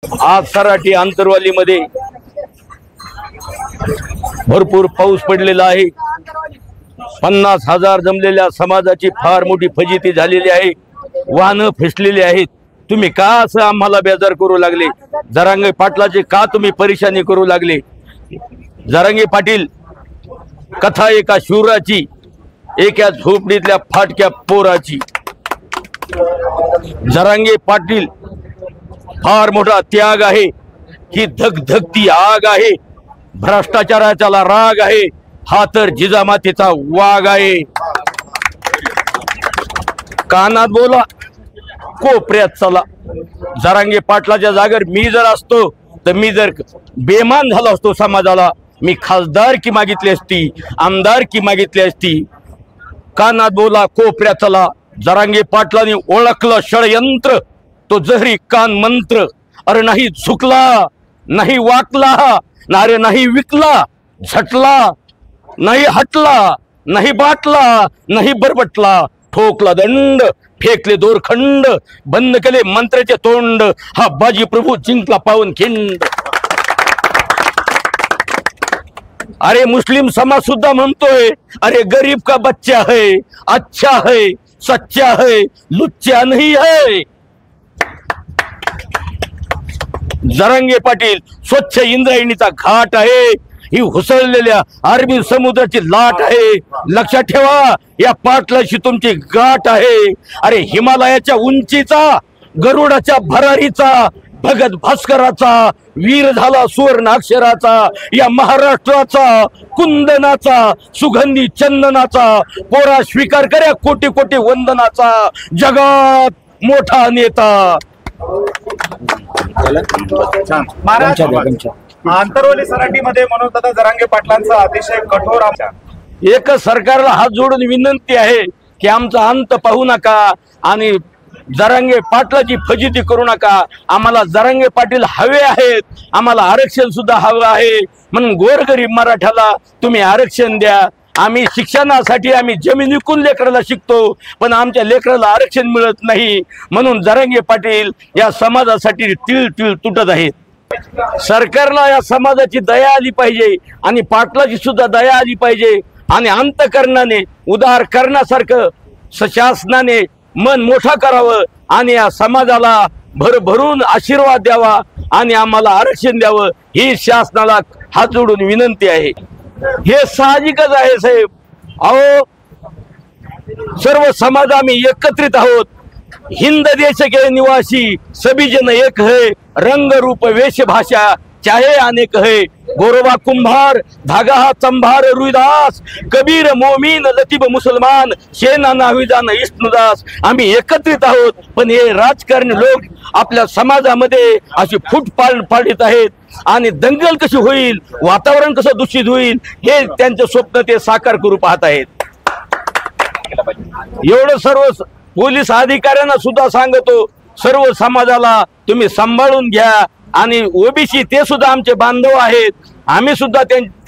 आज सराठी आंतरवालीमध्ये भरपूर पाऊस पडलेला आहे। 50,000 जमलेल्या समाजाची फार मोठी फजिती झालेली आहे। वाहनं फिसलेली आहेत। तुम्ही का असं आम्हाला बेजार करू लागले? जरांगे पाटलाचे का तुम्ही परेशानी करू लागले? जरांगे पाटील कथा एका शूराची, एका झोपडीतल्या फाटक्या पोराची। जरांगे पाटील फार मोठा त्याग आहे। ही धगधगती आग आहे। भ्रष्टाचाराचा राग आहे। हा तर जिजामातेचा वाघ आहे। कानात बोला, कोपऱ्यात चला। जरांगे पाटलाच्या जागेवर मी जर असतो तर मी जर बेमान झालो असतो समाजाला, मी खासदारकी मागितली असती, आमदारकी मागितली असती। कानात बोला, कोपऱ्यात चला। जरांगे पाटलांनी ओळखलं षडयंत्र, तो जहरी कान मंत्र। अरे नाही झुकला, नाही वाकला, अरे नाही विकला, झटला नाही, हटला नाही, बाटला नाही, बरबटला। ठोकला दंड, फेकले दोरखंड, बंद केले मंत्र्याचे तोंड। हा बाजी प्रभू जिंकला पावनखिंड। अरे मुस्लिम समाज सुद्धा म्हणतोय, अरे गरीब का बच्चा है, अच्छा है, सच्चा है, लुच्चा नहीं है। जरांगे पाटील स्वच्छ इंद्रायणीचा घाट आहे। ही हुसळलेल्या अरबी समुद्राची लाट आहे। लक्षात ठेवा, या पाटलाशी तुमची गाठ आहे। अरे हिमालयाच्या उंचीचा, गरुडाच्या भरारीचा, भगत भास्कराचा, वीर झाला सुवर्ण अक्षराचा, या महाराष्ट्राचा, कुंदनाचा, सुगंधी चंदनाचा, पोरा स्वीकार कर्या कोटी कोटी वंदनाचा, जगात मोठा नेता। महाराज, आंतरवाली सराटीमध्ये मनोजदादा जरांगे पाटलांचा अतिशय कठोर एकच सरकारला हात जोडून विनंती आहे की आमचा अंत पाहू नका आणि जरांगे पाटलाची फजिती करू नका। आम्हाला जरांगे पाटील हवे आहेत, आम्हाला आरक्षण सुद्धा हवं आहे। म्हणून गोरगरीब मराठ्याला तुम्ही आरक्षण द्या। आम्ही शिक्षणासाठी आम्ही जमीन विकून लेकराला शिकतो, पण आमच्या लेकराला आरक्षण मिळत नाही। म्हणून जरांगे पाटील या समाजासाठी तीळ तीळ तुटत आहेत। सरकारला या समाजाची दया आली पाहिजे आणि पाटलाची सुद्धा दया आली पाहिजे आणि अंतकरणाने उदार करण्यासारखं शासनाने मन मोठा करावं आणि या समाजाला भरभरून आशीर्वाद द्यावा आणि आम्हाला आरक्षण द्यावं, ही शासनाला हात जोडून विनंती आहे। हे साहजिकच आहे साहेब। अहो, सर्व समाज आम्ही एकत्रित आहोत। हिंद देश के निवासी सभी जन एक है, रंग रूप वेश भाषा चाहे अनेक है। गोरवा कुंभार, धागा चंभार रुईदास, कबीर मोमीन लतीफ मुसलमान, शेना नाविदान इष्टदास। आम्ही एकत्रित आहोत, पण हे राजकारणी लोक आपल्या समाजामध्ये अशी फूट पाडत आहेत आणि दंगल कशी होईल, वातावरण कसं दूषित होईल, हे त्यांचे स्वप्न ते साकार करू पाहत आहेत। एवढं सर्व पोलीस अधिकाऱ्यांना सुद्धा सांगतो, सर्व समाजाला तुम्ही सांभाळून घ्या आणि ओबीसी ते सुद्धा आमचे बांधव आहेत। आम्ही सुद्धा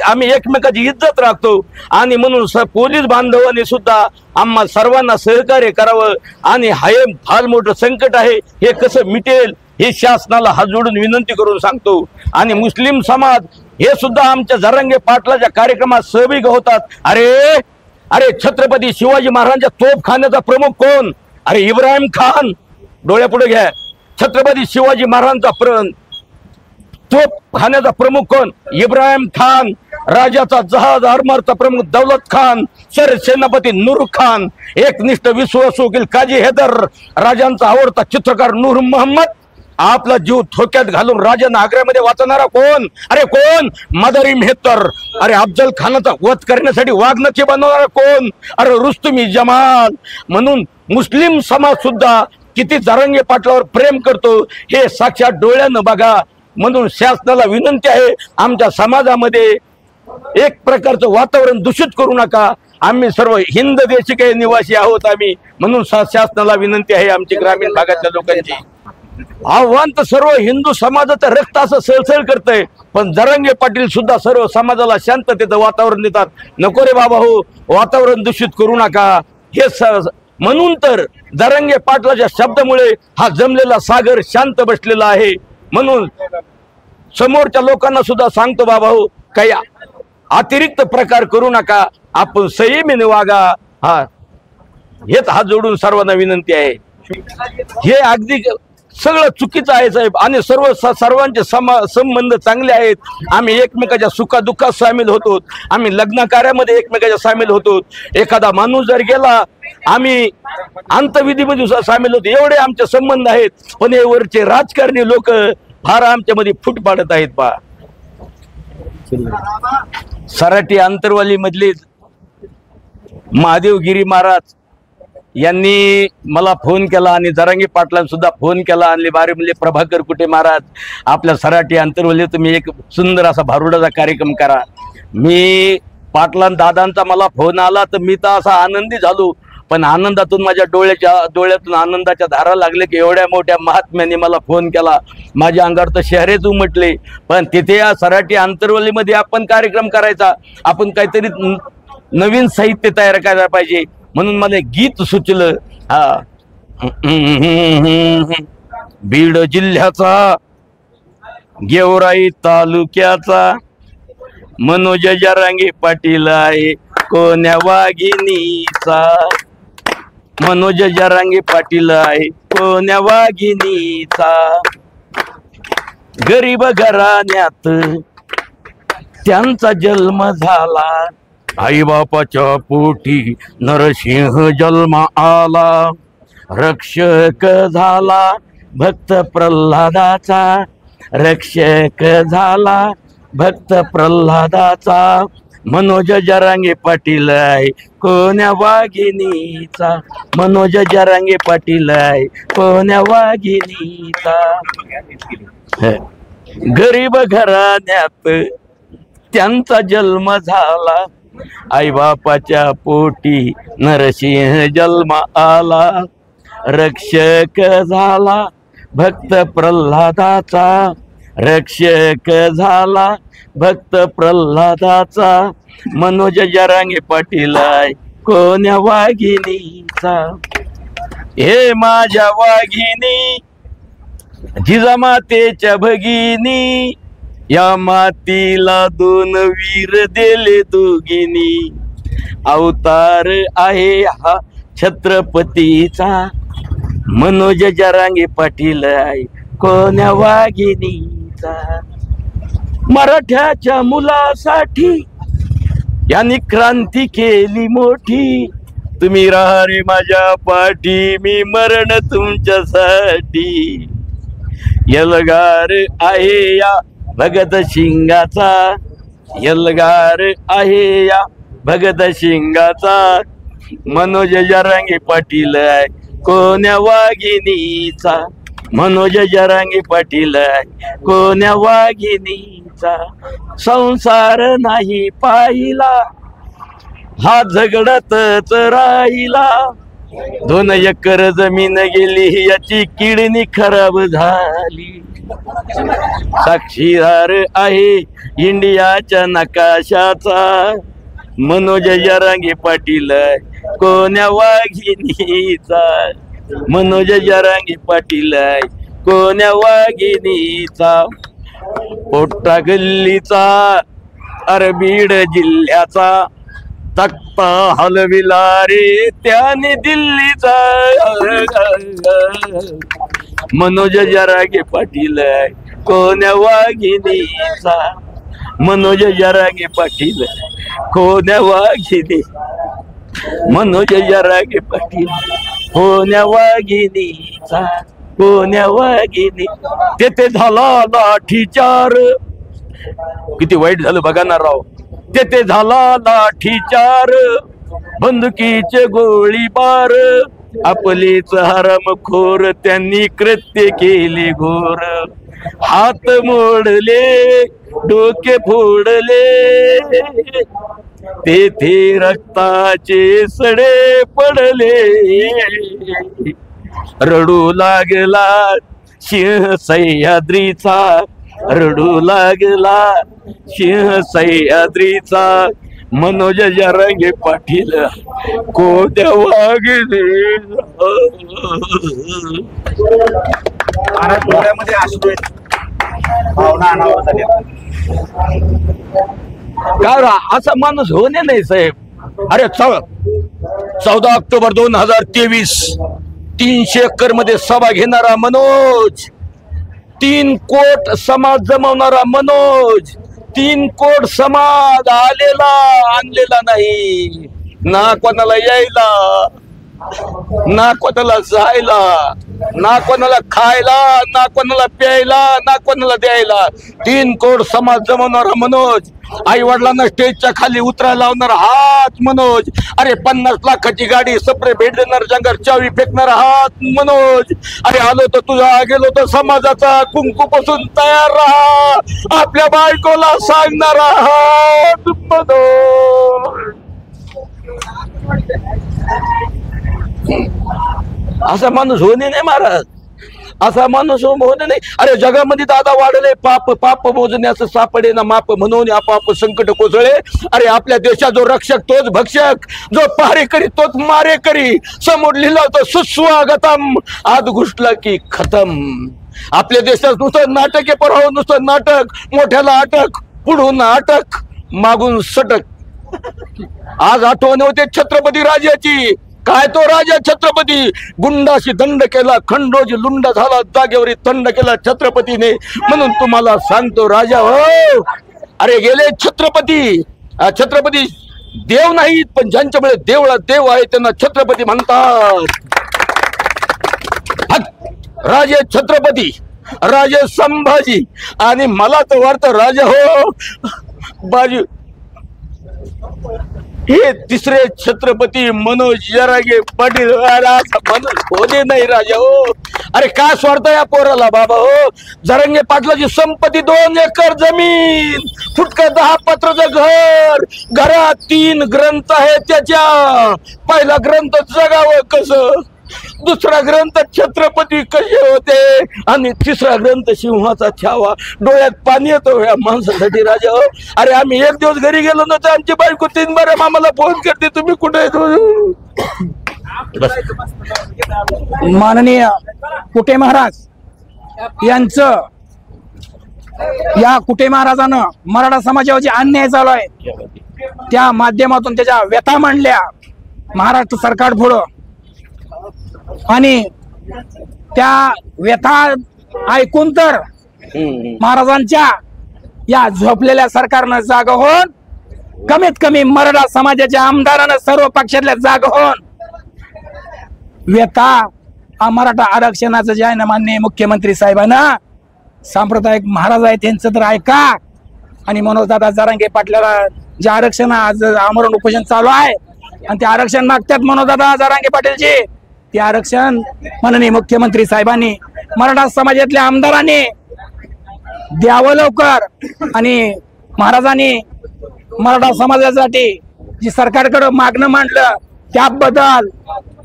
आम्ही एकमेकाची इज्जत राखतो आणि म्हणून पोलीस बांधवांनी सुद्धा आम्हा सर्वांना सहकार्य करावं आणि हे फार मोठं संकट आहे, हे कसं मिटेल हे शासनाला हात जोडून विनंती करून सांगतो। आणि मुस्लिम समाज हे सुद्धा आमच्या जरांगे पाटलाच्या कार्यक्रमात सहभागी होतात। अरे छत्रपती शिवाजी महाराजांच्या तोफखान्याचा प्रमुख कोण? अरे इब्राहिम खान। डोळ्यापुढे घ्या, छत्रपती शिवाजी महाराजांचा तोफखान्याचा प्रमुख कोण? इब्राहिम खान। राजाचा जहाज आरमारचा प्रमुख दौलत खान, सरसेनापती नूर खान, एकनिष्ठ विश्वासू वकील काजी हैदर, राजांचा आवडता चित्रकार नूर मोहम्मद। आपला जीव धोक्यात घालून राजांना आग्र्यामध्ये वाचणारा कोण? अरे कोण? मदारी मेहतर। अरे अफजल खानाचा वध करण्यासाठी वाघनखे बनवणारा कोण? अरे रुस्तुमी जमाल। म्हणून मुस्लिम समाज सुद्धा किती जरांगे पाटलावर प्रेम करतो हे साक्षात डोळ्यानं बघा। म्हणून शासनाला विनंती आहे, आमच्या समाजामध्ये एक प्रकारचं वातावरण दूषित करू नका। आम्ही सर्व हिंद देशिके निवासी आहोत आम्ही, म्हणून शासनाला विनंती आहे आमची ग्रामीण भागातल्या लोकांची। आव्हान तर सर्व हिंदू समाजाचं रक्त असं सळसळ करतंय, पण जरांगे पाटील सुद्धा सर्व समाजाला शांततेचं वातावरण देतात। नको रे बाबा हो, वातावरण दूषित करू नका। हे म्हणून तर जरांगे पाटलाच्या शब्दामुळे हा जमलेला सागर शांत बसलेला आहे। म्हणून समोरच्या लोकांना सुद्धा सांगतो बाबा हो, काही अतिरिक्त प्रकार करू नका, आपण संयमीने वागा. हा, हेच हात जोडून सर्वांना विनंती आहे. हे अगदी सगळं चुकीचं आहे साहेब, आणि सर्वांचे संबंध चांगले आहेत. आम्ही एकमेकाच्या सुखादुःखात सामील होतो, आम्ही लग्न कार्यामध्ये एकमेकाच्या सामील होतो. एखादा माणूस जर गेला आम्ही अंतविधीमध्ये सामील होतो. एवढे आमचे संबंध आहेत. पण हे वरचे राजकारणी लोक फार आमच्यामध्ये फूट पाडत आहेत. पा सराटी आंतरवाली मधले महादेवगिरी महाराज यांनी मला फोन केला आणि जरांगे पाटलांना सुद्धा फोन केला. आणि बारे म्हणले प्रभाकर कुठे महाराज, आपल्या सराटी अंतरवली तुम्ही एक सुंदर असा भारुडाचा कार्यक्रम करा. मी पाटलां दादांचा मला फोन आला तर मी तर असा आनंदी झालो. पण आनंदातून माझ्या डोळ्यातून आनंदाच्या धारा लागले की एवढ्या मोठ्या महात्म्याने मला फोन केला. माझ्या अंगावर तर शहरेच उमटले. पण तिथे या सराटी अंतरवलीमध्ये आपण कार्यक्रम करायचा, आपण काहीतरी नवीन साहित्य तयार करायला पाहिजे. म्हणून मला एक गीत सुचलं. हा, बीड जिल्ह्याचा गेवराई तालुक्याचा मनोज जरांगे पाटील आहे कोण्या वाघिणीचा. मनोज जरांगे पाटील आहे कोण्या वाघिणीचा. गरीब घराण्यात त्यांचा जन्म झाला, आई बापाच्या पोटी नरसिंह जन्म आला. रक्षक झाला भक्त प्रल्हादाचा, रक्षक झाला भक्त प्रल्हादाचा. मनोज जरांगे पाटील आहे कोण्या वाघिणीचा. मनोज जरांगे पाटील आहे कोण्या वाघिणीचा. गरीब घराण्यात त्यांचा जन्म झाला, आई बापाच्या पोटी नरसिंह जन्म आला. रक्षक झाला भक्त प्रल्हादाचा, रक्षक झाला भक्त प्रल्हादाचा. मनोज जरांगे पाटील आहे कोण्या वाघिणीचा. हे माझ्या वाघिणी जिजामातेच्या भगिनी, या मातीला दोन वीर दिले दोघिनी. अवतार आहे हा छत्रपतीचा, मनोज जरांगे पाटील आहे कोण्या वाघिणीचा. मराठ्याच्या मुलासाठी यांनी क्रांती केली मोठी. तुम्ही राहा रे माझ्या पाठी, मी मरण तुमच्यासाठी. यलगार आहे या भगत सिंगाचा, यलगार आहे या भगत सिंगाचा. मनोज जरांगे पाटील आहे कोण्या वाघिणीचा. मनोज जरांगे पाटील आहे कोण्या वाघिणीचा. संसार नाही पाहिला हा झगडतच राहिला. 2 एकर जमीन गेली याची किडनी खराब झाली. साक्षीदार आहे इंडियाच्या नकाशाचा. मनोज जरांगे पाटील कोण्या वाघिणीचा. मनोज जरांगे पाटील कोण्या वाघिणीचा. पोट्टा गल्लीचा अरबीड जिल्ह्याचा तख्ता हलविला रे त्याने दिल्लीचा. मनोज जरांगे पाटील कोण्या वाघिणीचा. मनोज जरांगे पाटील कोण्या वाघिणी. मनोज जरांगे पाटील कोण्या वाघिणीचा. कोण्या वाघिणी. तेथे झाला लाठीचार. किती वाईट झालं बघा ना राव. तेथे झाला लाठीचार, बंदुकीचे गोळीबार. आपलीच हरामखोर त्यांनी कृत्य केले घोर. हात मोडले डोके फोडले, तेथे रक्ताचे सडे पडले. रडू लागला सिंह सह्याद्रीचा, रडू लागला सिंह सह्याद्रीचा. मनोज जरांगे पाटील कोण्या वाघिणीचा. डोळ्यामध्ये अश्रू आहेत. भावना अनावर झाल्या. का असा माणूस होणे नाही साहेब. अरे 14 ऑक्टोबर 2023 300 एकर मध्ये सभा घेणारा मनोज, 3 कोट समाज जमवणारा मनोज, 3 कोट समाज आणलेला नाही. ना कोणाला यायला, ना कोणाला जायला, ना कोणाला खायला, ना कोणाला प्यायला, ना कोणाला द्यायला. 3 कोट समाज जमवणारा मनोज, आई वडिलांना स्टेजच्या खाली उतरायला लावणारा हात मनोज. अरे 50 लाखाची गाडी सप्रे भेट देणार, जंगर चावी फेकणारा हात मनोज. अरे आलो तर तुझा, गेलो तर समाजाचा, कुंकू पासून तयार राहा, आपल्या बायकोला सांगणारा हात मनोज. असा माणूस होणे नाही महाराज, असा माणूस होणे नाही. अरे जगामध्ये दादा वाढले पाप, पाप मोजण्याचं सापडे ना माप, म्हणून आपाप संकट कोसळे. अरे आपल्या देशात जो रक्षक तोच भक्षक, जो पहारेकरी तोच मारेकरी. समोर लिहिलं होतं सुस्वागतम, आत घुसला की खतम. आपल्या देशात नुसतं नाटक आहे, पर नुसतं नाटक. मोठ्याला अटक, पुढून अटक, मागून सटक. आज आठवण होते छत्रपती राजाची. काय तो राजा छत्रपती, गुंडाशी दंड केला, खंडोजी लुंड झाला, जागेवरी थंड केला छत्रपतीने. म्हणून तुम्हाला सांगतो राजा हो, अरे गेले छत्रपती. छत्रपती देव नाहीत, पण ज्यांच्यामुळे देवळात देव आहे त्यांना छत्रपती म्हणतात. राजे छत्रपती, राजे संभाजी, आणि मला तर वाटतं राजा हो बाजू हे तिसरे छत्रपती मनोज जरांगे पाटील. मनोज होणे नाही राजा हो. अरे काय स्वार्थ या पोराला बाबा हो. जरांगे पाटलाची संपत्ती 2 एकर जमीन, फुटकं 10 पत्राचं घर, घरात 3 ग्रंथ आहे त्याच्या. पहिला ग्रंथ जगावं कसं, दुसरा ग्रंथ छत्रपती कसे होते, आणि तिसरा ग्रंथ सिंहाचा छावा. डोळ्यात पाणी येतो या माणसासाठी राजा हो. अरे आम्ही एक दिवस घरी गेलो ना तर आमची बायको 3 बार आम्हाला फोन करते, तुम्ही कुठे माननीय कुटे महाराज यांचं, या कुटे महाराजानं मराठा समाजावर जे अन्याय चालू आहे त्या माध्यमातून त्याच्या व्यथा मांडल्या महाराष्ट्र सरकार पुढं. आणि त्या व्यथा ऐकून तर महाराजांच्या या झोपलेल्या सरकारनं जाग होऊन, कमीत कमी मराठा समाजाच्या आमदारानं सर्व पक्षातल्या जाग होऊन व्यथा मराठा आरक्षणाचं जे आहे ना, माननीय मुख्यमंत्री साहेबांना, सांप्रदायिक महाराज आहे त्यांचं तर ऐका. आणि मनोजदादा जरांगे पाटलाला जे आरक्षण आज आमरण उपोषण चालू आहे आणि ते आरक्षण मागतात मनोजदादा जरांगे पाटीलचे, ते आरक्षण माननीय मुख्यमंत्री साहेबांनी, मराठा समाजातल्या आमदारांनी द्यावं लवकर. आणि महाराजांनी मराठा समाजासाठी जी सरकारकडे मागणं मांडलं त्याबद्दल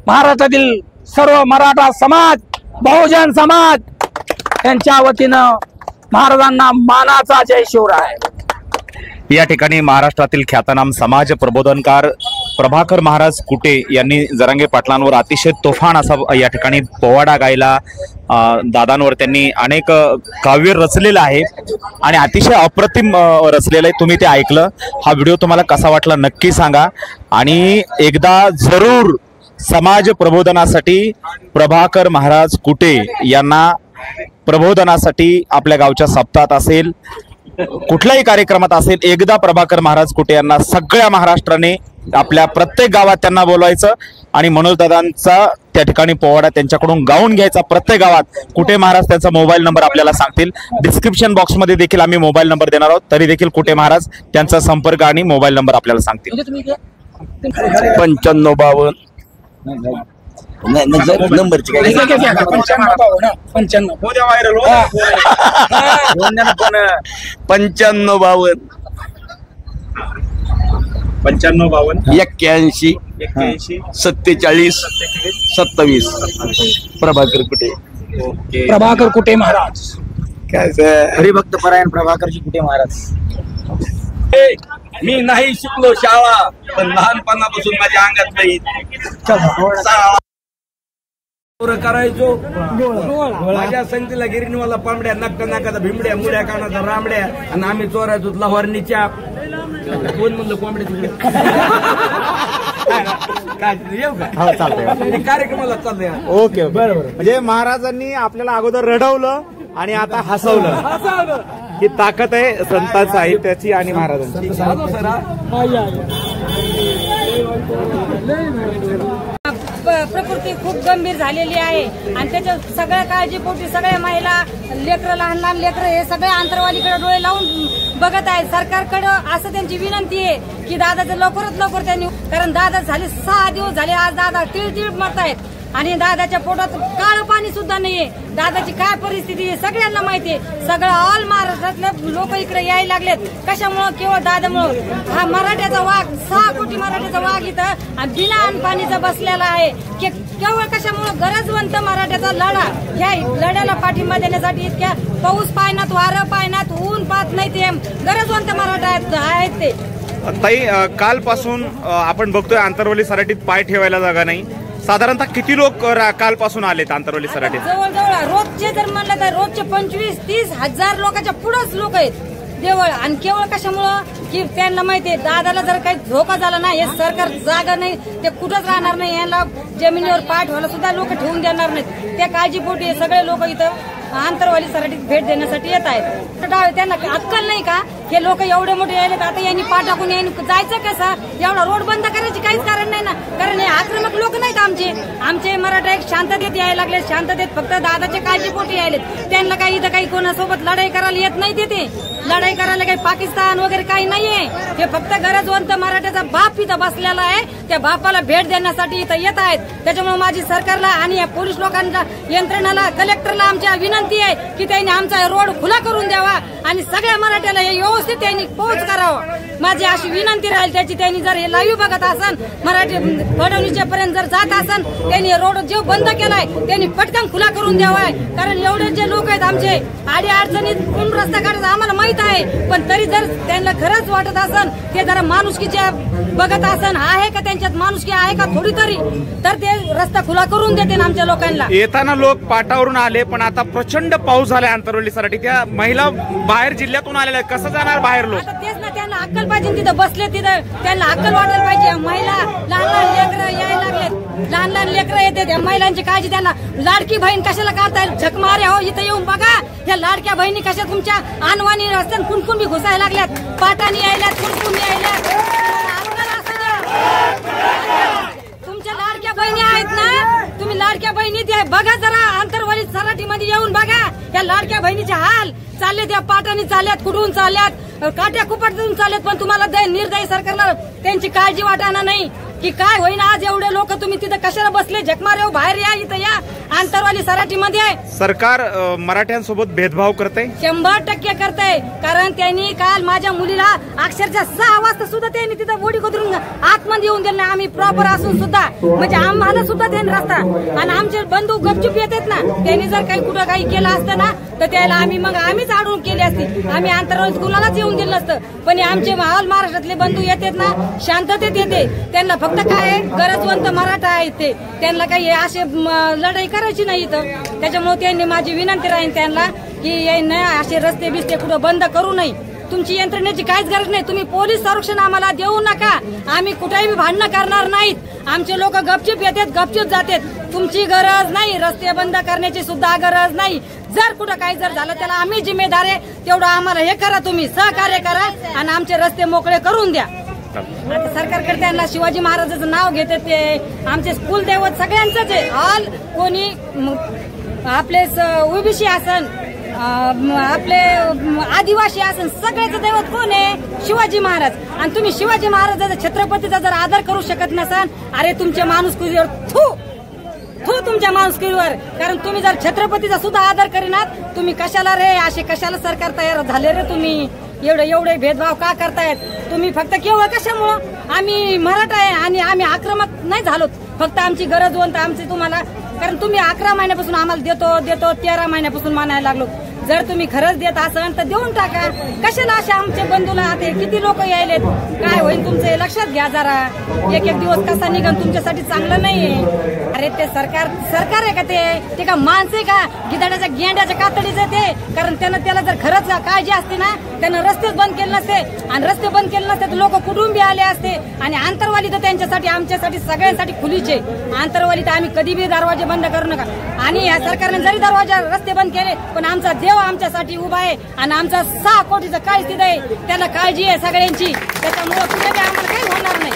महाराष्ट्रातील सर्व मराठा समाज, बहुजन समाज यांच्या वतीनं महाराजांना मानाचा जय शिवराय. या ठिकाणी महाराष्ट्रातील ख्यातनाम समाज प्रबोधनकार प्रभाकर महाराज कुटे यांनी जरांगे पाटलांवर अतिशय तुफान असा या ठिकाणी पोवाडा गायला. दादांवर त्यांनी अनेक काव्य रचलेलं आहे आणि अतिशय अप्रतिम रचलेलं आहे. तुम्ही ते ऐकलं. हा व्हिडिओ तुम्हाला कसा वाटला नक्की सांगा. आणि एकदा जरूर समाज प्रबोधनासाठी प्रभाकर महाराज कुटे यांना प्रबोधनासाठी आपल्या गावच्या सप्ताहात असेल, कुठल्याही कार्यक्रमात असेल, एकदा प्रभाकर महाराज कुटे यांना सगळ्या महाराष्ट्राने आपल्या प्रत्येक गावात त्यांना बोलवायचं आणि मनोजदादांचा त्या ठिकाणी पोवाडा त्यांच्याकडून गाऊन घ्यायचा प्रत्येक गावात. कुटे महाराज त्यांचा मोबाईल नंबर आपल्याला सांगतील. डिस्क्रिप्शन बॉक्समध्ये देखील आम्ही मोबाईल नंबर देणार आहोत, तरी देखील कुटे महाराज त्यांचा संपर्क आणि मोबाईल नंबर आपल्याला सांगतील. 9552 नंबरची काय 9552 81 47 27 प्रभाकर कुटे. प्रभाकर कुटे महाराज, काय सर, हरिभक्त परायण प्रभाकरजी कुटे महाराज. मी नाही शिकलो शाळा, पण लहानपणापासून माझ्या अंगात नाही. करायचो माझ्या संगतीला गिरणीवाला पांबड्या नक्का नाकाचा भिंबड्या मुड्या कानाचा रामड्या आणि आम्ही चोरायचो लवारणीच्या कोण म्हणलं कोंबड्या तिकडे काय येऊ का चालतंय कार्यक्रमाला चाललंय. ओके बरोबर. म्हणजे महाराजांनी आपल्याला अगोदर रडवलं आणि आता हसवलं. ही ताकद आहे संत साहित्याची आणि महाराजांची. प्रकृती खूप गंभीर झालेली आहे आणि त्याच्या सगळ्या काळजीपोटी सगळ्या महिला लेकरं लहान लहान लेकरं हे सगळे आंतरवालीकडे डोळे लावून बघत आहेत. सरकारकडे असं त्यांची विनंती आहे की दादाचं लवकरात लवकर त्यांनी, कारण दादा झाले 6 दिवस झाले आज दादा तिळतिळ मरतायत आणि दादाच्या पोटात काळं पाणी सुद्धा नाहीये. दादाची काय परिस्थिती आहे सगळ्यांना माहितीये. सगळं ऑल महाराष्ट्रातले लोक इकडे यायला लागलेत. कशामुळं? केवळ दादामुळं. हा मराठ्याचा वाघ 6 कोटी मराठ्याचा वाघ इथं बिना अनपाणीचा बसलेला आहे. केवळ कशामुळं? गरजवंत मराठ्याचा लढा. ह्या लढ्याला पाठिंबा देण्यासाठी इतक्या पाऊस पायनात, वारं पायनात, ऊन पाहत नाही ते गरजवंत मराठा आहेत ते. ताई, कालपासून आपण बघतोय आंतरवली सराटीत पाय ठेवायला जागा नाही. साधारणतः किती लोक कालपासून आलेत आंतरवली सराटीत? जवळजवळ रोजचे जर म्हणलं तर रोजचे 25-30 हजार लोकांच्या पुढेच लोक आहेत देवळ. आणि केवळ कशामुळं? की त्यांना माहितीये दादाला जर काही धोका झाला ना, हे सरकार जागा नाही ते कुठंच राहणार नाही. यांना जमिनीवर पाय ठेवायला सुद्धा लोक ठेवून देणार नाहीत. त्या काळजीपोटी हे सगळे लोक इथं आंतरवाली सराटीत भेट देण्यासाठी येत आहेत. त्यांना अक्कल नाही का? हे लोक एवढे मोठे यायलेत, आता यांनी पाठ टाकून यांनी जायचं कसं? एवढा रोड बंद करायची काहीच कारण नाही ना, कारण हे आक्रमक लोक नाहीत आमचे मराठा एक शांततेत यायला लागले. शांततेत फक्त दादाच्या काळजीपोटी यायलेत. त्यांना काही इथं काही कोणासोबत लढाई करायला येत नाही. तिथे लढाई करायला काही पाकिस्तान वगैरे काही नाहीये. हे फक्त गरजवंत मराठ्याचा बाप इथं बसलेला आहे. त्या बापाला भेट देण्यासाठी इथं येत आहेत. त्याच्यामुळे माझी सरकारला आणि या पोलीस लोकांना, यंत्रणाला, कलेक्टरला आमच्या विनंती आहे की त्यांनी आमचा रोड खुला करून द्यावा आणि सगळ्या मराठ्याला हे व्यवस्थित त्यांनी पोहोच करावं. माझी अशी विनंती राहील त्याची. त्यांनी जर हे लाईव्ह बघत असन, मराठी फडणवीसच्या पर्यंत जर जात असन, त्यांनी रोड जो बंद केलाय त्यांनी पटकन खुला करून द्यावा. कारण एवढे जे लोक आहेत आमचे आडी अडचणीत कोण रस्ता काढायचा आम्हाला माहित आहे, पण तरी जर त्यांना खरंच वाटत असन, ते जरा माणुसकीच्या बघत असन, आहे का त्यांच्यात माणुसकी आहे का थोडी तरी, तर ते रस्ता खुला करून देते आमच्या लोकांना. येताना लोक पाटावरून आले, पण आता प्रचंड पाऊस झालाय आंतरवली सराटी. त्या महिला बाहेर जिल्ह्यातून आलेल्या, कसं जाणार बाहेर लोक? आता तेच ना, त्यांना अक्कल पाहिजे. तिथं बसले तिथं त्यांना अक्कल वाटायला पाहिजे. महिला लहान लहान लेकरं यायला लागलेत, लहान लहान लेकरं येते. त्या महिलांची काळजी. त्यांना लाडकी बहीण कशाला काढताय? झक मारे हो, इथं येऊन बघा. या लाडक्या बहिणी कशा तुमच्या आणवानी रस्त्यात कुणकुण बी घुसायला लागल्यात, पाटानी यायल्यात, कुणकुण यायल्यात. तुमच्या लाडक्या बहिणी आहेत ना, तुम्ही लाडक्या बहिणी बघा जरा. आंतरवाली सराटीमध्ये येऊन बघा. या लाडक्या बहिणीचे हाल चालले, त्या पाटाने चालल्यात, कुठून चालल्यात, काट्या कुपाटून चालल्यात. पण तुम्हाला निर्दयी सरकारला त्यांची काळजी वाटाना नाही की काय होईना. आज एवढे लोक तुम्ही तिथं कशाला बसले? झकमारे बाहेर या, इथं या आंतरवाली सराटीमध्ये. सरकार मराठ्यांसोबत भेदभाव करते, 100% करते. कारण त्यांनी काल माझ्या मुलीला अक्षरशः 6 वाजता सुद्धा त्यांनी तिथं बोडी कोदरून आतमध्ये येऊन दिलं. आम्ही प्रॉपर असून सुद्धा, म्हणजे आम्हाला सुद्धा त्यांनी रस्ता, आणि आमचे बंधू गपचूप येतात ना. त्यांनी जर काही कुठं काही केलं असतं ना, तर त्याला आम्हीच अडवून केली असती. आम्ही आंतरवाली कुणालाच येऊन दिलं नसतं. पण आमचे ऑल महाराष्ट्रातले बंधू येतात ना, शांततेत येते. त्यांना फक्त काय गरजवंत मराठा आहेत ते, त्यांना काही असे लढाई करायची नाही इथं. त्याच्यामुळे त्यांनी माझी विनंती राहील त्यांना की असे रस्ते बिस्ते कुठं बंद करू नये. तुमची यंत्रणेची काहीच गरज नाही. तुम्ही पोलीस संरक्षण आम्हाला देऊ नका. आम्ही कुठेही भांडणं करणार नाहीत. आमचे लोक गपचूप येतात, गपचूप जातात. तुमची गरज नाही, रस्ते बंद करण्याची सुद्धा गरज नाही. जर कुठं काही जर झालं त्याला आम्ही जिम्मेदार आहे. तेवढं आम्हाला हे करा, तुम्ही सहकार्य करा आणि आमचे रस्ते मोकळे करून द्या. आता सरकारकडे त्यांना शिवाजी महाराजांचं नाव घेते, ते आमचे कुलदैवत सगळ्यांचंच आहे. ऑल कोणी आपले ओबीसी असन, आपले आदिवासी असन, सगळ्याचं दैवत कोण आहे? शिवाजी महाराज. आणि तुम्ही शिवाजी महाराजाचा, छत्रपतीचा जर आदर करू शकत नसाल, अरे तुमच्या माणुसकीवर थू तुमच्या माणुसकीवर. कारण तुम्ही जर छत्रपतीचा सुद्धा आदर करीनात, तुम्ही कशाला रे असे कशाला सरकार तयार झाले रे? तुम्ही एवढे भेदभाव का करतायत तुम्ही? फक्त केवळ कशामुळं? आम्ही मराठा आहे आणि आम्ही आक्रमक नाही झालो. फक्त आमची गरजवंत आमची तुम्हाला, कारण तुम्ही 11 महिन्यापासून आम्हाला देतो 13 महिन्यापासून मानायला लागलो. जर तुम्ही खरंच देत असाल तर देऊन टाका. कशाला असे आमचे बंधूला आता किती लोक यायलेत, काय होईल तुमचं हे लक्षात घ्या जरा. एक एक दिवस कसा निघन तुमच्यासाठी चांगलं नाहीये. अरे ते सरकार आहे का ते का माणसं आहे का गिधाडाच्या गेंड्याच्या कातडीचं ते. कारण त्याला जर खरंच काळजी असते ना त्यानं रस्तेच बंद केले नसते, आणि रस्ते बंद केले नसते तर लोक कुटुंबी आले असते. आणि आंतरवाली तर त्यांच्यासाठी आमच्यासाठी सगळ्यांसाठी खुलीचे. आंतरवाली तर आम्ही कधी बी दरवाजे बंद करू नका. आणि या सरकारने जरी दरवाजा रस्ते बंद केले पण आमचा देव आमच्यासाठी उभा आहे आणि आमचा 6 कोटीचं काळजी तिथं आहे, त्याला काळजी आहे सगळ्यांची. त्याच्यामुळे कुठे आम्हाला काही होणार नाही.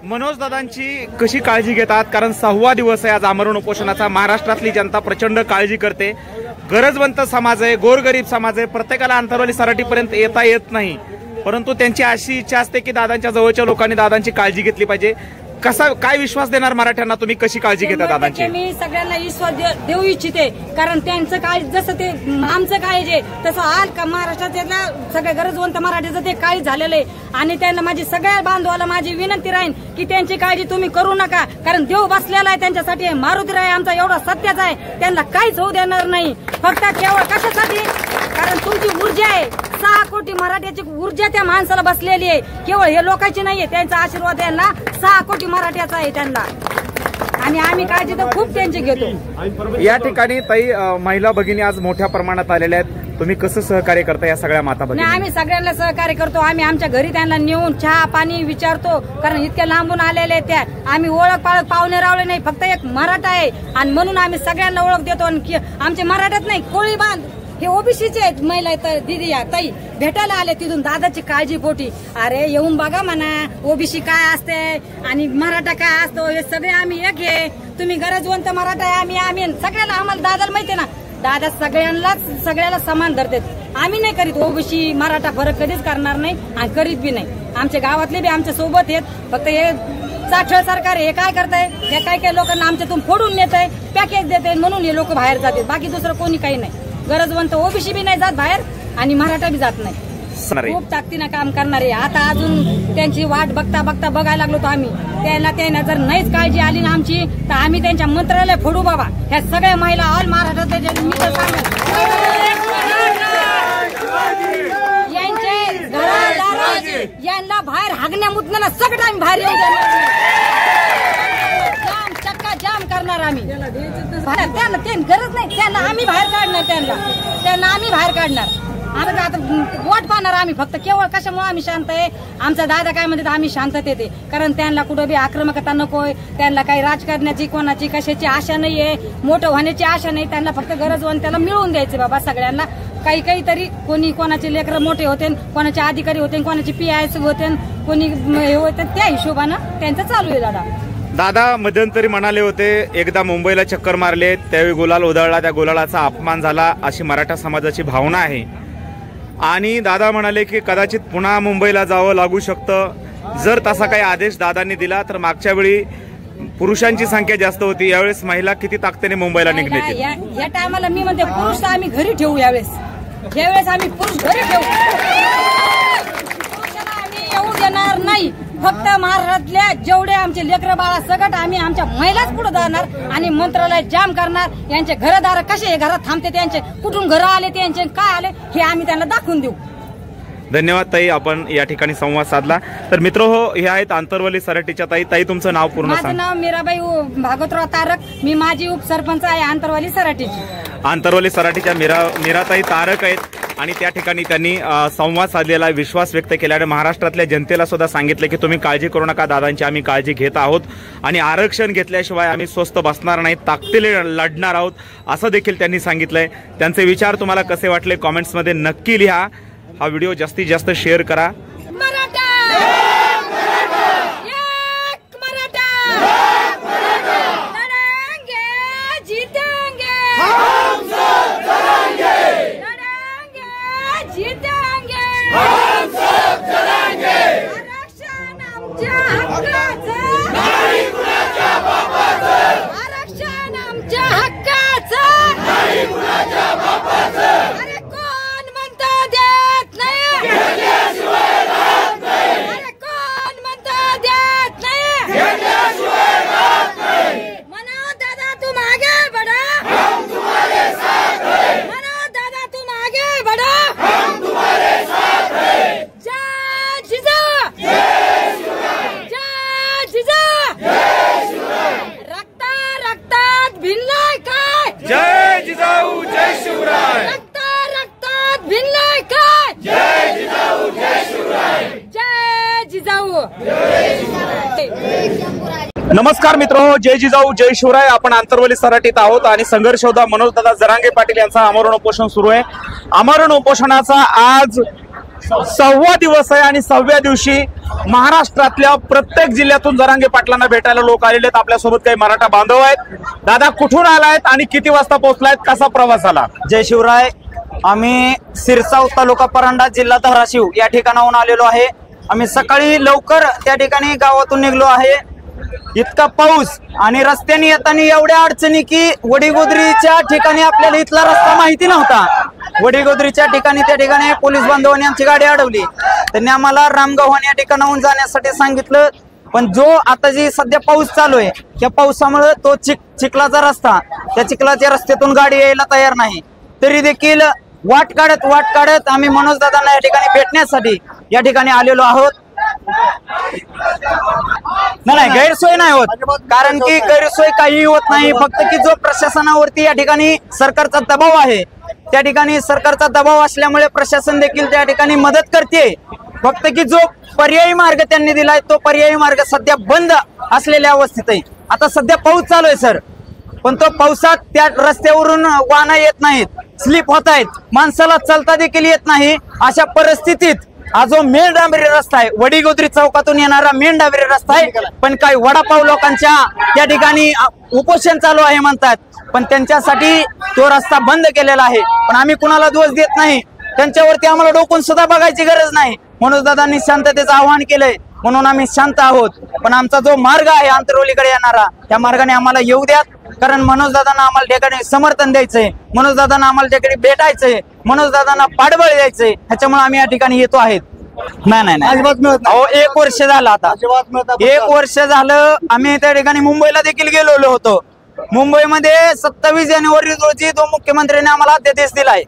मनोज दादांची कशी काळजी घेतात, कारण 6वा दिवस आहे आज आमरण उपोषणाचा. महाराष्ट्रातली जनता प्रचंड काळजी करते. गरजवंत समाज आहे, गोरगरीब समाज आहे, प्रत्येकाला आंतरवाली सराटीपर्यंत येता येत नाही. परंतु त्यांची अशी इच्छा असते की दादांच्या जवळच्या लोकांनी दादांची काळजी घेतली पाहिजे. कसा काय विश्वास देणार मराठ्यांना, तुम्ही कशी काळजी घेता दादांची? मी सगळ्यांना विश्वास देऊ इच्छिते, कारण त्यांचं काळजी जसं ते आमचं काळजी तसं आज का महाराष्ट्रातल्या सगळ्या गरजवंत मराठीचं ते काळजी झालेलं आहे. आणि त्यांना माझी सगळ्या बांधवाला माझी विनंती राहील की त्यांची काळजी तुम्ही करू नका, कारण देव बसलेला आहे त्यांच्यासाठी. मारुतीराय आमचा एवढा सत्याचा आहे, त्यांना काहीच होऊ देणार नाही. फक्त केवळ कशासाठी, कारण तुमची ऊर्जा आहे, 6 कोटी मराठ्याची ऊर्जा त्या माणसाला बसलेली आहे. केवळ हे लोकांची नाहीये, त्यांचा आशीर्वाद यांना 6 कोटी मराठ्याचा आहे त्यांना. आणि आम्ही काळजी तर खूप त्यांची घेतो. या ठिकाणी ताई महिला भगिनी आज मोठ्या प्रमाणात आलेल्या आहेत. तुम्ही कसं सहकार्य करता या सगळ्या माता भगिनी? आम्ही सगळ्यांना सहकार्य करतो. आम्ही आमच्या घरी त्यांना नेऊन चहा पाणी विचारतो, कारण इतक्या लांबून आलेले त्या. आम्ही ओळख पाळख पाहुणे रावळे नाही, फक्त एक मराठा आहे आणि म्हणून आम्ही सगळ्यांना ओळख देतो. आणि आमचे मराठ्यात नाही, कोळी बांध हे ओबीसीचे आहेत महिला दिदी या ताई भेटायला आले तिथून दादाची काळजी पोटी. अरे येऊन बघा म्हणा ओबीसी काय असते आणि मराठा काय असतो, हे सगळे आम्ही एक आहे. तुम्ही गरजवंत मराठा आहे, आम्ही सगळ्याला. आम्हाला दादाला माहितीये ना, दादा सगळ्याला समान धरतात. आम्ही नाही करीत ओबीसी मराठा फरक कधीच करणार नाही आणि करीत बी नाही. आमच्या गावातले बी आमच्या सोबत आहेत. फक्त हे चाठळ सरकार हे काय करताय, हे काय लोकांना आमच्यातून फोडून नेत आहे, पॅकेज देत आहे, म्हणून हे लोक बाहेर जातात. बाकी दुसरं कोणी काही नाही. गरजवंत ओबीसी बी नाही जात बाहेर आणि मराठा बी जात नाही. खूप ताकदीनं काम करणारे. आता अजून त्यांची वाट बघता बघायला लागलो तो आम्ही. त्यांना जर नाहीच काळजी आली ना आमची तर आम्ही त्यांच्या मंत्रालय फोडू बाबा. ह्या सगळ्या महिला ऑल महाराष्ट्रात मी तर सांगेन यांचे घरादार यांना बाहेर हागण्या मुतण्याला सगळं आम्ही बाहेर येऊन जाम करणार आम्ही. त्यांना गरज नाही, त्यांना आम्ही बाहेर काढणार. त्यांना आम्ही बाहेर काढणार. आता वाट पाहणार आम्ही. फक्त केवळ कशामुळे आम्ही शांत आहे, आमचा दादा काय म्हणतात आम्ही शांततेत आहे. कारण त्यांना कुठं बी आक्रमकता नकोय, त्यांना काही राजकारणाची कोणाची कशाची आशा नाहीये, मोठं होण्याची आशा नाही. त्यांना फक्त गरजवंत मिळवून द्यायचे बाबा सगळ्यांना. काही तरी कोणी कोणाचे लेकरं मोठे होते, कोणाचे अधिकारी होते, कोणाचे PIS होते, कोणी हे होते, त्या हिशोबानं त्यांचं चालू आहे. दादा मध्यंतरी म्हणाले होते एकदा मुंबईला चक्कर मारले, त्यावेळी गुलाल उधळला, त्या गुलालाचा अपमान झाला, अशी मराठा समाजाची भावना आहे. आणि दादा म्हणाले की कदाचित पुन्हा मुंबईला जावं लागू शकतं जर तसा काही आदेश दादांनी दिला. तर मागच्या वेळी पुरुषांची संख्या जास्त होती, यावेळेस महिला किती ताकदीने मुंबईला निघण्यात? या टायमाला मी म्हणते पुरुष तर आम्ही घरी ठेवू. यावेळेस आम्ही पुरुष घरी ठेवू. पुरुषांना आम्ही येऊ देणार नाही. फक्त महाराष्ट्रातल्या जेवढे आमचे लेकरं बाळा सगळं आम्ही आमच्या महिलाच पुढे जाणार आणि मंत्रालय जाम करणार. यांचे घरदार कसे घरात थांबते, त्यांचे कुठून घर आले, त्यांचे काय आले हे आम्ही त्यांना दाखवून देऊ. धन्यवाद ताई, आपण या ठिकाणी संवाद साधला. तर मित्र हो, हे आहेत आंतरवली सराटीच्या ताई. ताई तुमचं नाव पूर्ण सांगा. माझं नाव मीराबाई भागवतराव तारक. मी माजी उपसरपंच आहे आंतरवली सराटीची. आंतरवली सराटीच्या मीराताई तारक आहेत आणि त्या ठिकाणी त्यांनी संवाद साधलेला, विश्वास व्यक्त केला आणि महाराष्ट्रातल्या जनतेला सुद्धा सांगितलं की तुम्ही काळजी करू नका, दादांची आम्ही काळजी घेत आहोत आणि आरक्षण घेतल्याशिवाय आम्ही स्वस्थ बसणार नाही, ताकदीने लढणार आहोत, असं देखील त्यांनी सांगितलंय. त्यांचे विचार तुम्हाला कसे वाटले कॉमेंट्समध्ये नक्की लिहा. हा व्हिडिओ जास्तीत जास्त शेअर करा. अरे कोण म्हणतं देत नाही. नमस्कार मित्रांनो, जय जिजाऊ जय शिवराय. आपण आंतरवली सराटीत आहोत आणि संघर्ष योद्धा मनोजदादा जरांगे पाटील यांचा आमरण उपोषण सुरू आहे. आमरण उपोषणाचा आज 6वा दिवस आहे आणि 6व्या दिवशी महाराष्ट्रातल्या प्रत्येक जिल्ह्यातून जरांगे पाटलांना भेटायला लोक आलेले आहेत. आपल्यासोबत काही मराठा बांधव आहेत. दादा कुठून आलायत आणि किती वाजता पोहोचलायत, कसा प्रवास आला? जय शिवराय. आम्ही सिरसाव तालुका परांडा जिल्हा धाराशिव या ठिकाणाहून आलेलो आहे. आम्ही सकाळी लवकर त्या ठिकाणी गावातून निघलो आहे. इतका पाऊस आणि रस्त्याने येताना एवढ्या अडचणी की वडीगोद्रीच्या ठिकाणी आपल्याला इथला रस्ता माहिती नव्हता. वडीगोद्रीच्या ठिकाणी त्या ठिकाणी पोलीस बांधवांनी आमची गाडी अडवली. त्यांनी आम्हाला रामगावहान या ठिकाणाहून जाण्यासाठी सांगितलं. पण जो आता जी सध्या पाऊस चालू आहे त्या पावसामुळे तो चिखलाचा रस्ता, त्या चिखलाच्या रस्त्यातून गाडी यायला तयार नाही. तरी देखील वाट काढत आम्ही मनोजदादांना या ठिकाणी भेटण्यासाठी या ठिकाणी आलेलो आहोत. नाही, गैरसोय नाही होत, कारण की गैरसोय काही होत नाही. फक्त की जो प्रशासनावरती या ठिकाणी सरकारचा दबाव आहे, त्या ठिकाणी सरकारचा दबाव असल्यामुळे प्रशासन देखील त्या ठिकाणी मदत करते. फक्त की जो पर्यायी मार्ग त्यांनी दिलाय तो पर्यायी मार्ग सध्या बंद असलेल्या अवस्थेत आहे. आता सध्या पाऊस चालू आहे सर, पण तो पावसात त्या रस्त्यावरून वाहनं येत नाहीत, स्लिप होत आहेत, माणसाला चालता देखील येत नाही. अशा परिस्थितीत हा जो मेन डांबरी रस्ता आहे, वडीगोद्री चौकातून येणारा मेन डांबरी रस्ता आहे, पण काही वडापाव लोकांच्या त्या ठिकाणी उपोषण चालू आहे म्हणतात, पण त्यांच्यासाठी तो रस्ता बंद केलेला आहे. पण आम्ही कुणाला दोष देत नाही, त्यांच्यावरती आम्हाला डोकून सुद्धा बघायची गरज नाही. मनोजदादांनी शांततेचं आवाहन केलंय म्हणून आम्ही शांत आहोत. पण आमचा जो मार्ग आहे आंतरवलीकडे येणारा, त्या मार्गाने आम्हाला येऊ द्यात. कारण मनोजदादांना आम्हाला ठिकाणी समर्थन द्यायचंय, मनोजदादांना आम्हाला ठिकाणी भेटायचंय, मनोजदादांना पाठबळ द्यायचंय. ह्याच्यामुळे आम्ही या ठिकाणी येतो आहेत. नाही, अहो 1 वर्ष झालं. आता 1 वर्ष झालं. आम्ही त्या ठिकाणी मुंबईला देखील गेलेलो होतो. मुंबईमध्ये 27 जानेवारी रोजी जो मुख्यमंत्र्यांनी आम्हाला अध्यादेश दिलाय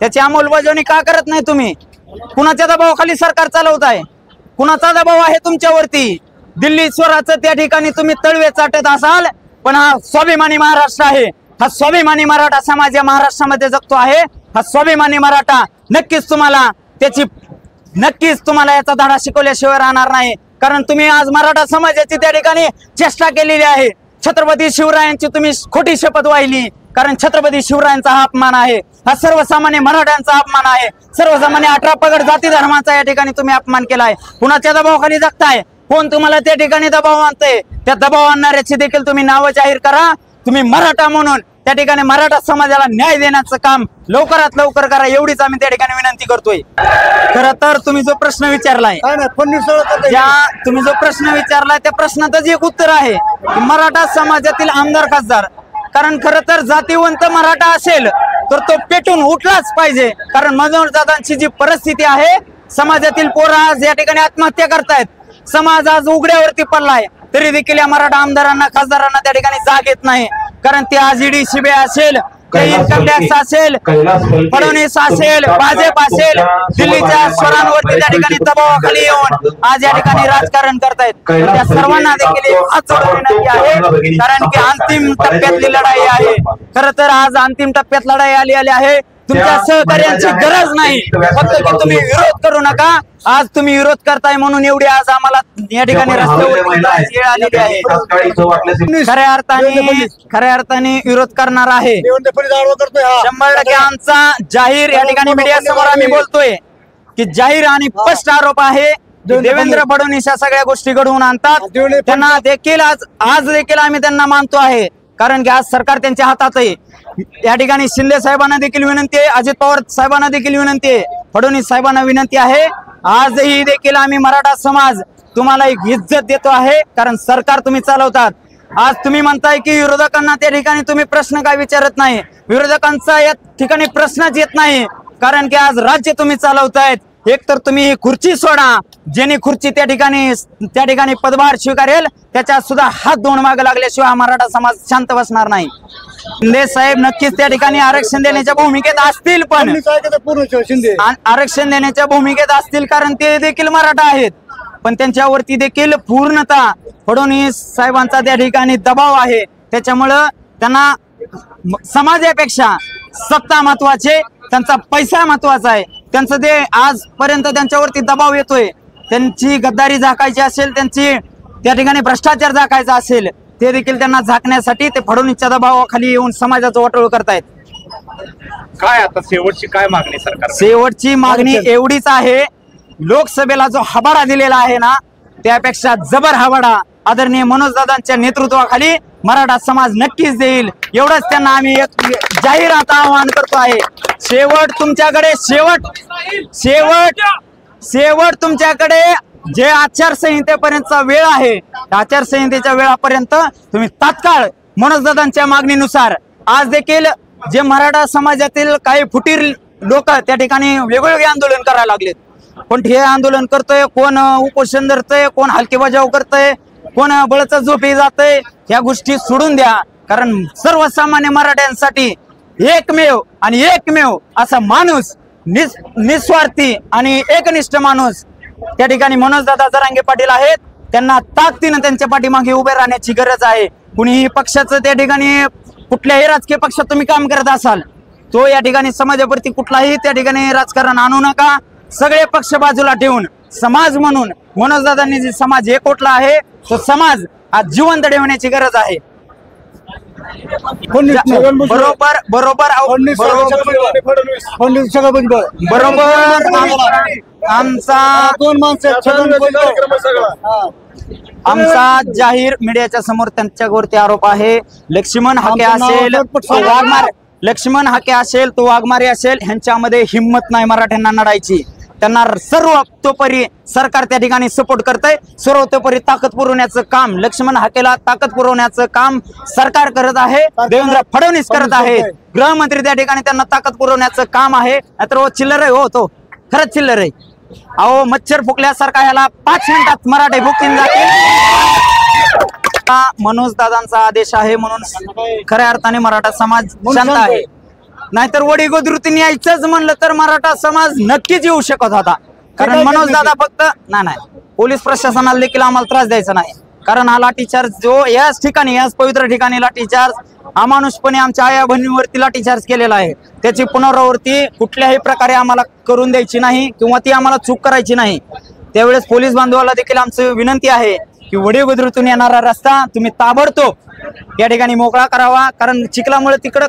त्याची अंमलबजावणी का करत नाही तुम्ही? कुणाच्या दबावाखाली सरकार चालवताय? कुणाचा दबाव आहे तुमच्यावरती? दिल्ली स्वराचं त्या ठिकाणी तुम्ही तळवे चाटत असाल, पण हा स्वाभिमानी महाराष्ट्र आहे. हा स्वाभिमानी मराठा समाज या महाराष्ट्रामध्ये जगतो आहे. हा स्वाभिमानी मराठा नक्कीच तुम्हाला याचा धडा शिकवल्याशिवाय राहणार नाही. कारण तुम्ही आज मराठा समाजाची त्या ठिकाणी चेष्टा केलेली आहे. छत्रपती शिवरायांची तुम्ही खोटी शपथ वाहिली. कारण छत्रपती शिवरायांचा हा अपमान आहे, हा सर्वसामान्य मराठ्यांचा अपमान आहे. सर्वसामान्य 18 पगड जाती धर्माचा या ठिकाणी तुम्ही अपमान केलाय. कुणाच्या दबावाखाली जगताय? कोण तुम्हाला त्या ठिकाणी दबाव आणतंय? त्या दबाव आणणाऱ्याची देखील तुम्ही नावं जाहीर करा. तुम्ही मराठा म्हणून त्या ठिकाणी मराठा समाजाला न्याय देण्याचं काम लवकरात लवकर करा, एवढीच आम्ही त्या ठिकाणी विनंती करतोय. खरं तर तुम्ही जो प्रश्न विचारलाय त्या प्रश्नातच एक उत्तर आहे की मराठा समाजातील आमदार खासदार. कारण खरं तर जातीवंत मराठा असेल तर तो पेटून उठलाच पाहिजे. कारण मनोजदादांची जी परिस्थिती आहे, समाजातील पोरं आज या ठिकाणी आत्महत्या करतायत, समाज आज उघड्यावरती पडलाय, तरी देखील या मराठा आमदारांना खासदारांना त्या ठिकाणी जाग येत नाही. कारण ते आज ईडी सीबीआय असेल, इन्कम टॅक्स असेल, फडणवीस असेल, भाजप असेल, दिल्लीच्या स्वरांवरती त्या ठिकाणी दबावाखाली येऊन आज या ठिकाणी राजकारण करतायत. त्या सर्वांना देखील हात जोडून विनंती आहे, कारण की अंतिम टप्प्यातली लढाई आहे. खरं तर आज अंतिम टप्प्यात लढाई आली आहे. तुमच्या सहकार्याची गरज नाही, फक्त की तुम्ही विरोध करू नका. आज तुम्ही विरोध करताय म्हणून एवढी आज आम्हाला या ठिकाणी रस्त्यावर आलेली आहे. खऱ्या अर्थाने विरोध करणार आहे. 100% आमचा जाहीर या ठिकाणी मीडिया समोर आम्ही बोलतोय की जाहीर आणि स्पष्ट आरोप आहे. देवेंद्र फडणवीस या सगळ्या गोष्टी घडवून आणतात. त्यांना देखील आज देखील आम्ही त्यांना मानतो आहे, कारण की आज सरकार त्यांच्या हातात आहे. या ठिकाणी शिंदे साहेबांना देखील विनंती आहे, अजित पवार साहेबांना देखील विनंती आहे, फडणवीस साहेबांना विनंती आहे. आजही देखील आम्ही मराठा समाज तुम्हाला एक इज्जत देतो आहे, कारण सरकार तुम्ही चालवतात. आज तुम्ही म्हणताय की विरोधकांना त्या ठिकाणी तुम्ही प्रश्न काय विचारत नाही. विरोधकांचा या ठिकाणी प्रश्नच येत नाही, कारण की आज राज्य तुम्ही चालवतायत. एक तर तुम्ही ही खुर्ची सोडा, ज्यांनी खुर्ची त्या ठिकाणी पदभार स्वीकारेल त्याच्या सुद्धा हात धुवून मागे लागल्याशिवाय मराठा समाज शांत बसणार नाही. शिंदे साहेब नक्कीच त्या ठिकाणी आरक्षण देण्याच्या भूमिकेत असतील, पण आरक्षण देण्याच्या भूमिकेत असतील कारण ते देखील मराठा आहेत. पण त्यांच्यावरती देखील पूर्णतः फडणवीस साहेबांचा त्या ठिकाणी दबाव आहे. त्याच्यामुळं त्यांना समाजापेक्षा सत्ता महत्वाचे, त्यांचा पैसा महत्वाचा आहे. त्यांचं ते आजपर्यंत त्यांच्यावरती दबाव येतोय. त्यांची गद्दारी झाकायची असेल, त्यांची त्या ठिकाणी भ्रष्टाचार झाकायचा असेल ते देखील त्यांना झाकण्यासाठी ते फडणवीसच्या दबावाखाली येऊन समाजाचं वाटोळ करतायत. काय आता शेवटची काय मागणी सरकार? शेवटची मागणी एवढीच आहे, लोकसभेला जो हवाडा दिलेला आहे ना त्यापेक्षा जबर हवाडा आदरणीय मनोजदादांच्या नेतृत्वाखाली मराठा समाज नक्कीच देईल. एवढंच त्यांना आम्ही एक जाहीर आता आवाहन करतो आहे. शेवट तुमच्याकडे शेवट तुमच्याकडे जे आचारसंहितेपर्यंतचा वेळ आहे आचारसंहितेच्या वेळापर्यंत तुम्ही तात्काळ मनोजदादांच्या मागणीनुसार आज देखील जे मराठा समाजातील काही फुटीर लोक त्या ठिकाणी वेगवेगळे आंदोलन करायला लागलेत. कोण ठिय्या आंदोलन करतोय, कोण उपोषण धरतोय, कोण हलकी बजाव करतोय, कोण बळच झोपी जातोय. ह्या गोष्टी सोडून द्या, कारण सर्वसामान्य मराठ्यांसाठी एकमेव असा माणूस निस्वार्थी आणि एकनिष्ठ माणूस त्या ठिकाणी मनोजदादा जरांगे पाटील आहेत. त्यांना ताकदीनं त्यांच्या पाठीमागे उभे राहण्याची गरज आहे. कुणीही पक्षाचं त्या ठिकाणी कुठल्याही राजकीय पक्षात तुम्ही काम करत असाल तो या ठिकाणी समाजावरती कुठलाही त्या ठिकाणी राजकारण आणू नका. सगळे पक्ष बाजूला ठेवून समाज म्हणून मनोजदादांनी जे समाज एकवटला आहे तो समाज आज जिवंत ठेवण्याची गरज आहे. आमचा जाहीर मीडियाच्या समोर त्यांच्यावरती आरोप आहे. लक्ष्मण हाके असेल तो वाघमारे असेल ह्यांच्यामध्ये हिंमत नाही मराठ्यांना लढायची. त्यांना सर्वतोपरी सरकार त्या ठिकाणी सपोर्ट करतंय. सर्वतोपरी ताकद पुरवण्याचं काम लक्ष्मण हाकेला ताकद पुरवण्याचं काम सरकार करत आहे. देवेंद्र फडणवीस करत आहे. गृहमंत्री त्या ठिकाणी त्यांना ताकद पुरवण्याचं काम आहे. नाहीतर चिल्लर आहे, हो तो खरंच चिल्लर आहे. अहो मच्छर फुकल्यासारखा ह्याला 5 मिनिटात मराठे भुकतीन जातील. मनोज दादांचा आदेश आहे म्हणून खऱ्या अर्थाने मराठा समाज शांत आहे. नाहीतर वडी गोदृतीने यायचंच म्हणलं तर मराठा समाज नक्कीच येऊ शकत होता. कारण मनोज दादा फक्त नाही पोलीस प्रशासनाला देखील आम्हाला त्रास द्यायचा नाही. कारण हा लाठीचार्ज जो याच पवित्र ठिकाणी लाठीचार्ज अमानुषपणे आमच्या आया बहिणीवरती लाठीचार्ज केलेला आहे त्याची पुनरावृत्ती कुठल्याही प्रकारे आम्हाला करून द्यायची नाही किंवा ती आम्हाला चूक करायची नाही. त्यावेळेस पोलीस बांधवाला देखील आमची विनंती आहे की वडी गोदरीतून येणारा रस्ता तुम्ही ताबडतोब या ठिकाणी मोकळा करावा. कारण चिखलामुळे तिकडं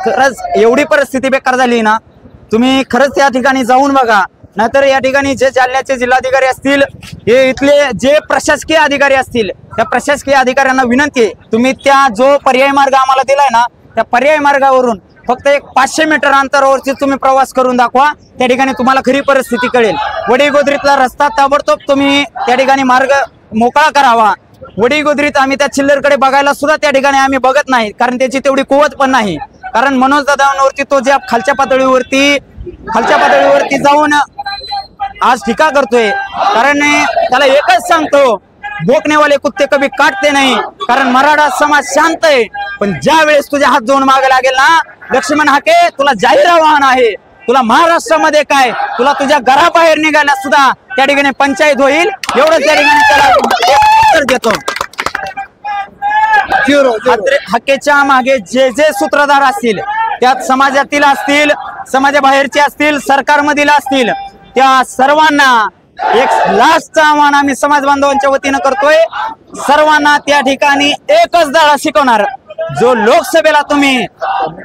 खरंच एवढी परिस्थिती बेकार झाली ना, तुम्ही खरंच या ठिकाणी जाऊन बघा. नाहीतर या ठिकाणी जे जालन्याचे जिल्हाधिकारी असतील, हे इथले जे प्रशासकीय अधिकारी असतील, त्या प्रशासकीय अधिकाऱ्यांना विनंती आहे तुम्ही त्या जो पर्यायी मार्ग आम्हाला दिलाय ना त्या पर्यायी मार्गावरून फक्त एक 500 मीटर अंतरावरती तुम्ही प्रवास करून दाखवा. त्या ठिकाणी तुम्हाला खरी परिस्थिती कळेल. वडी गोदरीतला रस्ता ताबडतोब तुम्ही त्या ठिकाणी मार्ग मोकळा करावा. वडी गोदरीत आम्ही त्या चिल्लरकडे बघायला सुद्धा त्या ठिकाणी आम्ही बघत नाही, कारण त्याची तेवढी कुवत पण नाही. कारण मनोज दादांवरती तो ज्या खालच्या पातळीवरती जाऊन आज टीका करतोय. कारण त्याला एकच सांगतो, भोकनेवाले कुत्ते कभी काटते नाही. कारण मराठा समाज शांत आहे, पण ज्या वेळेस तुझ्या हात जोडून मागे लागेल ना लक्ष्मण हाके, तुला जाहीर आव्हान आहे. तुला महाराष्ट्रामध्ये काय, तुला तुझ्या घराबाहेर निघायला सुद्धा त्या ठिकाणी पंचायत होईल. एवढंच त्या ठिकाणी त्याला उत्तर देतो. हाकेच्या मागे जे जे सूत्रधार असतील, त्यात समाजातील असतील, समाजाबाहेरचे असतील, सरकारमधील असतील, त्या सर्वांना एक लास्टचं आव्हान आम्ही समाज बांधवांच्या वतीनं करतोय. सर्वांना त्या ठिकाणी एकच धडा शिकवणार. जो लोकसभेला तुम्ही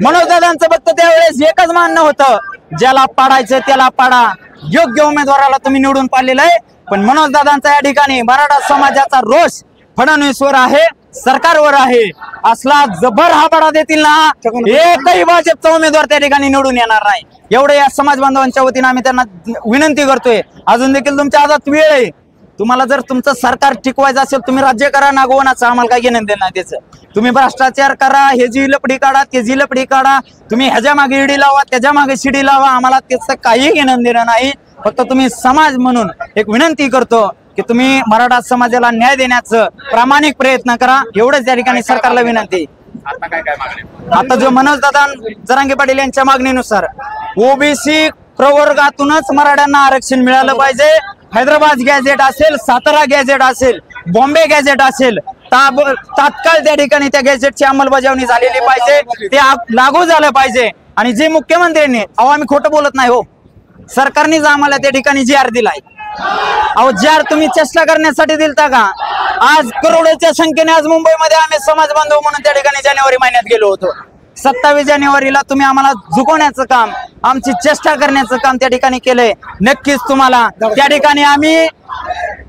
मनोजदादांचं फक्त त्यावेळेस एकच मानणं होतं, ज्याला पाडायचं त्याला पाडा, योग्य उमेदवाराला तुम्ही निवडून पाडलेलं आहे. पण मनोजदादांचा या ठिकाणी मराठा समाजाचा रोष फडणवीसवर आहे, सरकारवर आहे. असला जबर हाबाडा देतील ना, एकही भाजपचा उमेदवार त्या ठिकाणी निवडून येणार नाही. एवढं या समाज बांधवांच्या वतीनं आम्ही त्यांना विनंती करतोय. अजून देखील तुमच्या हातात वेळ आहे. तुम्हाला जर तुमचं सरकार टिकवायचं असेल, तुम्ही राज्य करा, नागवण्याचं आम्हाला काही घेणं देणं नाही त्याचं. तुम्ही भ्रष्टाचार करा, हे जी लपडी काढा, ते जी लपडी काढा, तुम्ही ह्याच्या मागे ईडी लावा, त्याच्या मागे शिडी लावा, आम्हाला त्याचं काही घेणं देणं नाही. फक्त तुम्ही समाज म्हणून एक विनंती करतो की तुम्ही मराठा समाजाला न्याय देण्याचं प्रामाणिक प्रयत्न करा. एवढंच त्या ठिकाणी सरकारला विनंती. आता जो मनोज दादा जरांगे पाटील यांच्या मागणीनुसार ओबीसी प्रवर्गातूनच मराठ्यांना आरक्षण मिळालं पाहिजे. हैदराबाद गॅझेट असेल, सातारा गॅझेट असेल, बॉम्बे गॅझेट असेल, तात्काळ त्या ठिकाणी त्या गॅझेटची अंमलबजावणी झालेली पाहिजे, ते लागू झालं पाहिजे. आणि जे मुख्यमंत्र्यांनी, अहो आम्ही खोटं बोलत नाही हो, सरकारनेच आम्हाला त्या ठिकाणी जी आर दिलाय. अहो जी आर तुम्ही चेष्टा करण्यासाठी दिलता का? आज करोडोच्या संख्येने आज मुंबईमध्ये आम्ही समाज बांधव म्हणून त्या ठिकाणी जानेवारी महिन्यात गेलो होतो. 27 जानेवारीला तुम्ही आम्हाला झुकवण्याचं काम, आमची चेष्टा करण्याचं काम त्या ठिकाणी केलंय. नक्कीच तुम्हाला त्या ठिकाणी आम्ही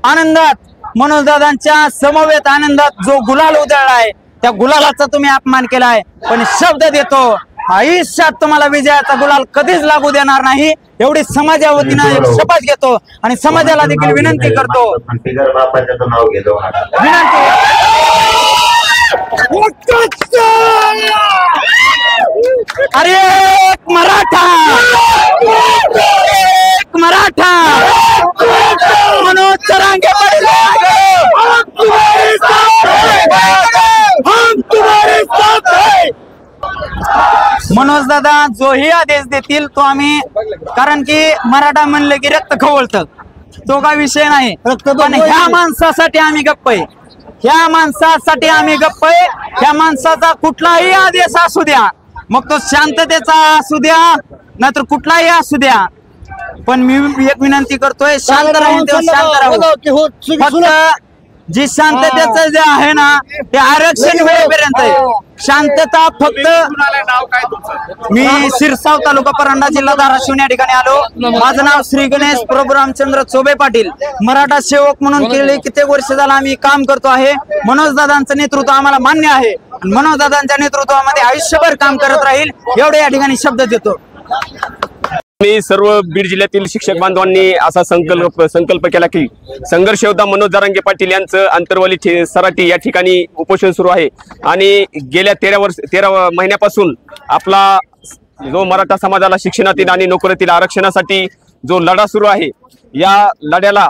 आनंदात, मनोजदादांच्या समवेत आनंदात जो गुलाल उधळलाय त्या गुलालाचा तुम्ही अपमान केलाय. पण शब्द देतो, आयुष्यात तुम्हाला विजयाचा गुलाल कधीच लागू देणार नाही एवढी समाजा वतीनं एक शपथ घेतो आणि समाजाला देखील विनंती करतो. अरे एक मराठा, एक मराठा मनोज जरांगे पाटील, हम तुम्हारे साथ हैं. मनोज दादा जोही आदेश देतील तो आम्ही, कारण की मराठा म्हणलं की रक्त खवळतं, तो काय विषय नाही. पण ह्या माणसासाठी आम्ही गप्प आहे, ह्या माणसासाठी आम्ही गप्प आहे. ह्या माणसाचा कुठलाही आदेश असू द्या, मग तो शांततेचा असू द्या नाहीतर कुठलाही असू द्या, पण मी एक विनंती करतोय, शांत राहून शांत राहू. फक्त जी शांततेचं जे आहे ना ते आरक्षण होईपर्यंत आहे. शांतता फक्त. मी शिरसाव तालुका परांडा जिल्हा धाराशिव या ठिकाणी आलो. माझं नाव श्री गणेश प्रभू रामचंद्र चोबे पाटील. मराठा सेवक म्हणून गेले कित्येक वर्ष झालं आम्ही काम करतो आहे. मनोज दादांचं नेतृत्व आम्हाला मान्य आहे. मनोज दादांच्या नेतृत्वामध्ये आयुष्यभर काम करत राहील एवढे या ठिकाणी शब्द देतो. मी सर्व बीड जिल्ह्यातील शिक्षक बांधवांनी असा संकल्प केला की संघर्ष योद्धा मनोज जरांगे पाटील यांचं आंतरवाली सराटी या ठिकाणी उपोषण सुरू आहे. आणि गेल्या 13 महिन्यापासून आपला जो मराठा समाजाला शिक्षणातील आणि नोकरीतील आरक्षणासाठी जो लढा सुरू आहे, या लढ्याला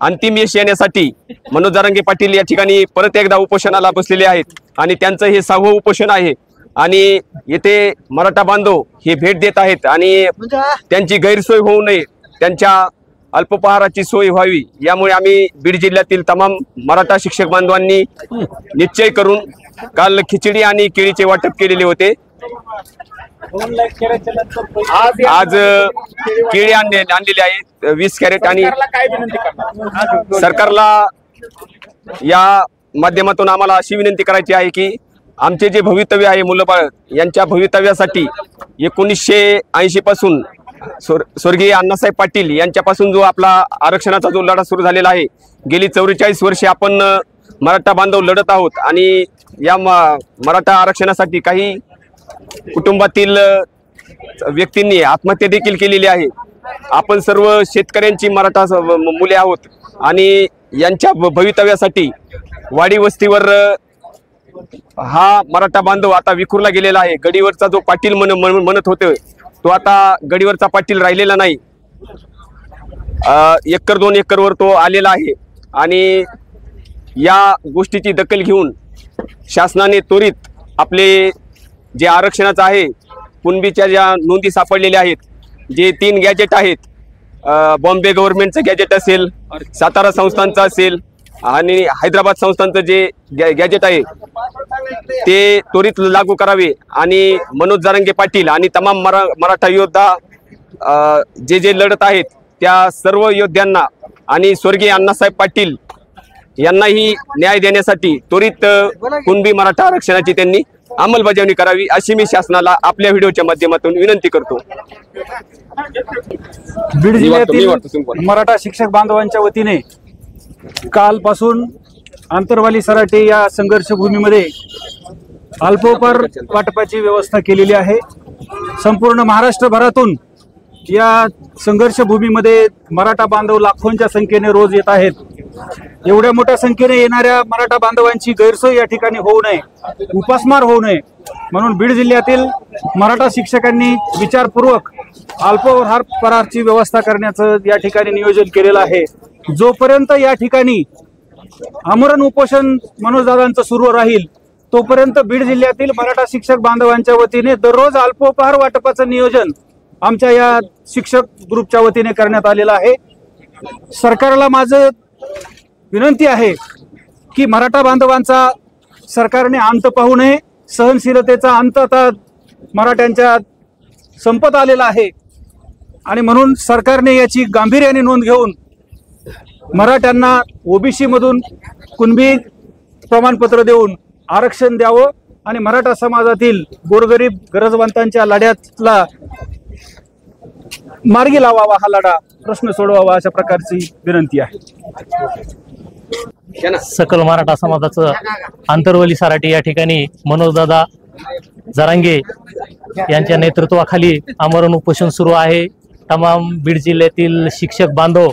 अंतिम यश येण्यासाठी मनोज जरांगे पाटील या ठिकाणी परत एकदा उपोषणाला बसलेले आहेत. आणि त्यांचं हे 6वं उपोषण आहे. आणि येथे मराठा बांधव हे भेट देत आहेत आणि त्यांची गैरसोय होऊ नये, त्यांच्या अल्पोपहाराची सोय व्हावी, यामुळे आम्ही बीड जिल्ह्यातील तमाम मराठा शिक्षक बांधवांनी निश्चय करून काल खिचडी आणि केळीचे वाटप केलेले होते. आज केळी आणलेली आहेत 20 कॅरेट. आणि सरकारला या माध्यमातून आम्हाला अशी विनंती करायची आहे की आमचे जे भवितव्य आहे, मुलंबाळ यांच्या भवितव्यासाठी 1980 पासून स्वर्गीय अण्णासाहेब पाटील यांच्यापासून जो आपला आरक्षणाचा जो लढा सुरू झालेला आहे, गेली 44 वर्षे आपण मराठा बांधव लढत आहोत. आणि या मराठा आरक्षणासाठी काही कुटुंबातील व्यक्तींनी आत्महत्या देखील केलेली आहे. आपण सर्व शेतकऱ्यांची मराठा मुले आहोत आणि यांच्या भवितव्यासाठी वाडी वस्तीवर हा मराठा बांधव आता विखुरला गेलेला आहे. गडीवरचा जो पाटील म्हणत होते तो आता गडीवरचा पाटील राहिलेला नाही. 1-2 एकरवर तो आलेला आहे. आणि या गोष्टीची दखल घेऊन शासनाने त्वरित आपले जे आरक्षणाचं आहे, कुणबीच्या ज्या नोंदी सापडलेल्या आहेत, जे 3 गॅजेट आहेत, बॉम्बे गव्हर्नमेंटचं गॅजेट असेल, सातारा संस्थांचं असेल आणि हैदराबाद संस्थांचं जे गॅजेट आहे ते त्वरित लागू करावे. आणि मनोज जरांगे पाटील आणि तमाम मराठा योद्धा जे लढत आहेत त्या सर्व योद्ध्यांना आणि स्वर्गीय अण्णासाहेब पाटील यांनाही न्याय देण्यासाठी त्वरित कुणबी मराठा आरक्षणाची त्यांनी अंमलबजावणी करावी, अशी मी शासनाला आपल्या व्हिडिओच्या माध्यमातून विनंती करतो. बीड जिल्ह्यातील मराठा शिक्षक बांधवांच्या वतीने कालपासून आंतरवाली सराटी या संघर्ष भूमीमध्ये अल्पोपहार वाटपाची व्यवस्था केलेली आहे. संपूर्ण महाराष्ट्रभरातून या संघर्ष भूमीमध्ये मराठा बांधव लाखोंच्या संख्येने रोज येत आहेत. एवढ्या मोठ्या संख्येने येणाऱ्या मराठा बांधवांची गैरसोय या ठिकाणी होऊ नये, उपासमार होऊ नये म्हणून बीड जिल्ह्यातील मराठा शिक्षकांनी विचारपूर्वक अल्पोपहाराची व्यवस्था करण्याचं या ठिकाणी नियोजन केलेलं आहे. जोपर्यंत या ठिकाणी आमरण उपोषण मनोजदादांचं सुरू राहील तोपर्यंत बीड जिल्ह्यातील मराठा शिक्षक बांधवांच्या वतीने दररोज अल्पोपहार वाटपाचं नियोजन आमच्या या शिक्षक ग्रुपच्या वतीने करण्यात आलेलं आहे. सरकारला माझं विनंती आहे की मराठा बांधवांचा सरकारने अंत पाहू नये. सहनशीलतेचा अंत आता मराठ्यांच्या संपत आलेला आहे आणि म्हणून सरकारने याची गांभीर्याने नोंद घेऊन मराठ्यांना ओबीसी मधून कुणबी प्रमाणपत्र देऊन आरक्षण द्यावं आणि मराठा समाजातील गोरगरीब गरजवंतांच्या लढ्यातला मार्गी लावावा, हा लढा प्रश्न सोडवावा, अशा प्रकारची विनंती आहे. सकल मराठा समाजाचं आंतरवली सराटी या ठिकाणी मनोजदादा जरांगे यांच्या नेतृत्वाखाली आमरण उपोषण सुरू आहे. तमाम बीड जिल्ह्यातील शिक्षक बांधव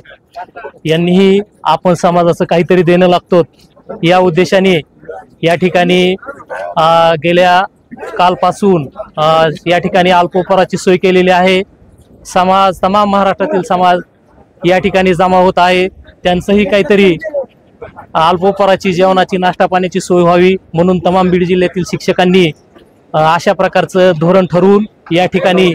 यांनीही आपण समाजाचं काहीतरी देणं लागतो या उद्देशाने या ठिकाणी गेल्या कालपासून या ठिकाणी अल्पोपहाराची सोय केलेली आहे. तमाम महाराष्ट्रातील समाज या ठिकाणी जमा होत आहे. त्यांचंही काहीतरी अल्पोपहाराची, जेवणाची, नाश्ता पाण्याची सोय व्हावी म्हणून तमाम बीड जिल्ह्यातील शिक्षकांनी अशा प्रकारचं धोरण ठरवून या ठिकाणी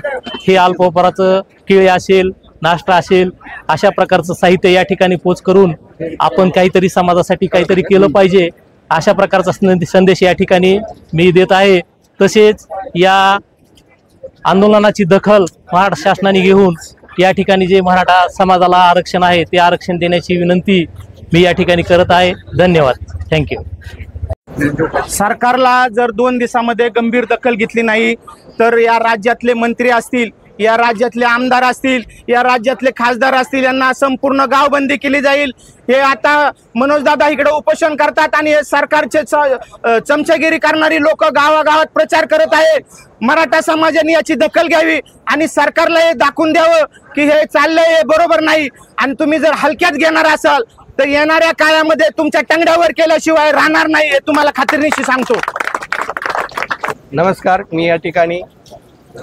हे अल्पोपहाराचं केळी असेल, नाश्ता असेल, अशा प्रकारचं साहित्य या ठिकाणी पोच करून आपण काहीतरी समाजासाठी काहीतरी केलं पाहिजे, अशा प्रकारचा संदेश या ठिकाणी मी देत आहे. तसेच या आंदोलनाची दखल महाराष्ट्र शासनाने घेऊन या ठिकाणी जे मराठा समाजाला आरक्षण आहे ते आरक्षण देण्याची विनंती मी या ठिकाणी करत आहे. धन्यवाद. थँक्यू. सरकारला जर 2 दिवसामध्ये गंभीर दखल घेतली नाही तर या राज्यातले मंत्री असतील, या राज्यातले आमदार असतील, या राज्यातले खासदार असतील, यांना संपूर्ण गावबंदी केली जाईल. हे आता मनोजदादा इकडे उपोषण करतात आणि हे सरकारचे चमचागिरी करणारी लोक गावागावात प्रचार करत आहे. मराठा समाजाने याची दखल घ्यावी आणि सरकारला हे दाखवून द्यावं की हे चाललंय हे बरोबर नाही. आणि तुम्ही जर हलक्यात घेणार असाल तर येणाऱ्या काळामध्ये तुमच्या टंगड्यावर केल्याशिवाय राहणार नाही, हे तुम्हाला खात्रीनिशी सांगतो. नमस्कार, मी या ठिकाणी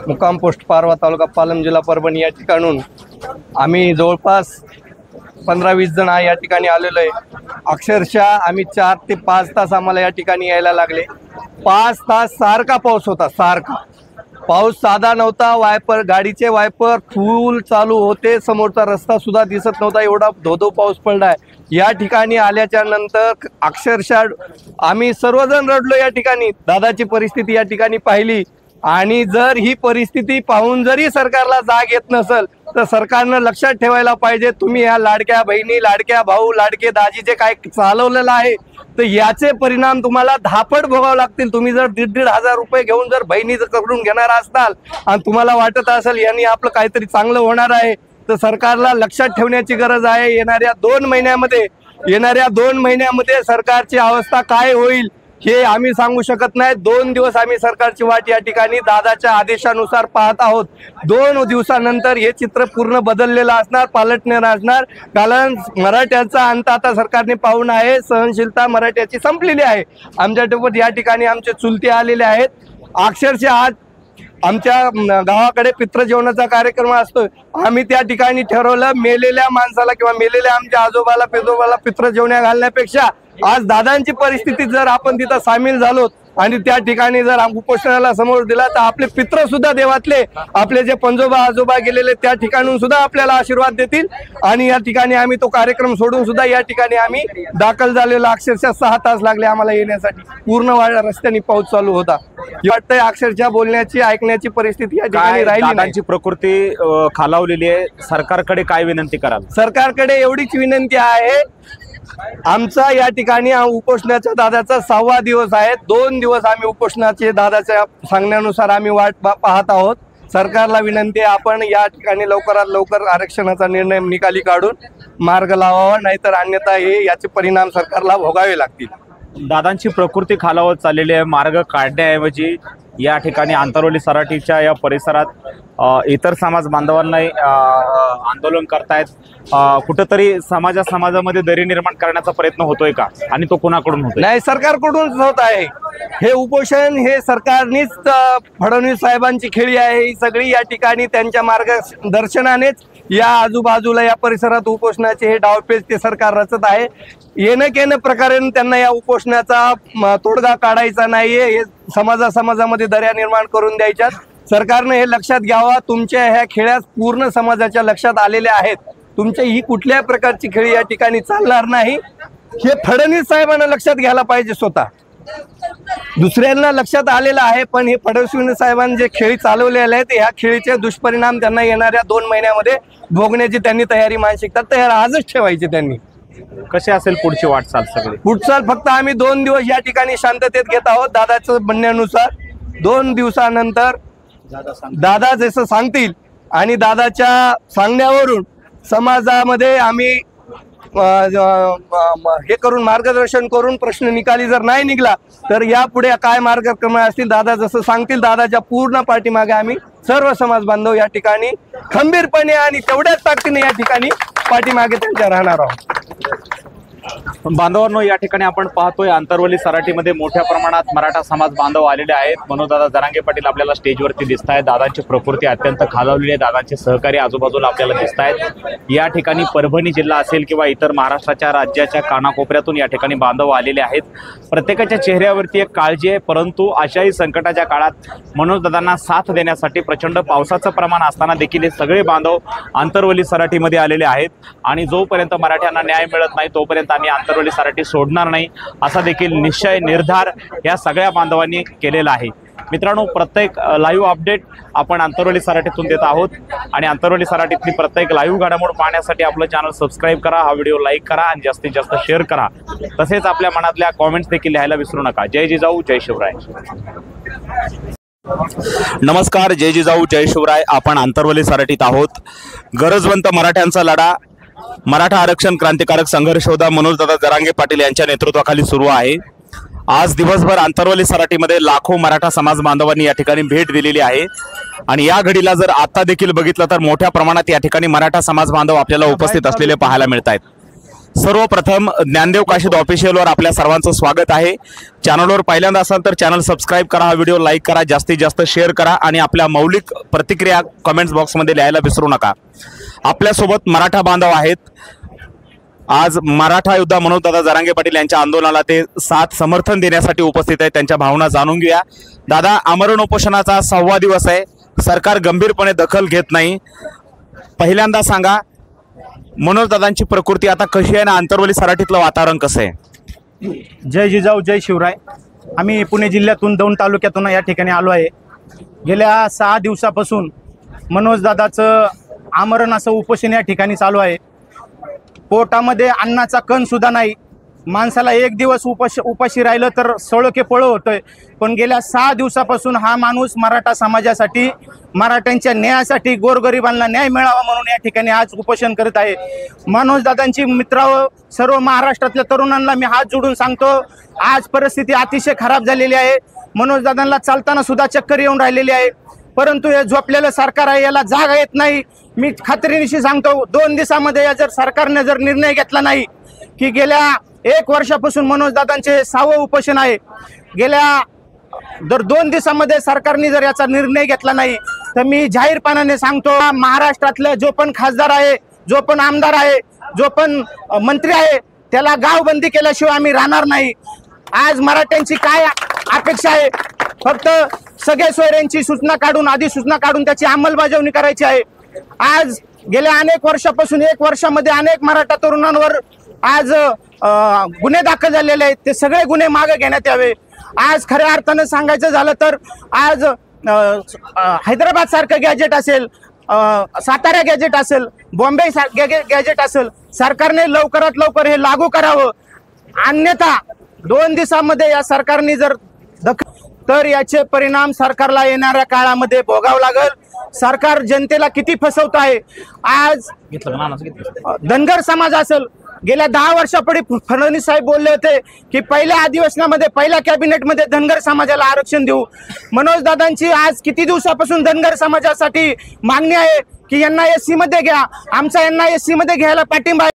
मुक्काम पोस्ट पारवा, तालुका पालम, जिल्हा परभणी या ठिकाणून आम्ही जवळपास 15-20 जण या ठिकाणी आलेलो आहे. अक्षरशः आम्ही 4 ते 5 तास आम्हाला या ठिकाणी यायला लागले. 5 तास सारखा पाऊस होता, सारखा पाऊस साधा नव्हता. वायपर, गाडीचे वायपर फुल चालू होते, समोरचा रस्ता सुद्धा दिसत नव्हता, एवढा धोधो पाऊस पडलाय. या ठिकाणी आल्याच्या नंतर अक्षरशः आम्ही सर्वजण रडलो. या ठिकाणी दादाची परिस्थिती या ठिकाणी पाहिली आणि जर ही परिस्थिती पाहून जरी सरकारला जाग येत नसेल तर सरकारनं लक्षात ठेवायला पाहिजे, तुम्ही ह्या लाडक्या बहिणी, लाडक्या भाऊ, लाडके दाजी जे काय चालवलेलं आहे तर याचे परिणाम तुम्हाला धापट भोगावं लागतील. तुम्ही जर 1,500 रुपये घेऊन जर बहिणीकडून घेणार असाल आणि तुम्हाला वाटत असेल यांनी आपलं काहीतरी चांगलं होणार आहे तर सरकारला लक्षात ठेवण्याची गरज आहे. येणाऱ्या 2 महिन्यामध्ये सरकारची अवस्था काय होईल हे आम्ही सांगू शकत नाही. 2 दिवस आम्ही सरकारची वाट या ठिकाणी दादाच्या आदेशानुसार पाहत आहोत. 2 दिवसानंतर हे चित्र पूर्ण बदललेलं असणार, पालटणार असणार. कारण मराठ्यांचा अंत आता सरकारने पाहून आहे. सहनशीलता मराठ्याची संपलेली आहे. आमच्यासोबत या ठिकाणी आमचे चुलते आलेले आहेत. अक्षरशः आज आमच्या गावाकडे पितृजेवणाचा कार्यक्रम असतो. आम्ही त्या ठिकाणी ठरवलं मेलेल्या माणसाला किंवा मेलेल्या आमच्या आजोबाला पितृजेवण्या घालण्यापेक्षा आज दादांची परिस्थिती जर आपण तिथं सामील झालो आणि त्या ठिकाणी जर उपोषणाला समोर दिला तर आपले पित्र सुद्धा देवातले, आपले जे पंजोबा आजोबा गेलेले त्या ठिकाणून सुद्धा आपल्याला आशीर्वाद देतील. आणि या ठिकाणी आम्ही तो कार्यक्रम सोडून सुद्धा या ठिकाणी आम्ही दाखल झालेला. अक्षरशः 6 तास लागले आम्हाला येण्यासाठी. पूर्ण रस्त्याने पाऊस चालू होता. वाटतंय अक्षरशः बोलण्याची, ऐकण्याची परिस्थिती या ठिकाणी राहिली नाही. प्रकृती खालावलेली आहे. सरकारकडे काय विनंती कराल? सरकारकडे एवढीच विनंती आहे, आमचा या ठिकाणी उपोषणाच्या दादाचा 6वा दिवस आहे. 2 दिवस आम्ही उपोषणाचे दादाच्या सांगण्यानुसार आम्ही वाट पाहत आहोत. सरकारला विनंती आहे, आपण या ठिकाणी लवकरात लवकर आरक्षणाचा निर्णय निकाली काढून मार्ग लावावा, नाहीतर अन्यथा हे याचे परिणाम सरकारला भोगावे लागतील. दादांची प्रकृती खालावत चाललेली आहे. मार्ग काढण्याऐवजी या ठिकाणी आंतरवली सराटीच्या या परिसरात इतर समाज बांधवांनाही आंदोलन करतायत. कुठंतरी समाजामध्ये दरी निर्माण करण्याचा प्रयत्न होतोय का आणि तो कोणाकडून होतोय? नाही, सरकारकडून होत आहे हे उपोषण. हे सरकारनेच, फडणवीस साहेबांची खेळी आहे ही सगळी. या ठिकाणी त्यांच्या मार्गदर्शनानेच या आजूबाजूला या परिसरात उपोषणाचे हे डावपेच ते सरकार रचत आहे. येणं प्रकारे त्यांना या उपोषणाचा तोडगा काढायचा नाहीये. हे समाजामध्ये दऱ्या निर्माण करून द्यायच्यात. सरकारनं हे लक्षात घ्यावा. तुमच्या ह्या खेळ्या पूर्ण समाजाच्या लक्षात आलेल्या आहेत. तुमच्या ही कुठल्याही प्रकारची खेळी या ठिकाणी चालणार नाही. हे फडणवीस साहेबांना लक्षात घ्यायला पाहिजे. स्वतः दुसऱ्यांना लक्षात आलेलं आहे, पण हे फडणवीस साहेबांनी जे खेळी चालवलेले आहेत ह्या खेळीचे दुष्परिणाम त्यांना येणाऱ्या 2 महिन्यामध्ये भोगण्याची त्यांनी तयारी, मानसिकता तयार आजच ठेवायची त्यांनी. कशी असेल पुढची वाटचाल सगळी? पुढचाल फक्त आम्ही 2 दिवस या ठिकाणी शांततेत घेत आहोत. दादाचं म्हणण्यानुसार 2 दिवसानंतर दादा जसं सांगतील आणि दादाच्या सांगण्यावरून समाजामध्ये आम्ही हे करून मार्गदर्शन करून प्रश्न निकाली जर नाही निघला तर यापुढे काय मार्गक्रम असतील दादा जसं सांगतील दादाच्या पूर्ण पाठीमागे आम्ही सर्व समाज बांधव या ठिकाणी खंबीरपणे आणि तेवढ्याच ताकदीने या ठिकाणी पाठीमागे त्यांच्या राहणार आहोत. बांधवांनो, या ठिकाणी आपण पाहतोय आंतरवली सराटीमध्ये मोठ्या प्रमाणात मराठा समाज बांधव आलेले आहेत. मनोजदादा जरांगे पाटील आपल्याला स्टेजवरती दिसत आहेत. दादांची प्रकृती अत्यंत खालावलेली आहे. दादांचे सहकारी आजूबाजूला आपल्याला दिसत आहेत. या ठिकाणी परभणी जिल्हा असेल किंवा इतर महाराष्ट्राच्या राज्याच्या कानाकोपऱ्यातून या ठिकाणी बांधव आलेले आहेत. प्रत्येकाच्या चेहऱ्यावरती एक काळजी आहे, परंतु अशाही संकटाच्या काळात मनोजदादांना साथ देण्यासाठी प्रचंड पावसाचं प्रमाण असताना देखील हे सगळे बांधव आंतरवली सराटीमध्ये आलेले आहेत. आणि जोपर्यंत मराठ्यांना न्याय मिळत नाही तोपर्यंत आम्ही आंतरवली सराटी सोडणार नाही असा देखील निश्चय निर्धार या सगळ्या बांधवांनी केलेला आहे. मित्रांनो, प्रत्येक लाईव्ह अपडेट आपण आंतरवली सराटीतून देत आहोत आणि आंतरवली सराटीतली प्रत्येक लाईव्ह घडामोड पाहण्यासाठी आपलं चॅनल सबस्क्राईब करा, हा व्हिडिओ लाईक करा आणि जास्तीत जास्त शेअर करा. तसेच आपल्या मनातल्या कॉमेंट्स देखील लिहायला विसरू नका. जय जिजाऊ, जय शिवराय. नमस्कार, जय जिजाऊ, जय शिवराय. आपण आंतरवली सराटीत आहोत. गरजवंत मराठ्यांचा लढा, मराठा आरक्षण क्रांतिकारक संघर्ष योद्धा मनोजदादा जरांगे पाटील यांच्या नेतृत्वाखाली सुरू आहे. आज दिवसभर आंतरवली सराटीमध्ये लाखो मराठा समाज बांधवांनी या ठिकाणी भेट दिलेली आहे आणि या घडीला जर आता देखील बघितलं तर मोठ्या प्रमाणात या ठिकाणी मराठा समाज बांधव आपल्याला उपस्थित असलेले पाहायला मिळत आहेत. सर्वप्रथम ज्ञानदेव काशीद ऑफिशियलवर आपल्या सर्वांचं स्वागत आहे. चॅनलवर पहिल्यांदा असाल तर चॅनल सबस्क्राईब करा, हा व्हिडिओ लाईक करा, जास्तीत जास्त शेअर करा आणि आपल्या मौलिक प्रतिक्रिया कमेंट्स बॉक्समध्ये लिहायला विसरू नका. आपल्यासोबत मराठा बांधव आहेत. आज मराठा योद्धा मनोजदादा जरांगे पाटील यांच्या आंदोलनाला ते साथ समर्थन देण्यासाठी उपस्थित आहेत. त्यांच्या भावना जाणून घेऊया. दादा, आमरण उपोषणाचा 6वा दिवस आहे. सरकार गंभीरपणे दखल घेत नाही. पहिल्यांदा सांगा, मनोजदादांची प्रकृती आता कशी आहे आणि आंतरवली सराटीतलं वातावरण कसं आहे? जय जिजाऊ, जय शिवराय. आम्ही पुणे जिल्ह्यातून दौंड तालुक्यातून या ठिकाणी आलो आहे. गेल्या 6 दिवसापासून मनोजदादाचं आमरण असं उपोषण या ठिकाणी चालू आहे. पोटामध्ये अन्नाचा कण सुद्धा नाही. माणसाला एक दिवस उपाशी राहिलं तर सळके पळ होतोय. पण गेल्या 6 दिवसापासून हा माणूस मराठा समाजासाठी, मराठ्यांच्या न्यायासाठी, गोरगरिबांना न्याय मिळावा म्हणून या ठिकाणी आज उपोषण करत आहे. मनोजदादांची मित्रांनो, सर्व महाराष्ट्रातल्या तरुणांना मी हात जोडून सांगतो, आज परिस्थिती अतिशय खराब झालेली आहे. मनोजदादांना चालताना सुद्धा चक्कर येऊन राहिलेली आहे. परंतु हे झोपलेलं सरकार आहे, याला जाग येत नाही. मी खात्रीनिशी सांगतो, 2 दिवसामध्ये जर सरकारने जर निर्णय घेतला नाही की गेल्या 1 वर्षापासून मनोजदादांचे 6वं उपोषण आहे, गेल्या 2 दिवसामध्ये सरकारने जर याचा निर्णय घेतला नाही तर मी जाहीरपणाने सांगतो, महाराष्ट्रातले जो पण खासदार आहे, जो पण आमदार आहे, जो पण मंत्री आहे, त्याला गावबंदी केल्याशिवाय आम्ही राहणार नाही. आज मराठ्यांची काय अपेक्षा आहे? फक्त सगळे सोयऱ्यांची सूचना काढून, अधिसूचना काढून त्याची अंमलबजावणी करायची आहे. आज गेल्या अनेक वर्षापासून 1 वर्षामध्ये अनेक मराठा तरुणांवर आज गुन्हे दाखल झालेले आहेत. ते सगळे गुन्हे मागे घेण्यात यावे. आज खऱ्या अर्थानं सांगायचं झालं तर आज हैदराबाद सारखं गॅजेट असेल, सातारा गॅजेट असेल, बॉम्बे गॅजेट असेल, सरकारने लवकरात लवकर हे लागू करावं. अन्यथा 2 दिवसामध्ये या सरकारने जर तर याचे परिणाम सरकारला येणाऱ्या काळामध्ये भोगावं लागेल. सरकार जनतेला किती फसवत आहे. आज धनगर समाज असेल, गेल्या 10 वर्षापूर्वी फडणवीस साहेब बोलले होते की पहिल्या अधिवेशनामध्ये, पहिल्या कॅबिनेटमध्ये धनगर समाजाला आरक्षण देऊ. मनोजदादांची आज किती दिवसापासून धनगर समाजासाठी मागणी आहे की NISC मध्ये घ्या, आमचा NISC मध्ये घ्यायला पाठिंबा आहे.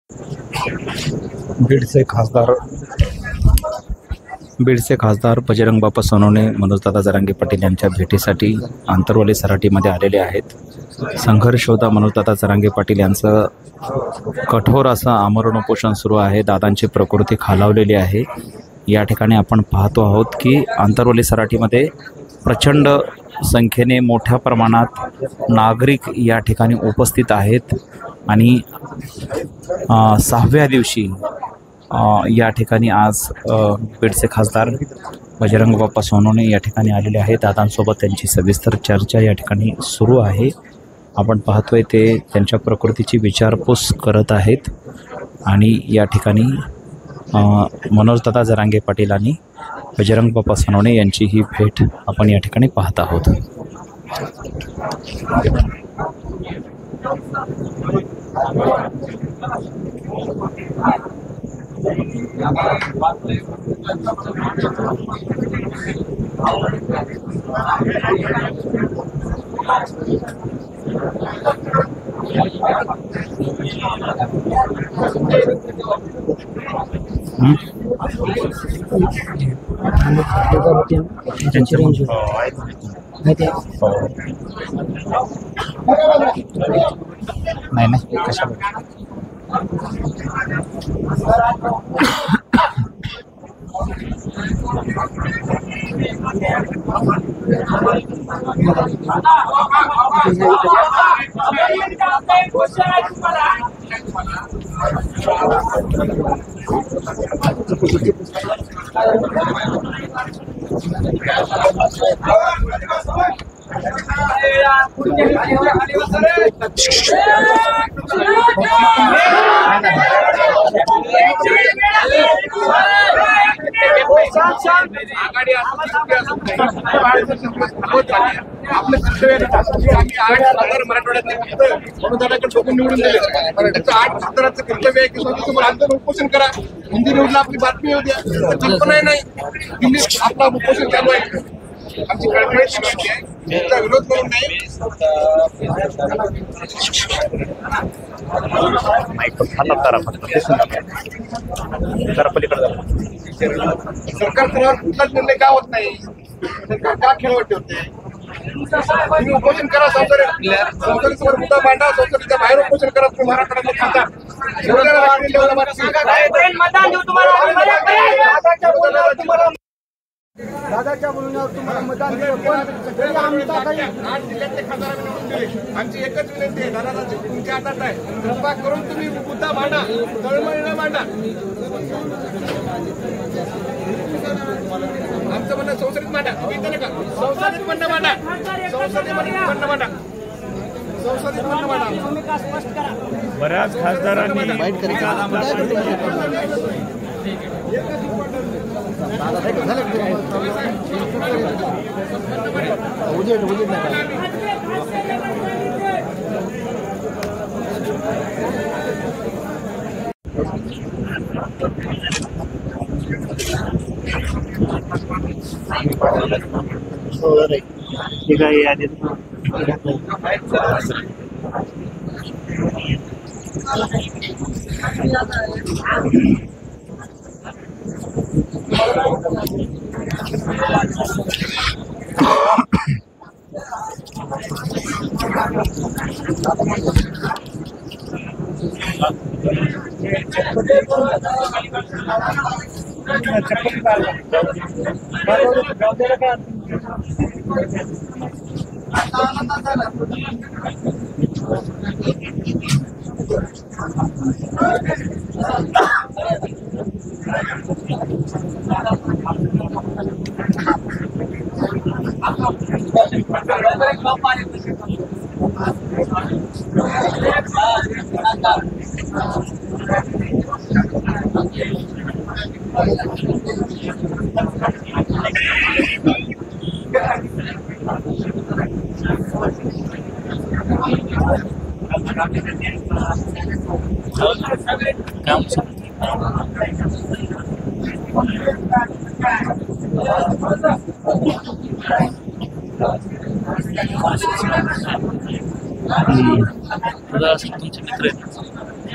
बीडचे खासदार बजरंग बाप्पा सोनवणे मनोजदादा जरांगे पाटील यांच्या भेटीसाठी आंतरवली सराटीमध्ये आलेले आहेत. संघर्ष योद्धा मनोजदादा जरांगे पाटील यांचं कठोर असं आमरण उपोषण सुरू आहे. दादांची प्रकृती खालावलेली आहे. या ठिकाणी आपण पाहतो आहोत की आंतरवली सराटीमध्ये प्रचंड संख्येने मोठ्या प्रमाणात नागरिक या ठिकाणी उपस्थित आहेत आणि 6व्या दिवशी या ठिकाणी आज बीडचे खासदार बजरंग बाप्पा सोनवणे या ठिकाणी आलेले आहेत. दादांसोबत त्यांची सविस्तर चर्चा या ठिकाणी सुरू आहे. आपण पाहतोय ते त्यांच्या प्रकृतीची विचारपूस करत आहेत. आणि या ठिकाणी मनोजदादा जरांगे पाटील आणि बजरंग बाप्पा सोनवणे यांची ही भेट आपण या ठिकाणी पाहत आहोत. नाही नाही कशा आपलं कर्तव्य आम्ही 8,000 मराठवाड्यात शोधून निवडून दिले. त्याचं 8,000चं कर्तव्य आहे की स्वतःसमोर आंदोलन उपोषण करा. हिंदी न्यूजला आपली बातमी होती, कल्पना नाही दिल्लीत आपला उपोषण चालू आहे. आमची कळकळीची माहिती आहे, त्याचा विरोध करून नाही. सरकार स्तरावर कुठलाच निर्णय का होत नाही? सरकार का खेळवट ठेवते? तुम्ही उपोषण करा, संसदेसमोर मुद्दा मांडा, संसदेच्या बाहेर उपोषण करा. तुम्ही मराठवाड्यातले खासदार दादाच्या बोलण्यावर तुम्हाला मतदान दिलं, पण आमचा काही 8 जिल्ह्यातले खासदार निवडून दिले. आमची एकच विनंती आहे, दादा तुमच्या हातात आहे, कृपा करून तुम्ही मुद्दा मांडा, तळमळ न मांडा. आमचं म्हणणं संसदेत मांडा, का संसदेत म्हणणं मांडा, संसदेत म्हणणं मांडा, संसदेत म्हणणं मांडा. बऱ्याच खासदारांनी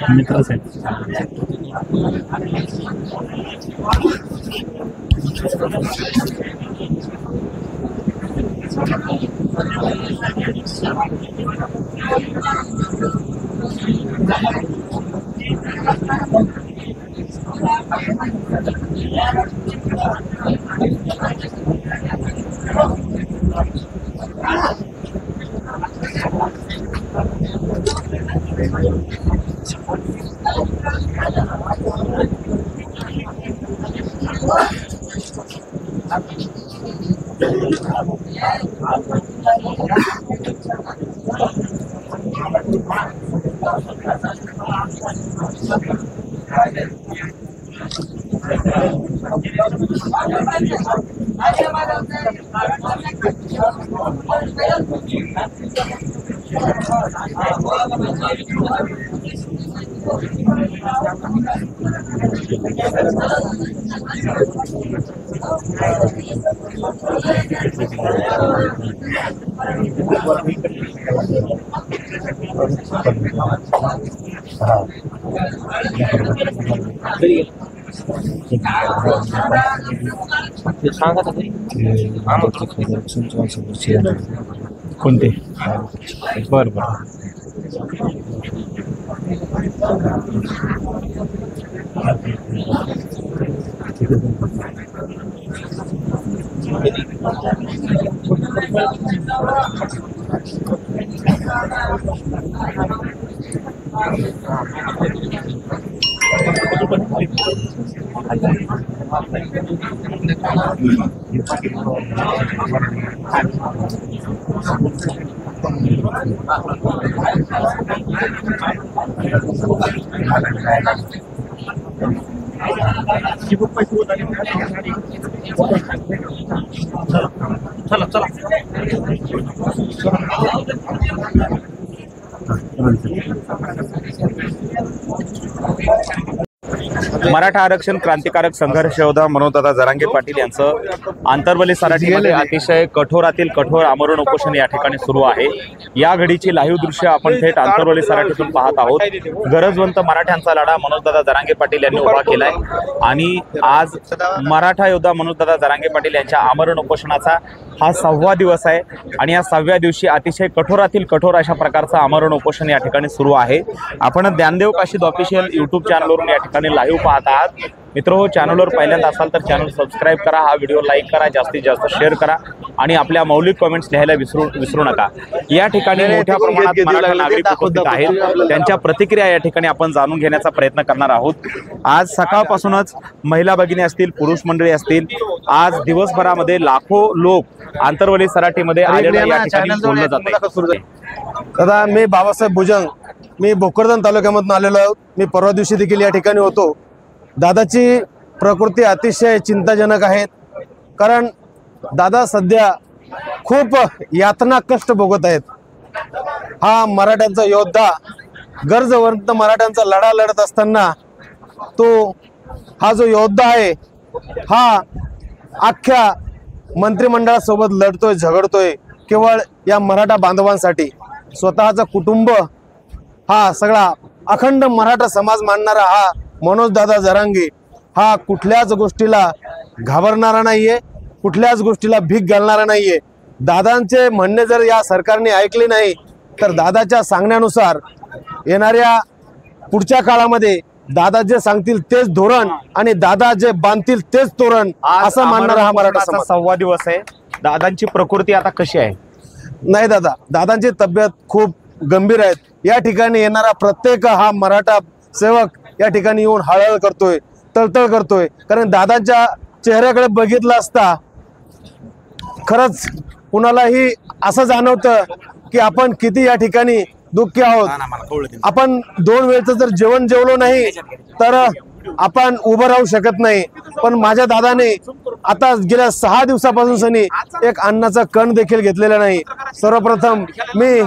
मित्रच आहेत. कोणते बर बर चला चला मराठा आरक्षण क्रांतिकारक संघर्ष योद्धा मनोजदादा जरांगे पाटील यांचं आंतरवली सराटीमध्ये अतिशय कठोरातील कठोर आमरण उपोषण या ठिकाणी सुरू आहे। या घडीची लाईव्ह दृश्य आपण थेट आंतरवली सराटीतून पाहत आहोत। गरजवंत मराठ्यांचा लढा मनोजदादा जरांगे पाटील यांनी उभा केलाय आणि आज मराठा योद्धा मनोजदादा जरांगे पाटील यांच्या आमरण उपोषणाचा हा 6वा दिवस आहे आणि या 6व्या दिवशी अतिशय कठोरातील कठोर अशा प्रकारचं आमरण उपोषण या ठिकाणी सुरू आहे। आपण ज्ञानदेव काशीद ऑफिशियल यूट्यूब चॅनलवरून या ठिकाणी लाईव्ह पाहत आहात। मित्रो, चॅनलवर पहिल्यांदा असाल तर चॅनल सबस्क्राईब करा, हा व्हिडिओ लाईक करा, जास्तीत जास्त शेअर करा आणि आपल्या मौलिक कमेंट्स लिहायला विसरू नका। या ठिकाणी मोठ्या प्रमाणात मराठा नागरिक उपस्थित आहेत, त्यांच्या प्रतिक्रिया या ठिकाणी आपण जाणून घेण्याचा प्रयत्न करणार आहोत। आज सकाळपासूनच महिला भगिनी असतील, पुरुष मंडळी असतील, आज दिवसभरामध्ये लाखो लोक आंतरवली सराटीमध्ये आलेले या ठिकाणी बोललं जाते। दादा, मी बाबासाहेब भुजंग, मी भोकरदन तालुक्यामधून आलेलो आहोत। मी परवा दिवशी देखील या ठिकाणी होतो। दादाची प्रकृती अतिशय चिंताजनक आहे, कारण दादा सध्या खूप यातना कष्ट भोगत आहेत। हा मराठ्यांचा योद्धा, गरजवंत मराठ्यांचा लढा लढत असताना हा जो योद्धा आहे हा अख्ख्या मंत्रिमंडळासोबत लढतोय, झगडतोय केवळ या मराठा बांधवांसाठी। स्वतःचं कुटुंब, हा सगळा अखंड मराठा समाज मानणारा हा मनोजदादा जरांगे हा कुठल्याच गोष्टीला घाबरणारा नाहीये, कुठल्याच गोष्टीला भीक घालणारा नाहीये। दादांचे म्हणणे जर या सरकारने ऐकले नाही तर दादाच्या सांगण्यानुसार येणाऱ्या पुढच्या काळामध्ये दादा जे सांगतील तेच धोरण आणि दादा जे बांधतील तेच तोरण असं मानणारा हा मराठा समाज। 6वा दिवस आहे। दादांची प्रकृती आता कशी आहे? नाही दादा, दादांची तब्येत खूप गंभीर आहे। या ठिकाणी येणारा प्रत्येक हा मराठा सेवक या ठिकाणी येऊन हळहळ करतोय, तळतळ करतोय, कारण दादांच्या चेहऱ्याकडे बघितलं असता खरंच कुणालाही असं जाणवतं की आपण किती या ठिकाणी दुःखी आहोत। आपण 2 वेळचं जर जेवण जेवलो नाही तर आपण उभं राहू शकत नाही, पण माझ्या दादाने आता गेल्या 6 दिवसापासून सनी एक अन्नाचा कण देखील घेतलेला नाही। सर्वप्रथम मी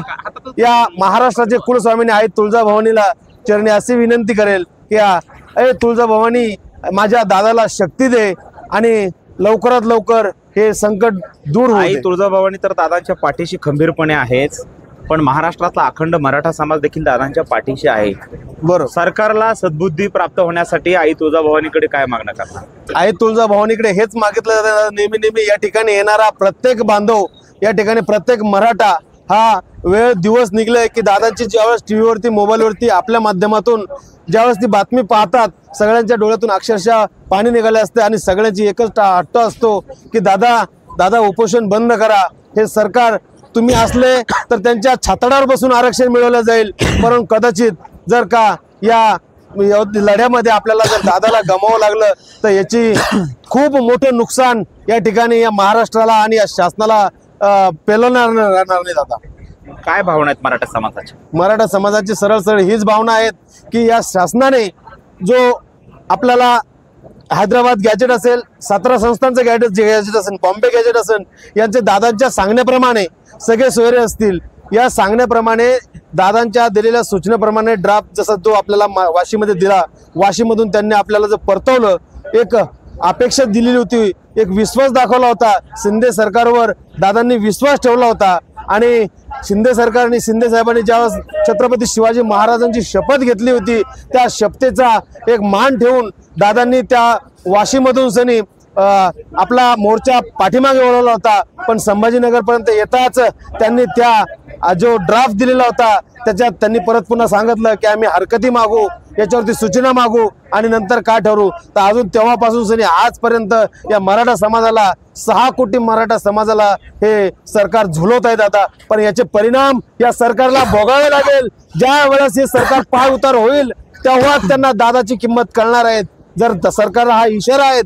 या महाराष्ट्राचे कुलस्वामिनी आई तुळजाभवानीला चरणी अशी विनंती करेल की तुळजाभवानी माझ्या दादाला शक्ती दे आणि लवकरात लवकर हे संकट दूर होईल। आई तुळजाभवानी तर दादांच्या पाठीशी खंबीरपणे आहेच, पण महाराष्ट्रातला अखंड मराठा समाज देखील दादांच्या पाठीशी आहे। बरोबर, सरकारला सद्बुद्धी प्राप्त होण्यासाठी आई तुळजाभवानीकडे काय मागणं करणार? आई तुळजाभवानीकडे हेच मागितलं जातं, नेहमी या ठिकाणी येणारा प्रत्येक बांधव, या ठिकाणी प्रत्येक मराठा हा वेळ दिवस निघले की दादांची ज्यावेळेस टीव्हीवरती, मोबाईलवरती, आपल्या माध्यमातून ज्यावेळेस ती बातमी पाहतात, सगळ्यांच्या डोळ्यातून अक्षरशः पाणी निघाले असते आणि सगळ्यांची एकच हट्ट असतो की दादा उपोषण बंद करा। हे सरकार तुम्ही असले तर त्यांच्या छातडावर बसून आरक्षण मिळवलं जाईल, परंतु कदाचित जर का या लढ्यामध्ये आपल्याला जर दादाला गमावं लागलं तर याची खूप मोठं नुकसान या ठिकाणी या महाराष्ट्राला आणि या शासनाला पेलवणार नाही। दादा, काय भावना आहेत मराठा समाजाच्या? मराठा समाजाची सरळ हीच भावना आहेत की या शासनाने जो आपल्याला हैदराबाद गॅजेट असेल, 17 संस्थांचं गॅजेट असेल, बॉम्बे गॅजेट असेल, यांचे दादांच्या सांगण्याप्रमाणे सगळे सोयरे असतील, या सांगण्याप्रमाणे दादांच्या दिलेल्या सूचनेप्रमाणे ड्राफ्ट जसा जो आपल्याला वाशीमध्ये दिला, वाशीमधून त्यांनी आपल्याला जर परतवलं, एक अपेक्षा दिलेली होती, एक विश्वास दाखवला होता शिंदे सरकारवर, दादांनी विश्वास ठेवला होता आणि शिंदे सरकारने, शिंदे साहेबांनी ज्यावेळेस छत्रपती शिवाजी महाराजांची शपथ घेतली होती, त्या शपथेचा एक मान ठेवून दादांनी त्या वाशीमधून सनी आपला मोर्चा पाठीमागे वळवला होता। पण संभाजीनगरपर्यंत येताच त्यांनी त्या जो ड्राफ्ट दिलेला होता त्याच्यात त्यांनी परत पुन्हा सांगितलं की आम्ही हरकती मागू, याच्यावरती सूचना मागू आणि नंतर काय ठरवू। तर अजून तेव्हापासून सनी आजपर्यंत या मराठा समाजाला, 6 कोटी मराठा समाजाला हे सरकार झुलवत आहेत आता। पण याचे परिणाम या सरकारला भोगावे लागेल। ज्या वेळेस हे सरकार पाय उतार होईल तेव्हा त्यांना दादाची किंमत कळणार आहे। जर सरकारला हा इशारा आहे,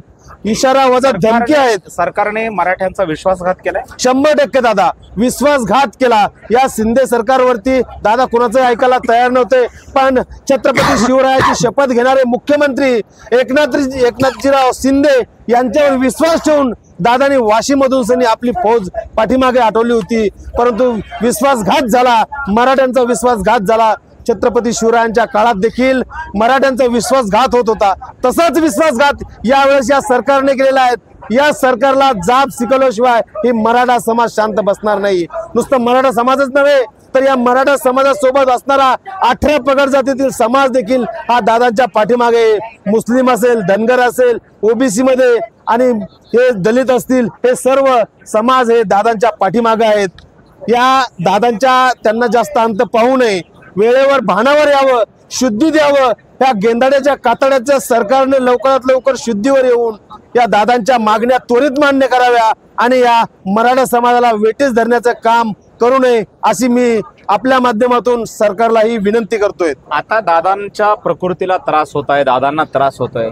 इशारा वजा धमकी आहेत। सरकारने मराठ्यांचा विश्वासघात केलाय, 100% दादा विश्वासघात केला या शिंदे सरकारवरती। दादा कुणाचं ऐकायला तयार नव्हते, पण छत्रपती शिवरायाची शपथ घेणारे मुख्यमंत्री एकनाथजीराव शिंदे यांच्यावर विश्वास ठेवून दादानी वाशीमधून सनी आपली फौज पाठीमागे हटवली होती, परंतु विश्वासघात झाला, मराठ्यांचा विश्वासघात झाला। छत्रपती शिवरायांच्या काळात देखील मराठ्यांचा विश्वासघात होत होता, तसाच विश्वासघात यावेळेस या सरकारने केलेला आहे। या सरकारला जाब शिकवल्याशिवाय ही मराठा समाज शांत बसणार नाही। नुसतं मराठा समाजच नव्हे तर या मराठा समाजासोबत असणारा 18 पगड जातीतील समाज देखील हा दादांच्या पाठीमागे, मुस्लिम असेल, धनगर असेल, ओबीसी मध्ये आणि हे दलित असतील, हे सर्व समाज हे दादांच्या पाठीमागे आहेत। या दादांच्या त्यांना जास्त अंत पाहू नये, वेळेवर भानावर यावं, शुद्धी द्यावं। या गेंदाड्याच्या कातड्याच्या सरकारने लवकरात लवकर शुद्धीवर येऊन या दादांच्या मागण्या त्वरित मान्य कराव्या आणि या मराठा समाजाला वेठीस धरण्याचं काम करू नये अशी मी आपल्या माध्यमातून सरकारला ही विनंती करतोय। आता दादांच्या प्रकृतीला त्रास होत आहे, दादांना त्रास होतोय,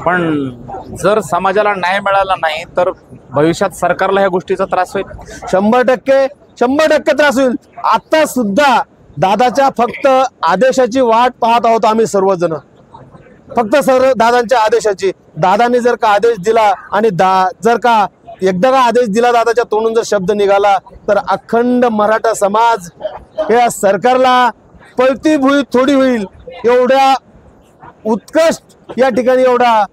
पण जर समाजाला न्याय मिळाला नाही तर भविष्यात सरकारला ह्या गोष्टीचा त्रास होईल। 100% त्रास होईल। आता सुद्धा दादाच्या फक्त आदेशाची वाट पाहत आहोत आम्ही सर्वजण, फक्त दादांच्या आदेशाची। दादांनी जर का आदेश दिला आणि जर का एकदा का आदेश दिला, दादाच्या तोंडून जर शब्द निघाला, तर अखंड मराठा समाज या सरकारला पळती भुई थोडी होईल एवढ्या उत्कृष्ट या ठिकाणी एवढा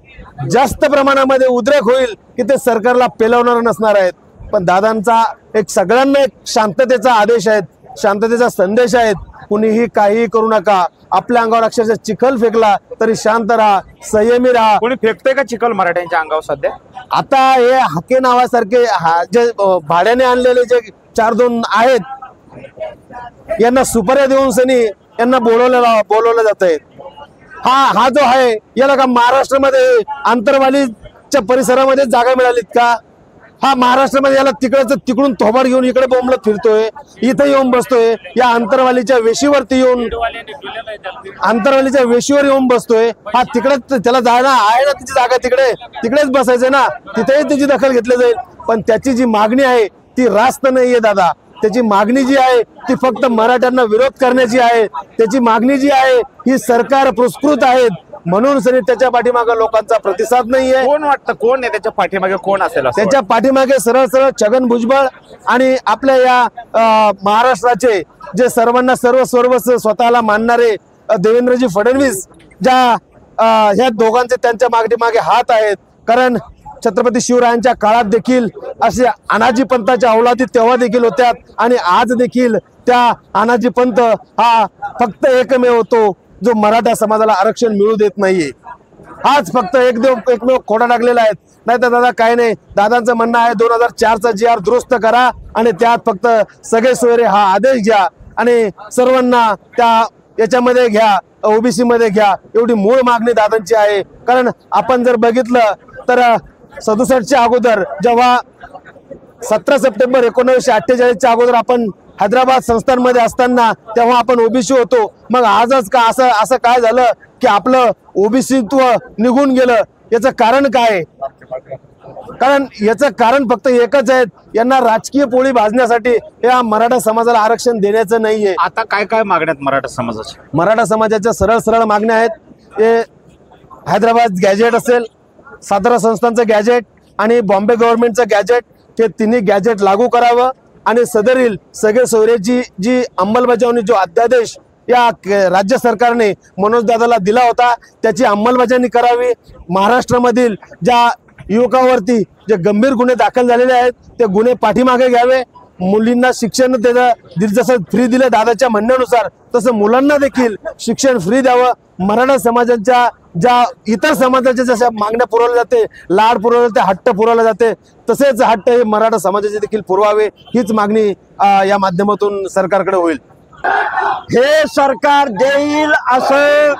जास्त प्रमाणामध्ये उद्रेक होईल की ते सरकारला पेलवणार नसणार आहेत। पण दादांचा एक सगळ्यांना एक शांततेचा आदेश आहे, शांततेचा संदेश आहे। कुणीही काही करू नका, आपल्या अंगावर अक्षरशः चिखल फेकला तरी शांत राहा, संयमी राहा। कोणी फेकतोय का चिखल मराठ्यांच्या अंगावर सध्या? आता हे हाके नावासारखे जे भाड्याने आणलेले जे 4-2 आहेत, यांना सुपाऱ्या देऊन सनी यांना बोलवलं जात आहे। हा जो आहे याला का महाराष्ट्रामध्ये आंतरवालीच्या परिसरामध्ये जागा मिळालीत का? हा महाराष्ट्रामध्ये याला तिकडून थोबाड घेऊन इकडे बोंबलत फिरतोय, इथे येऊन बसतोय, या आंतरवालीच्या वेशीवरती येऊन, आंतरवालीच्या वेशीवर येऊन बसतोय। हा तिकडेच त्याला जायला आहे ना, तिची जागा तिकडेच बसायचंय ना, तिथेही त्याची दखल घेतली जाईल। पण त्याची जी मागणी आहे ती रास्त नाहीये दादा। त्याची मागणी जी आहे ती फक्त मराठ्यांना विरोध करण्याची आहे। त्याची मागणी जी आहे ही सरकार पुरस्कृत आहेत, म्हणून सरी त्याच्या पाठीमागे लोकांचा प्रतिसाद नाहीये। कोण वाटतं, कोण आहे त्याच्या पाठीमागे, कोण असेल? त्याच्या पाठीमागे सरळ छगन भुजबळ आणि आपल्या या महाराष्ट्राचे जे सर्वांना सर्वस्व स्वतःला मानणारे देवेंद्रजी फडणवीस, ह्या दोघांचे त्यांच्या मागे हात आहेत। कारण छत्रपती शिवरायांच्या काळात देखील असे अनाजी पंथाच्या अवलादी तेव्हा देखील होत्या आणि आज देखील त्या अनाजी पंथ हा फक्त एकमेव होतो जो मराठा समाजाला आरक्षण मिळू देत नाहीये। हाच फक्त एकमेव खोडा टाकलेला आहे। नाही तर दादा काय नाही, दादांचं म्हणणं आहे 2004चा GR दुरुस्त करा आणि त्यात फक्त सगळे सोयरे हा आदेश घ्या आणि सर्वांना त्या याच्यामध्ये घ्या, ओबीसी मध्ये घ्या, एवढी मूळ मागणी दादांची आहे। कारण आपण जर बघितलं तर 67च्या अगोदर जेव्हा 17 सप्टेंबर 1948च्या अगोदर आपण हैदराबाद संस्थांमध्ये असताना तेव्हा आपण ओबीसी होतो। मग आजच का असं काय झालं की आपलं ओबीसीत्व निघून गेलं? याचं कारण काय? कारण याचं कारण फक्त एकच आहे, यांना राजकीय पोळी भाजण्यासाठी या मराठा समाजाला आरक्षण देण्याचं नाहीये। आता काय मागण्यात मराठा समाजाच्या? मराठा समाजाच्या सरळ मागण्या आहेत। हैदराबाद गॅजेट असेल, सातारा संस्थांचं गॅजेट आणि बॉम्बे गव्हर्नमेंटचं गॅजेट, हे तिन्ही गॅजेट लागू करावं आणि सदरील सगळे सोयऱ्याची जी अंमलबजावणी, जो अध्यादेश या राज्य सरकारने मनोज दादाला दिला होता, त्याची अंमलबजावणी करावी. महाराष्ट्रामधील ज्या युवकांवरती जे गंभीर गुन्हे दाखल झालेले आहेत ते गुन्हे पाठीमागे घ्यावे. मुलींना शिक्षण जसं फ्री दिलं दादाच्या म्हणण्यानुसार, तसं मुलांना देखील शिक्षण फ्री द्यावं. मराठा समाजाच्या ज्या इतर समाजाच्या जशा मागण्या पुरवल्या जाते, लाड पुरवले जाते, हट्ट पुरवले जाते, तसेच हट्ट हे मराठा समाजाचे देखील पुरवावे, हीच मागणी या माध्यमातून सरकारकडे होईल. हे सरकार देईल असं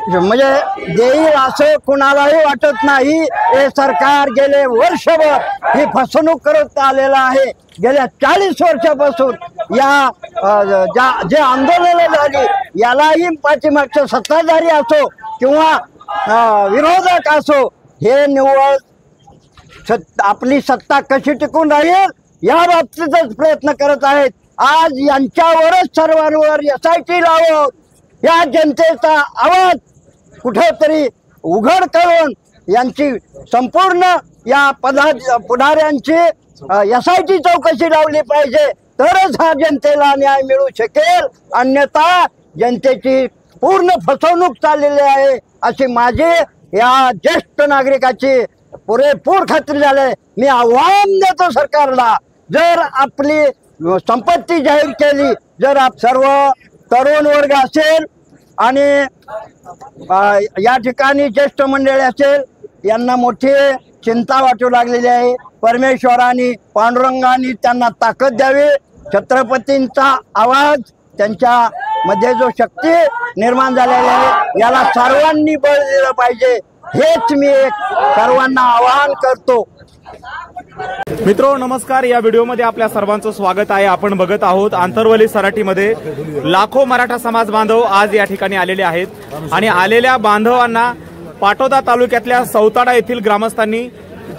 म्हणजे देईल असं कुणालाही वाटत नाही. हे सरकार गेले वर्षभर ही फसवणूक करत आलेलं आहे. गेल्या 40 वर्षापासून या जे आंदोलनं झाली यालाही पाठीमागचे सत्ताधारी असो किंवा विरोधक असो, हे निव्वळ आपली सत्ता कशी टिकून राहील या बाबतीतच प्रयत्न करत आहेत. आज यांच्यावरच सर्वांवर SIT लावून या जनतेचा आवाज कुठेतरी उघड करून यांची संपूर्ण या पुढाऱ्यांची SIT चौकशी लावली पाहिजे, तरच हा जनतेला न्याय मिळू शकेल. अन्यथा जनतेची पूर्ण फसवणूक चाललेली आहे अशी माझी या ज्येष्ठ नागरिकाची पुरेपूर खात्री झाली. मी आव्हान देतो सरकारला, जर आपली संपत्ती जाहीर केली, जर सर्व तरुण वर्ग असेल आणि या ठिकाणी ज्येष्ठ मंडळी असेल, यांना मोठी चिंता वाटू लागलेली आहे. परमेश्वराने पांडुरंगाने त्यांना ताकद द्यावी. छत्रपतींचा आवाज त्यांच्या मध्ये जो शक्ती निर्माण झालेली आहे याला सर्वांनी बळ दिलं पाहिजे, हेच मी सर्वांना आवाहन करतो. मित्रो नमस्कार, या व्हिडिओमध्ये आपल्या सर्वांचं स्वागत आहे. आपण बघत आहोत आंतरवली सराटीमध्ये लाखो मराठा समाज बांधव आज या ठिकाणी आलेले आहेत आणि आलेल्या बांधवांना पाटोदा तालुक्यातल्या सौताडा येथील ग्रामस्थांनी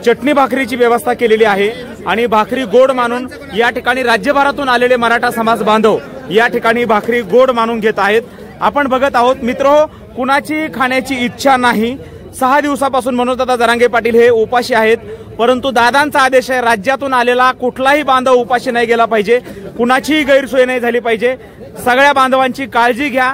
चटणी भाकरीची व्यवस्था केलेली आहे आणि भाकरी गोड मानून या ठिकाणी राज्यभरातून आलेले मराठा समाज बांधव या ठिकाणी भाकरी गोड मानून घेत आहेत. आपण बघत आहोत मित्रो, कुणाची खाण्याची इच्छा नाही. 6 दिवसापासून मनोजदादा जरांगे पाटील हे उपाशी आहेत, परंतु दादांचा आदेश आहे, राज्यातून आलेला कुठलाही बांधव उपाशी नाही गेला पाहिजे, कुणाचीही गैरसोय नाही झाली पाहिजे, सगळ्या बांधवांची काळजी घ्या,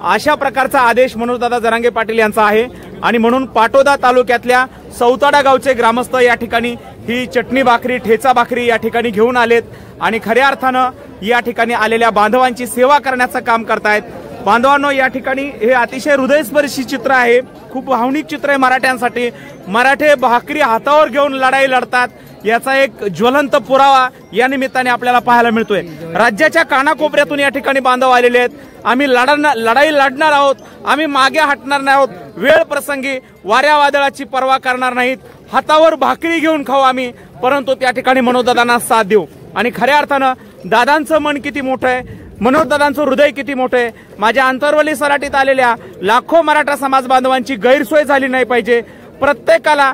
अशा प्रकारचा आदेश मनोजदादा जरांगे पाटील यांचा आहे. आणि म्हणून पाटोदा तालुक्यातल्या सौताडा गावचे ग्रामस्थ या ठिकाणी ही चटणी भाकरी, ठेचा भाकरी या ठिकाणी घेऊन आलेत आणि खऱ्या अर्थानं या ठिकाणी आलेल्या बांधवांची सेवा करण्याचं काम करतायत. बांधवांनो, या ठिकाणी हे अतिशय हृदयस्पर्शी चित्र आहे, खूप भावनिक चित्र आहे मराठ्यांसाठी. मराठे भाकरी हातावर घेऊन लढाई लढतात याचा एक ज्वलंत पुरावा या निमित्ताने आपल्याला पाहायला मिळतोय. राज्याच्या कानाकोपऱ्यातून या ठिकाणी बांधव आलेले आहेत. आम्ही लढाई लढणार आहोत, आम्ही मागे हटणार नाही आहोत, वेळ प्रसंगी वाऱ्या वादळाची पर्वा करणार नाहीत, हातावर भाकरी घेऊन खाऊ आम्ही, परंतु त्या ठिकाणी मनोजदादांना साथ देऊ. आणि खऱ्या अर्थानं दादांचं मन किती मोठं आहे, मनोजदादांचं हृदय किती मोठं आहे. माझ्या आंतरवली सराटीत आलेल्या लाखो मराठा समाज बांधवांची गैरसोय झाली नाही पाहिजे. प्रत्येकाला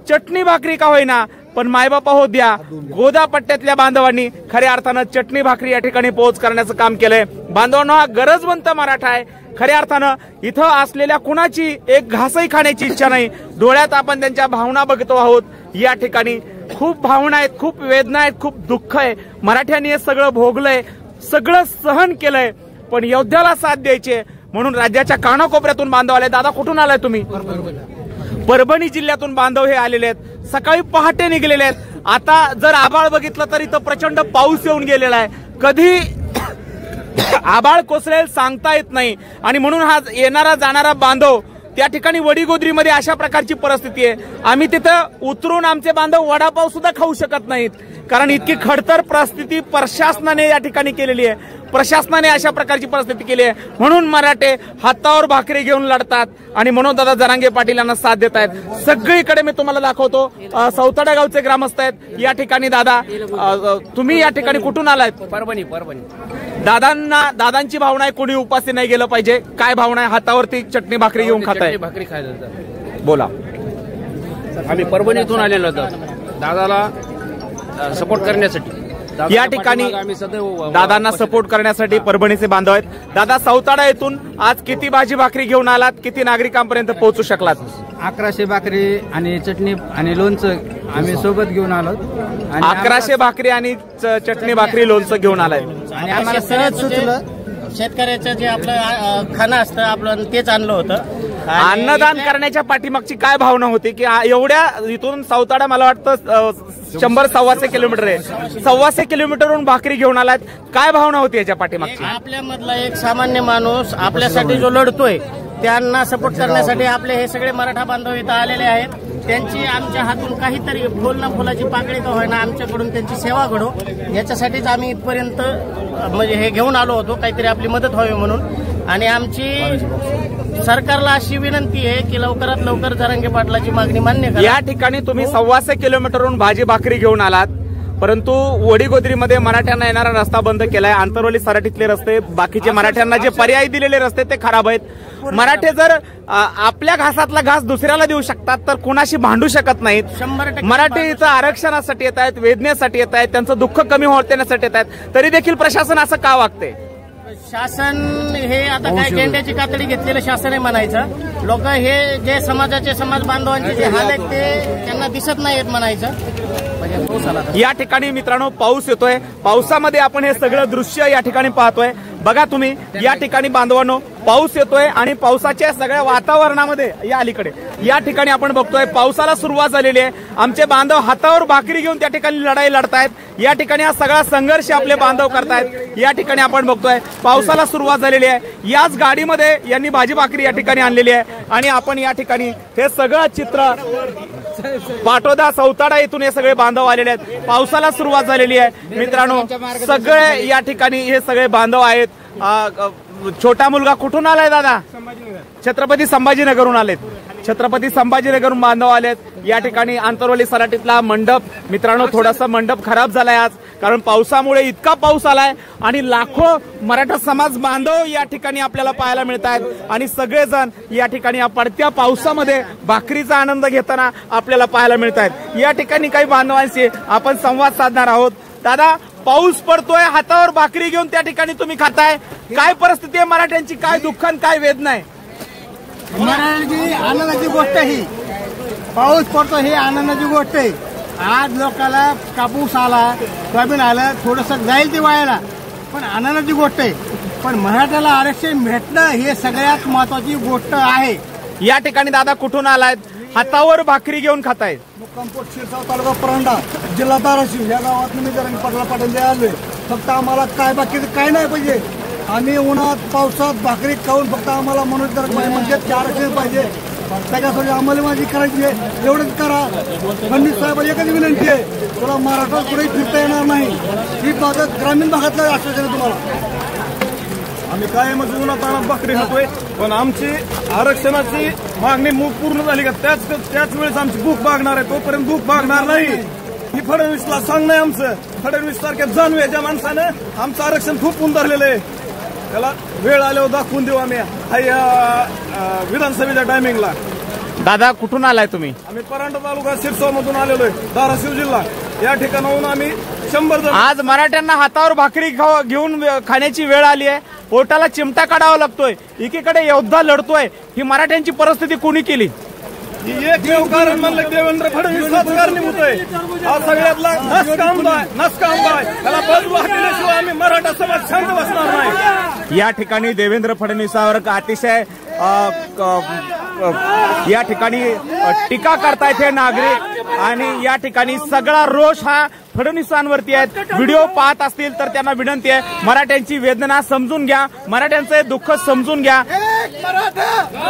चटणी भाकरी का होईना पण मायबापा हो द्या. गोदा पट्ट्यातल्या बांधवांनी खऱ्या अर्थानं चटणी भाकरी या ठिकाणी पोहोच करण्याचं काम केलंय. बांधवांनो, हा गरजवंत मराठा आहे. खऱ्या अर्थानं इथं असलेल्या कुणाची एक घासही खाण्याची इच्छा नाही. डोळ्यात आपण त्यांच्या भावना बघतो आहोत. या ठिकाणी खूप भावना आहेत, खूप वेदना आहेत, खूप दुःख आहे. मराठ्यांनी हे सगळं भोगलंय, सगळं सहन केलंय, पण योद्ध्याला साथ द्यायची म्हणून राज्याच्या कानाकोपऱ्यातून बांधव आले. दादा, कुठून आलाय तुम्ही? परभणी जिल्ह्यातून बांधव हे आलेले आहेत. सकाळी पहाटे निघलेले आहेत. आता जर आभाळ बघितलं तर इथं प्रचंड पाऊस येऊन गेलेला आहे. कधी आभाळ कोसळेल सांगता येत नाही आणि म्हणून हा येणारा जाणारा बांधव त्या ठिकाणी वडीगोद्रीमध्ये अशा प्रकारची परिस्थिती आहे. आम्ही तिथं उतरून आमचे बांधव वडापाव सुद्धा खाऊ शकत नाहीत, कारण इतकी खडतर परिस्थिती प्रशासनाने या ठिकाणी केलेली आहे. प्रशासनाने अशा प्रकारची परिस्थिती केली आहे म्हणून मराठे हातावर भाकरी घेऊन लढतात आणि मनोजदादा जरांगे पाटील यांना साथ देत आहेत. सगळीकडे मी तुम्हाला दाखवतो. सौताडा गावचे ग्रामस्थ आहेत या ठिकाणी. दादा, तुम्ही या ठिकाणी कुठून आलात? परभणी. दादांची भावना आहे कोणी उपासी नाही गेलं पाहिजे. काय भावना आहे? हातावरती चटणी भाकरी घेऊन खाताय. भाकरी खायला बोला. आम्ही परभणीतून आलेलो होतो दादाला सपोर्ट करण्यासाठी. या ठिकाणी दादांना सपोर्ट करण्यासाठी परभणीचे बांधव आहेत। दादा, सौताडा येथून आज किती भाजी भाकरी घेऊन आलात, किती नागरिकांपर्यंत पोहोचू शकलात? 1100 भाकरी आणि चटणी आणि लोणचं आम्ही सोबत घेऊन आलो। 1100 भाकरी आणि चटणी भाकरी लोणचं घेऊन आलाय आणि आम्हाला सहज सुचलं, शेतकऱ्याचं जे आपलं खाणं असतं आपलं तेच आणलं होतं। अन्नदान करण्याच्या पाठीमागची काय भावना होती की एवढ्या इथून सौताडा मला वाटतं 100-125 किलोमीटर आहे, 125 किलोमीटरहून भाकरी घेऊन आलात, काय भावना होती याच्या पाठीमागची? आपल्यामधला एक सामान्य माणूस आपल्यासाठी जो लढतोय त्यांना सपोर्ट करण्यासाठी आपले हे सगळे मराठा बांधव इथं आलेले आहेत। त्यांची आमच्या हातून काहीतरी फुलाची पाकळी का होईना आमच्याकडून त्यांची सेवा घडो याच्यासाठीच आम्ही इथपर्यंत म्हणजे हे घेऊन आलो होतो, काहीतरी आपली मदत व्हावी म्हणून। आणि आमची सरकारला अशी विनंती आहे की लवकरात लवकर जरांगे पाटलाची मागणी मान्य करा। या ठिकाणी तुम्ही 125 किलोमीटरहून भाजी भाकरी घेऊन आलात, परंतु वडीगोद्रीमध्ये मराठ्यांना येणारा रस्ता बंद केलाय। आंतरवली सराटीतले रस्ते, बाकीचे मराठ्यांना जे पर्याय दिलेले रस्ते ते खराब आहेत। मराठे जर आपल्या घासातला घास दुसऱ्याला देऊ शकतात तर कुणाशी भांडू शकत नाहीत। 100% मराठे इथं आरक्षणासाठी येत आहेत, वेदनेसाठी येत आहेत, त्यांचं दुःख कमी होण्यासाठी येत आहेत, तरी देखील प्रशासन असं का वागते? शासन हे आता काय गेंड्याची कातडी घेतलेलं शासन आहे म्हणायचं। लोक हे जे समाज बांधवांचे जे हाल आहेत ते त्यांना दिसत नाहीत म्हणायचं। या ठिकाणी मित्रांनो पाऊस येतोय, पावसामध्ये आपण हे सगळं दृश्य या ठिकाणी पाहतोय। बघा तुम्ही या ठिकाणी बांधवांनो पाऊस येतोय आणि पावसाच्या सगळ्या वातावरणामध्ये या अलीकडे या ठिकाणी आपण बघतोय पावसाला सुरुवात झालेली आहे। आमचे बांधव हातावर भाकरी घेऊन त्या ठिकाणी लढाई लढतायत। या ठिकाणी हा सगळा संघर्ष आपले बांधव करतायत। या ठिकाणी आपण बघतोय पावसाला सुरुवात झालेली आहे। याच गाडीमध्ये यांनी भाजी भाकरी या ठिकाणी आणलेली आहे आणि आपण या ठिकाणी हे सगळं चित्र पाटोदा सौताडा येथून हे सगळे बांधव आलेले आहेत। पावसाला सुरुवात झालेली आहे मित्रांनो, सगळे या ठिकाणी हे सगळे बांधव आहेत। छोटा मुलगा कुठून आलाय दादा? छत्रपती संभाजीनगरहून आलेत, छत्रपती संभाजीनगरहून बांधव आलेत। या ठिकाणी आंतरवली सराटीतला मंडप मित्रांनो थोडासा मंडप खराब झालाय आज, कारण पावसामुळे इतका पाऊस आलाय आणि लाखो मराठा समाज बांधव या ठिकाणी आपल्याला पाहायला मिळत आहेत आणि सगळेजण या ठिकाणी या पडत्या पावसामध्ये भाकरीचा आनंद घेताना आपल्याला पाहायला मिळत आहेत। या ठिकाणी काही बांधवांशी आपण संवाद साधणार आहोत। दादा, पाऊस पडतोय, हातावर भाकरी घेऊन त्या ठिकाणी तुम्ही खाताय, काय परिस्थिती आहे मराठ्यांची, काय दुःख आणि काय वेदना आहे? मराठी आनंदाची गोष्ट ही, पाऊस पडतो ही आनंदाची गोष्ट आहे। आज लोकांना कापूस आला, सोयाबीन आलं, थोडस जाईल ते वायाला, पण आनंदाची गोष्ट आहे। पण मराठ्याला आरक्षण भेटणं हे सगळ्यात महत्वाची गोष्ट आहे। या ठिकाणी दादा कुठून आलायत, हातावर भाकरी घेऊन खातायत? मुक्कामपोट शिरसाव तालुका परांडा जिल्हा धाराशिव या गावात मी जरांगे पाटला पाटील आलोय। फक्त आम्हाला काय बाकी काय नाही पाहिजे, आम्ही उन्हात पावसात भाकरी खाऊन फक्त आम्हाला मनोज म्हणजे 4 पाहिजे, त्याच्यासाठी आम्हाला माझी करायची आहे, एवढंच करा। फडणवीस साहेब एकच विनंती आहे, तुला मराठा पुढे फिरता येणार नाही, ही भागात ग्रामीण भागातलं आश्वासन आहे तुम्हाला। आम्ही कायमच उन्हात भाकरी खातोय, पण आमची आरक्षणाची मागणी पूर्ण झाली का त्याच वेळेस आमची भूक भागणार आहे, तोपर्यंत भूक भागणार नाही। ही फडणवीसला सांगणं आहे आमचं। फडणवीस सारख्या जाणवेच्या माणसानं आमचं आरक्षण खूप धरलेलं आहे, त्याला वेळ आल्यावर दाखवून देऊ आम्ही विधानसभेच्या टायमिंगला। दादा कुठून आलाय तुम्ही? आम्ही परांडा तालुका सिरसाव मधून आलेलो आहे, धाराशिव जिल्हा। या ठिकाणाहून आम्ही 100 जण। आज मराठ्यांना हातावर भाकरी घेऊन खाण्याची वेळ आली आहे, पोटाला चिमटा काढावा लागतोय, एकीकडे योद्धा लढतोय। ही मराठ्यांची परिस्थिती कोणी केली? एकमेव कारण म्हणलं देवेंद्र फडणवीस कारणीभूत आहे। हा सगळ्यातला नसकामदार त्याला बाजू हटल्याशिवाय आम्ही मराठा समाज शांत बसणार नाही। या ठिकाणी देवेंद्र फडणवीसावर अतिशय या ठिकाणी टीका करतायत हे नागरिक आणि या ठिकाणी सगळा रोष हा फडणवीसांवरती आहेत। व्हिडिओ पाहत असतील तर त्यांना विनंती आहे, मराठ्यांची वेदना समजून घ्या, मराठ्यांचे दुःख समजून घ्या।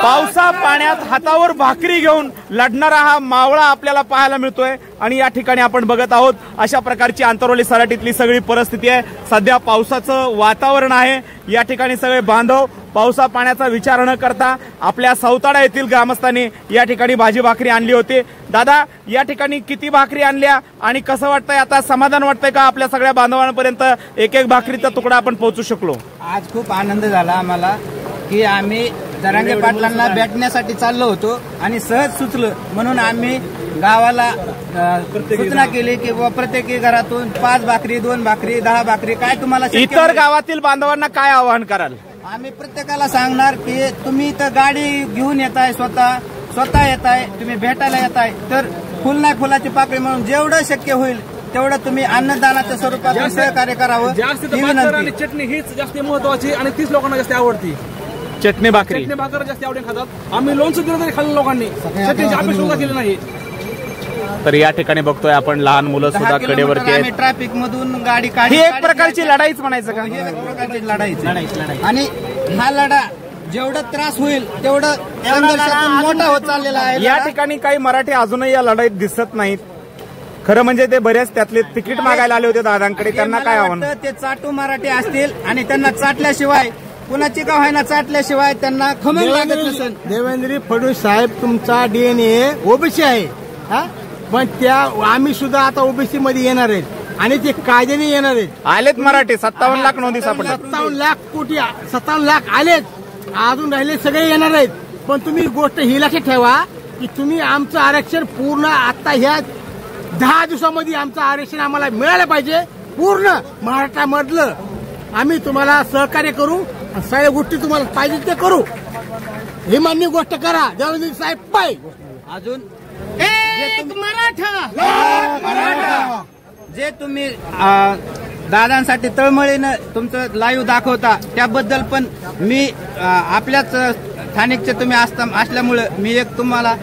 पावसा पाण्यात हातावर भाकरी घेऊन लढणारा हा मावळा आपल्याला पाहायला मिळतोय आणि या ठिकाणी आपण बघत आहोत अशा प्रकारची आंतरवली सराटीतली सगळी परिस्थिती आहे। सध्या पावसाचं वातावरण आहे, या ठिकाणी सगळे बांधव पावसा पाण्याचा विचार न करता आपल्या सौताडा येथील ग्रामस्थांनी या ठिकाणी भाजी भाकरी आणली होती। दादा, या ठिकाणी किती भाकरी आणल्या आणि कसं वाटतंय, आता समाधान वाटतंय का आपल्या सगळ्या बांधवांपर्यंत एक भाकरीचा तुकडा आपण पोहोचू शकलो? आज खूप आनंद झाला आम्हाला की आम्ही जरांगे पाटलांना भेटण्यासाठी चाललो होतो आणि सहज सुचलं म्हणून आम्ही गावाला सूचना केली की प्रत्येकी घरातून 5 भाकरी 2 भाकरी 10 भाकरी काय तुम्हाला इतर गावातील बांधवांना काय आवाहन कराल? आम्ही प्रत्येकाला सांगणार की तुम्ही तर गाडी घेऊन येताय, स्वतः येताय, तुम्ही भेटायला येताय, तर फुल नाही फुलाची पाकळी म्हणून जेवढं शक्य होईल तेवढं तुम्ही अन्नदानाच्या स्वरूपात सहकार्य करावं. आणि चटणी हीच जास्त महत्वाची आणि तीच लोकांना जास्त आवडती. चटणी भाकर जास्त आवडीने खातात. आम्ही लोणचं दिलं तरी खाल्लं लोकांनी, चटणीची अपेक्षा केली नाही. तर या ठिकाणी बघतोय आपण लहान मुलं सुद्धा कडेवरती आहेत. ट्रॅफिक मधून गाडी ही एक प्रकारची लढाईच म्हणायचं का? ही एक प्रकारची लढाई आणि हा लढा जेवढा त्रास होईल तेवढं मोठा होत चाललेला आहे. या ठिकाणी काही मराठी अजूनही या लढाईत दिसत नाहीत. खरं म्हणजे ते बरेच त्यातले तिकीट मागायला आले होते दादांकडे, त्यांना काय आव्हान? ते चाटू मराठी असतील आणि त्यांना चाटल्याशिवाय कुणाची का व्हायना चाटल्याशिवाय त्यांना खमंग लागत नसेल. देवेंद्र फडणवीस साहेब तुमचा DNA ओबीसी आहे हा, पण त्या आम्ही सुद्धा आता ओबीसी मध्ये येणार आहेत आणि ते कायद्याने येणार आहेत. आलेत मराठी 57 लाख नोंदी सापडल्या. 57 लाख कोटी 57 लाख आलेत, अजून राहिले सगळे येणार आहेत. पण तुम्ही गोष्ट ही लक्षात ठेवा की तुम्ही आमचं आरक्षण पूर्ण आता ह्या 10 दिवसामध्ये आमचं आरक्षण आम्हाला मिळालं पाहिजे. पूर्ण महाराष्ट्रामधलं आम्ही तुम्हाला सहकार्य करू, सगळ्या गोष्टी तुम्हाला पाहिजे ते करू. ही मान्य गोष्ट करा. देवेंद्र साहेब पाहिजे. अजून जे तुम्ही दादांसाठी तळमळीनं तुमचं लाईव्ह दाखवता त्याबद्दल पण मी आपल्याच स्थानिकचे तुम्ही असल्यामुळे मी तुम्हाला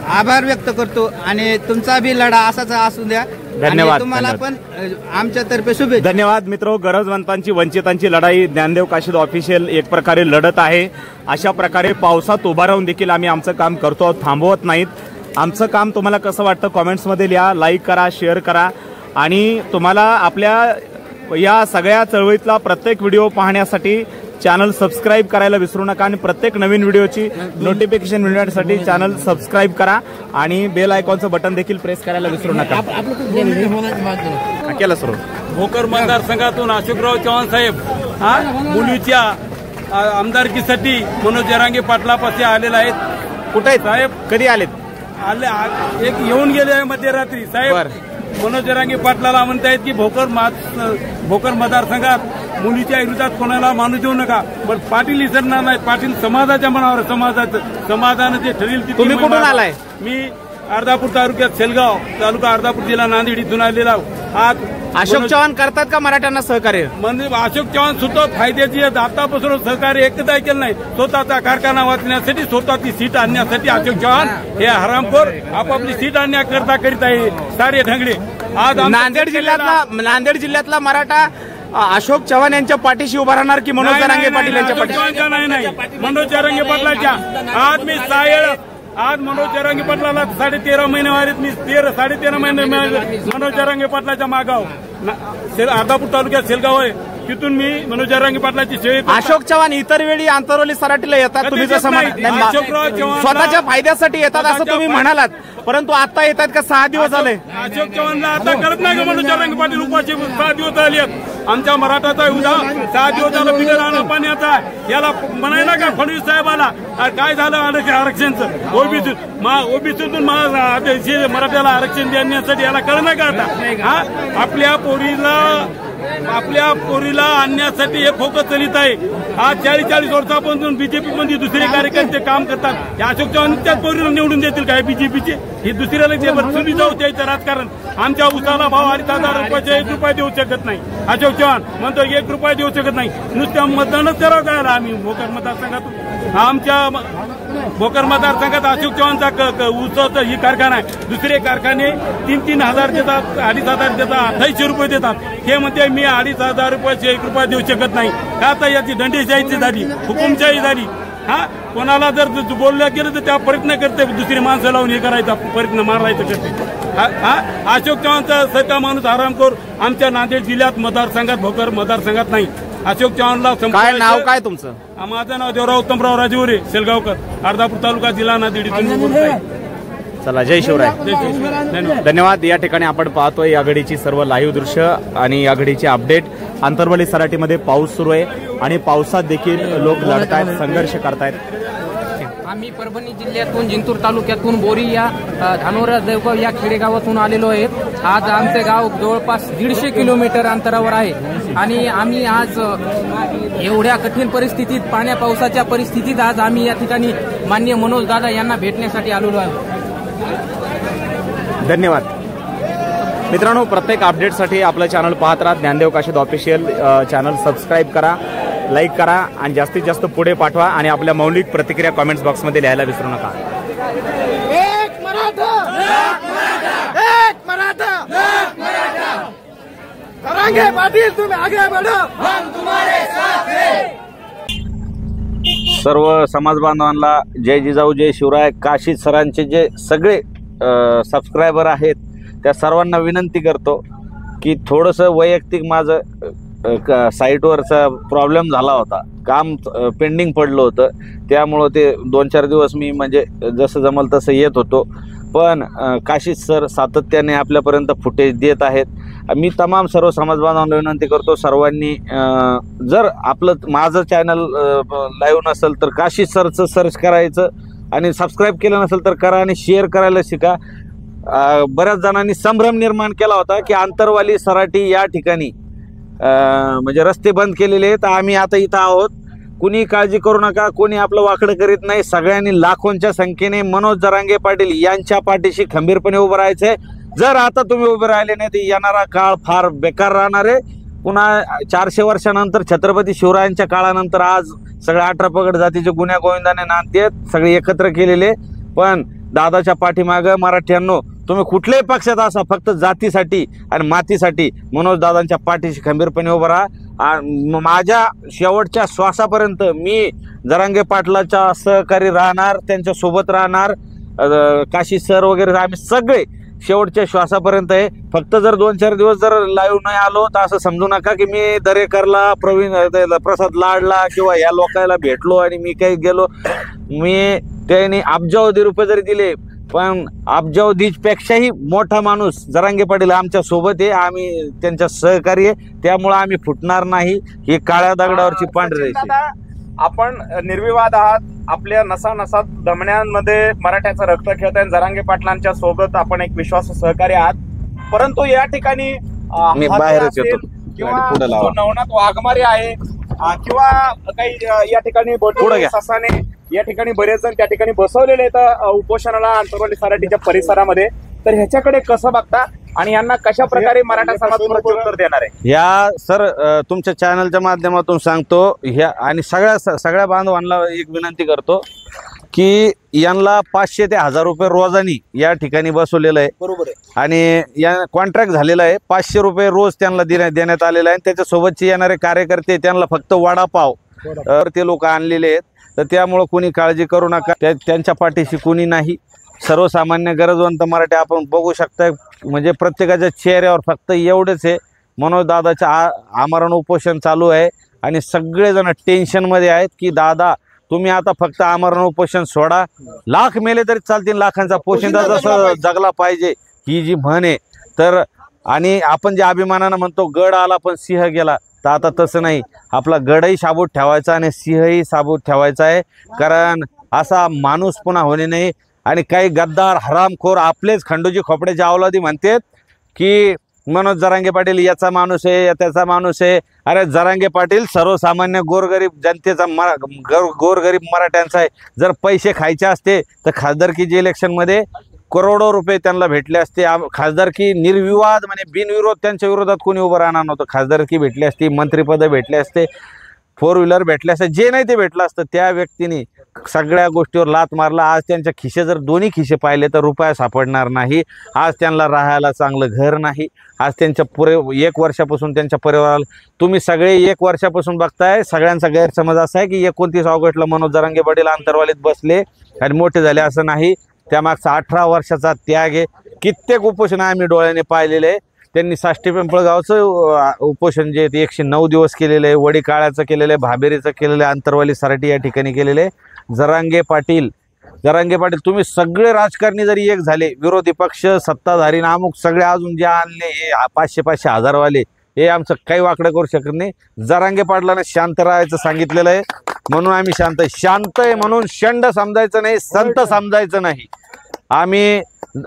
आभार व्यक्त करतो आणि तुमचा बी लढा असाच असू द्या. धन्यवाद. तुम्हाला पण आमच्यातर्फे शुभेच्छा. धन्यवाद. मित्र, गरजवंतांची वंचितांची लढाई ज्ञानदेव काशीद ऑफिशियल एक प्रकारे लढत आहे. अशा प्रकारे पावसात उभा राहून देखील आम्ही आमचं काम करतो, थांबवत नाहीत. आमचं काम तुम्हाला कसं वाटतं कॉमेंट्समध्ये लिहा, लाईक करा, शेअर करा आणि तुम्हाला आपल्या या सगळ्या चळवळीतला प्रत्येक व्हिडिओ पाहण्यासाठी चॅनल सबस्क्राईब करायला विसरू नका आणि प्रत्येक नवीन व्हिडिओची नोटिफिकेशन मिळण्यासाठी चॅनल सबस्क्राईब करा आणि बेल आयकॉनचं बटन देखील प्रेस करायला विसरू नका. केलं सुरू. भोकर मतदारसंघातून अशोकराव चव्हाण साहेब मुलीच्या आमदारकीसाठी मनोज जरांगे पाटलापाशी आलेले आहेत. कुठे साहेब? कधी आलेत? एक येऊन गेले आहे मध्यरात्री. साहेब मनोज जरांगे पाटलाला म्हणतायत की भोकर मतदारसंघात मुलीच्या विरोधात कोणाला मानू देऊ नका. पण पाटील विसरणार नाही. पाटील समाजाच्या मनावर, समाजानं जे ठरेल ते. तुम्ही कुठून आलाय? मी अर्धापूर तालुक्यात सेलगाव तालुका अर्धापूर जिल्हा नांदेड इथून आलेला. आज अशोक चव्हाण करतात का मराठ्यांना सहकार्य? म्हणजे अशोक चव्हाण सुद्धा फायद्याची आतापासून सहकार्य एकदा केलं नाही. स्वतःचा कारखाना वाचण्यासाठी, स्वतःची सीट आणण्यासाठी अशोक चव्हाण हे हरामखोर आपापली सीट आणण्याकरता करीत आहे सारे ढंगळे. आज नांदेड जिल्ह्यातला मराठा अशोक चव्हाण यांच्या पाठीशी उभा राहणार की मनोज जरांगे पाटील यांच्या पाठीशी? नाही, मनोज जरांगे पाटलाच्या. आज मनोज जरांगे पाटलाला 13.5 महिने वारीत मी 13.5 महिने मनोज जरांगे पाटलाच्या मागाव अर्धापूर तालुक्यात सेलगाव आहे. तिथून मी मनोज जरांगे पाटलाची सेवा. अशोक चव्हाण इतर वेळी आंतरवली सराटीला येतात, तुम्ही जसं स्वतःच्या फायद्यासाठी येतात असं तुम्ही म्हणालात, परंतु आता येतात का? 6 दिवस झाले. अशोक चव्हाणला आता करत नाही का मनोज जरांगे पाटील उपाशी? 6 दिवस झाले आमच्या मराठाचा उद्या 6 दिवस झालं बिगर आणा पाण्याचा. याला म्हणायला का फडणवीस साहेबाला काय झालं आरक्षणचं? ओबीसीतून मराठ्याला आरक्षण देण्यासाठी याला कळलं नाही का आता? आपल्या पोरीला आणण्यासाठी हे फोकस चलित आहे. आज 40 वर्षापासून बीजेपी मध्ये दुसरे कार्यकर्ते काम करतात. हे अशोक चव्हाण त्याच पोरीला निवडून देतील काय बीजेपीचे? ही दुसऱ्याला तुम्ही जाऊ द्यायचं राजकारण. आमच्या उसाला भाव 2,500 रुपयाचे 1 रुपया देऊ शकत नाही. अशोक चव्हाण म्हणतो 1 रुपया देऊ शकत नाही. नुसत्या मतदानच करावं जायला आम्ही भोकर मतदारसंघातून. आमच्या भोकर मतदारसंघात अशोक चव्हाणचा ऊसाचा ही कारखाना आहे. दुसरे कारखाने 3-3 हजार देतात, 2,500 देतात, 2800 रुपये देतात. हे म्हणते मी 2,500 रुपयाचे 1 रुपया देऊ शकत नाही. का आता याची दंडेशाहीची झाली, हुकुमशाही झाली. कोणाला जर बोललं गेलं तर त्या प्रयत्न करते, दुसरी माणसं लावून हे करायचा प्रयत्न मारायचं करते. अशोक चव्हाणचा सत्ता माणूस आरामखोर आमच्या नांदेड जिल्ह्यात मतदारसंघात भोकर मतदारसंघात नाही. अशोक चव्हाणला काय नाव काय तुमचं? माझं नाव देवराव उत्तमराव राजवरे, सेलगावकर, अर्धापूर तालुका जिल्हा नांदेड इथून. चला, जय शिवराय. धन्यवाद. या ठिकाणी आपण पाहतोय आघाडीची सर्व लाईव्ह दृश्य आणि आघाडीचे अपडेट. आंतरवली सराटीमध्ये पाऊस सुरू आहे आणि पावसात देखील लोक लढतायत, संघर्ष करतायत. आम्ही परभणी जिल्ह्यातून जिंतूर तालुक्यातून बोरी या धानोरा देवगाव या खेडेगावातून आलेलो आहे. आज आमचे गाव जवळपास 150 किलोमीटर अंतरावर आहे आणि आम्ही आज एवढ्या कठीण परिस्थितीत, पाण्या पावसाच्या परिस्थितीत आज आम्ही या ठिकाणी माननीय मनोज दादा यांना भेटण्यासाठी आलेलो आहोत. धन्यवाद. मित्रांनो, प्रत्येक अपडेटसाठी आपलं चॅनल पाहत राहा. Dnyandev Kashid official channel subscribe करा, लाईक करा आणि जास्तीत जास्त पुढे पाठवा आणि आपल्या मौलिक प्रतिक्रिया कमेंट्स बॉक्समध्ये लिहायला विसरू नका. एक मराठा, एक मराठा, एक मराठा. जरांगे पाटील तुम्ही आगे बढ़ो, हम तुम्हारे साथ हैं. सर्व समाज बांधवांना जय जिजाऊ जय शिवराय. काशीद सरांचे जे सगळे सबस्क्रायबर आहेत त्या सर्वांना विनंती करतो की थोडंसं वैयक्तिक माझं साईटवरचा प्रॉब्लेम झाला होता, काम पेंडिंग पडलं होतं, त्यामुळं ते 2-4 दिवस मी म्हणजे जसं जमल तसं येत होतो. पण काशीद सर सातत्याने आपल्यापर्यंत फुटेज देत आहेत. मी तमाम सर्व समाज बांधवांना विनंती करतो, सर्वांनी जर आपलं माझं चॅनल लाईव्ह नसेल तर काशीद सरचं सर्च करायचं आणि सबस्क्राईब केलं नसेल तर करा आणि शेअर करायला शिका. बऱ्याच जणांनी संभ्रम निर्माण केला होता की आंतरवाली सराटी या ठिकाणी म्हणजे रस्ते बंद केलेले आहेत, आम्ही आता इथं आहोत, कुणी काळजी करू नका, कोणी आपलं वाकडं करीत नाही. सगळ्यांनी लाखोंच्या संख्येने मनोज जरांगे पाटील यांच्या पाठीशी खंबीरपणे उभं राहायचंय. जर आता तुम्ही उभे राहिले नाही तर येणारा काळ फार बेकार राहणार आहे. पुन्हा 400 वर्षानंतर छत्रपती शिवरायांच्या काळानंतर आज सगळ्या 18 पगड जातीचे गुन्ह्या गोविंदाने नांदतेत, सगळे एकत्र केलेले. पण दादाच्या पाठीमागं मराठ्यांनो तुम्ही कुठल्याही पक्षात असा, फक्त जातीसाठी आणि मातीसाठी मनोज दादांच्या पाठीशी खंबीरपणे उभं राहा. माझ्या शेवटच्या श्वासापर्यंत मी जरांगे पाटलाच्या सहकारी राहणार, त्यांच्या सोबत राहणार. काशीद सर वगैरे आम्ही सगळे शेवटच्या श्वासापर्यंत आहे. फक्त जर 2-4 दिवस जर लाईव्ह नाही आलो तर असं समजू नका की मी दरेकरला, प्रसाद लाडला किंवा या लोकांना भेटलो आणि मी काही गेलो. मी त्यांनी अब्जावधी रुपये जरी दिले पण अब्जावधीपेक्षाही मोठा माणूस जरांगे पाटील आमच्या सोबत आहे, आम्ही त्यांच्या सहकारी आहे, त्यामुळे आम्ही फुटणार नाही. ही काळ्या दगडावरची पांढरी रेषा. आपण निर्विवाद आहात, आपल्या नसानसात दमण्यांमध्ये मराठ्याचं रक्त खेळत आहे. जरांगे पाटलांच्या सोबत आपण एक विश्वास सहकारी आहात. परंतु या ठिकाणी मी बाहेरच येतो किंवा नवनाथ वाघमारे आहे किंवा काही या ठिकाणी ससाने या ठिकाणी बरेच जण त्या ठिकाणी बसवलेले आहेत उपोषणाला आंतरवाली सराटीच्या परिसरामध्ये. तर ह्याच्याकडे कसं बघता आणि यांना कशा प्रकारे मराठा समाज प्रत्युत्तर देणार आहे? ह्या सर तुमच्या चॅनलच्या माध्यमातून सांगतो ह्या आणि सगळ्या बांधवांना एक विनंती करतो की यांना 500 ते 1000 रुपये रोजानी या ठिकाणी बसवलेलं आहे. बरोबर आहे. आणि या कॉन्ट्रॅक्ट झालेला आहे. 500 रुपये रोज त्यांना देण्यात आलेला आहे. त्याच्यासोबतचे येणारे कार्यकर्ते त्यांना फक्त वडापाव ते लोक आणलेले आहेत. तर त्यामुळं कोणी काळजी करू नका, त्यांच्या पाठीशी कोणी नाही. सर्वसामान्य गरजवंत मराठी आपण बघू शकता, म्हणजे प्रत्येकाच्या चेहऱ्यावर फक्त एवढंच आहे, मनोज दादाचं आमरण उपोषण चालू आहे आणि सगळेजण टेन्शनमध्ये आहेत की दादा तुम्ही आता फक्त आमरण उपोषण सोडा, लाख मेले तरी चालतील, लाखांचा पोशिंदा जसं जगला पाहिजे ही जी म्हण आहे. तर आणि आपण जे अभिमानानं म्हणतो गड आला पण सिंह गेला, तर आता तसं नाही, आपला गडही साबूत ठेवायचा आणि सिंहही साबूत ठेवायचा आहे. कारण असा माणूस पुन्हा होणे नाही. आणि काही गद्दार हरामखोर आपलेच खंडूजी खोपड्याची अवलादी म्हणतात की मनोज जरांगे पाटील याचा माणूस आहे, त्याचा माणूस आहे. अरे जरांगे पाटील सर्वसामान्य गोरगरीब जनतेचा गोरगरीब मराठ्यांचा आहे. जर पैसे खायचे असते तर खासदारकीच्या इलेक्शनमध्ये करोडो रुपये त्यांना भेटले असते. खासदारकी निर्विवाद म्हणजे बिनविरोध त्यांच्या विरोधात कोणी उभं राहणार नव्हतं. खासदारकी भेटली असती, मंत्रिपद भेटले असते, 4 व्हीलर भेटले असते, जे नाही ते भेटलं असतं. त्या व्यक्तीने सगळ्या गोष्टीवर लात मारला. आज त्यांच्या खिशे जर दोन्ही खिशे पाहिले तर रुपया सापडणार नाही. आज त्यांना राहायला चांगलं घर नाही. आज त्यांच्या 1 वर्षापासून त्यांच्या परिवाराला तुम्ही सगळे 1 वर्षापासून बघताय. सगळ्यांचा गैरसमज असा आहे की 29 ऑगस्टला मनोज जरांगे पाटील आंतरवालीत बसले आणि मोठे झाले, असं नाही. त्यामागचा 18 वर्षाचा त्याग आहे. कित्येक उपोषण आम्ही डोळ्याने पाहिलेले आहे. त्यांनी साष्टी पिंपळगावचं उपोषण जे 109 दिवस केलेलं आहे, वडी काळ्याचं केलेलं आहे, भाबेरीचं केलेलं आहे, आंतरवाली सराटी या ठिकाणी केलेलं आहे. जरांगे पाटील जरांगे पाटील तुम्ही सगळे राजकारणी जरी एक झाले, विरोधी पक्ष सत्ताधारी अमुक सगळे अजून जे आणले हे 500-500 हजारवाले, हे आमचं काही वाकडं करू शकत नाही. जरांगे पाटलाने शांत राहायचं सांगितलेलं आहे म्हणून आम्ही शांत आहे. शांत आहे म्हणून शंड समजायचं नाही, संत समजायचं नाही.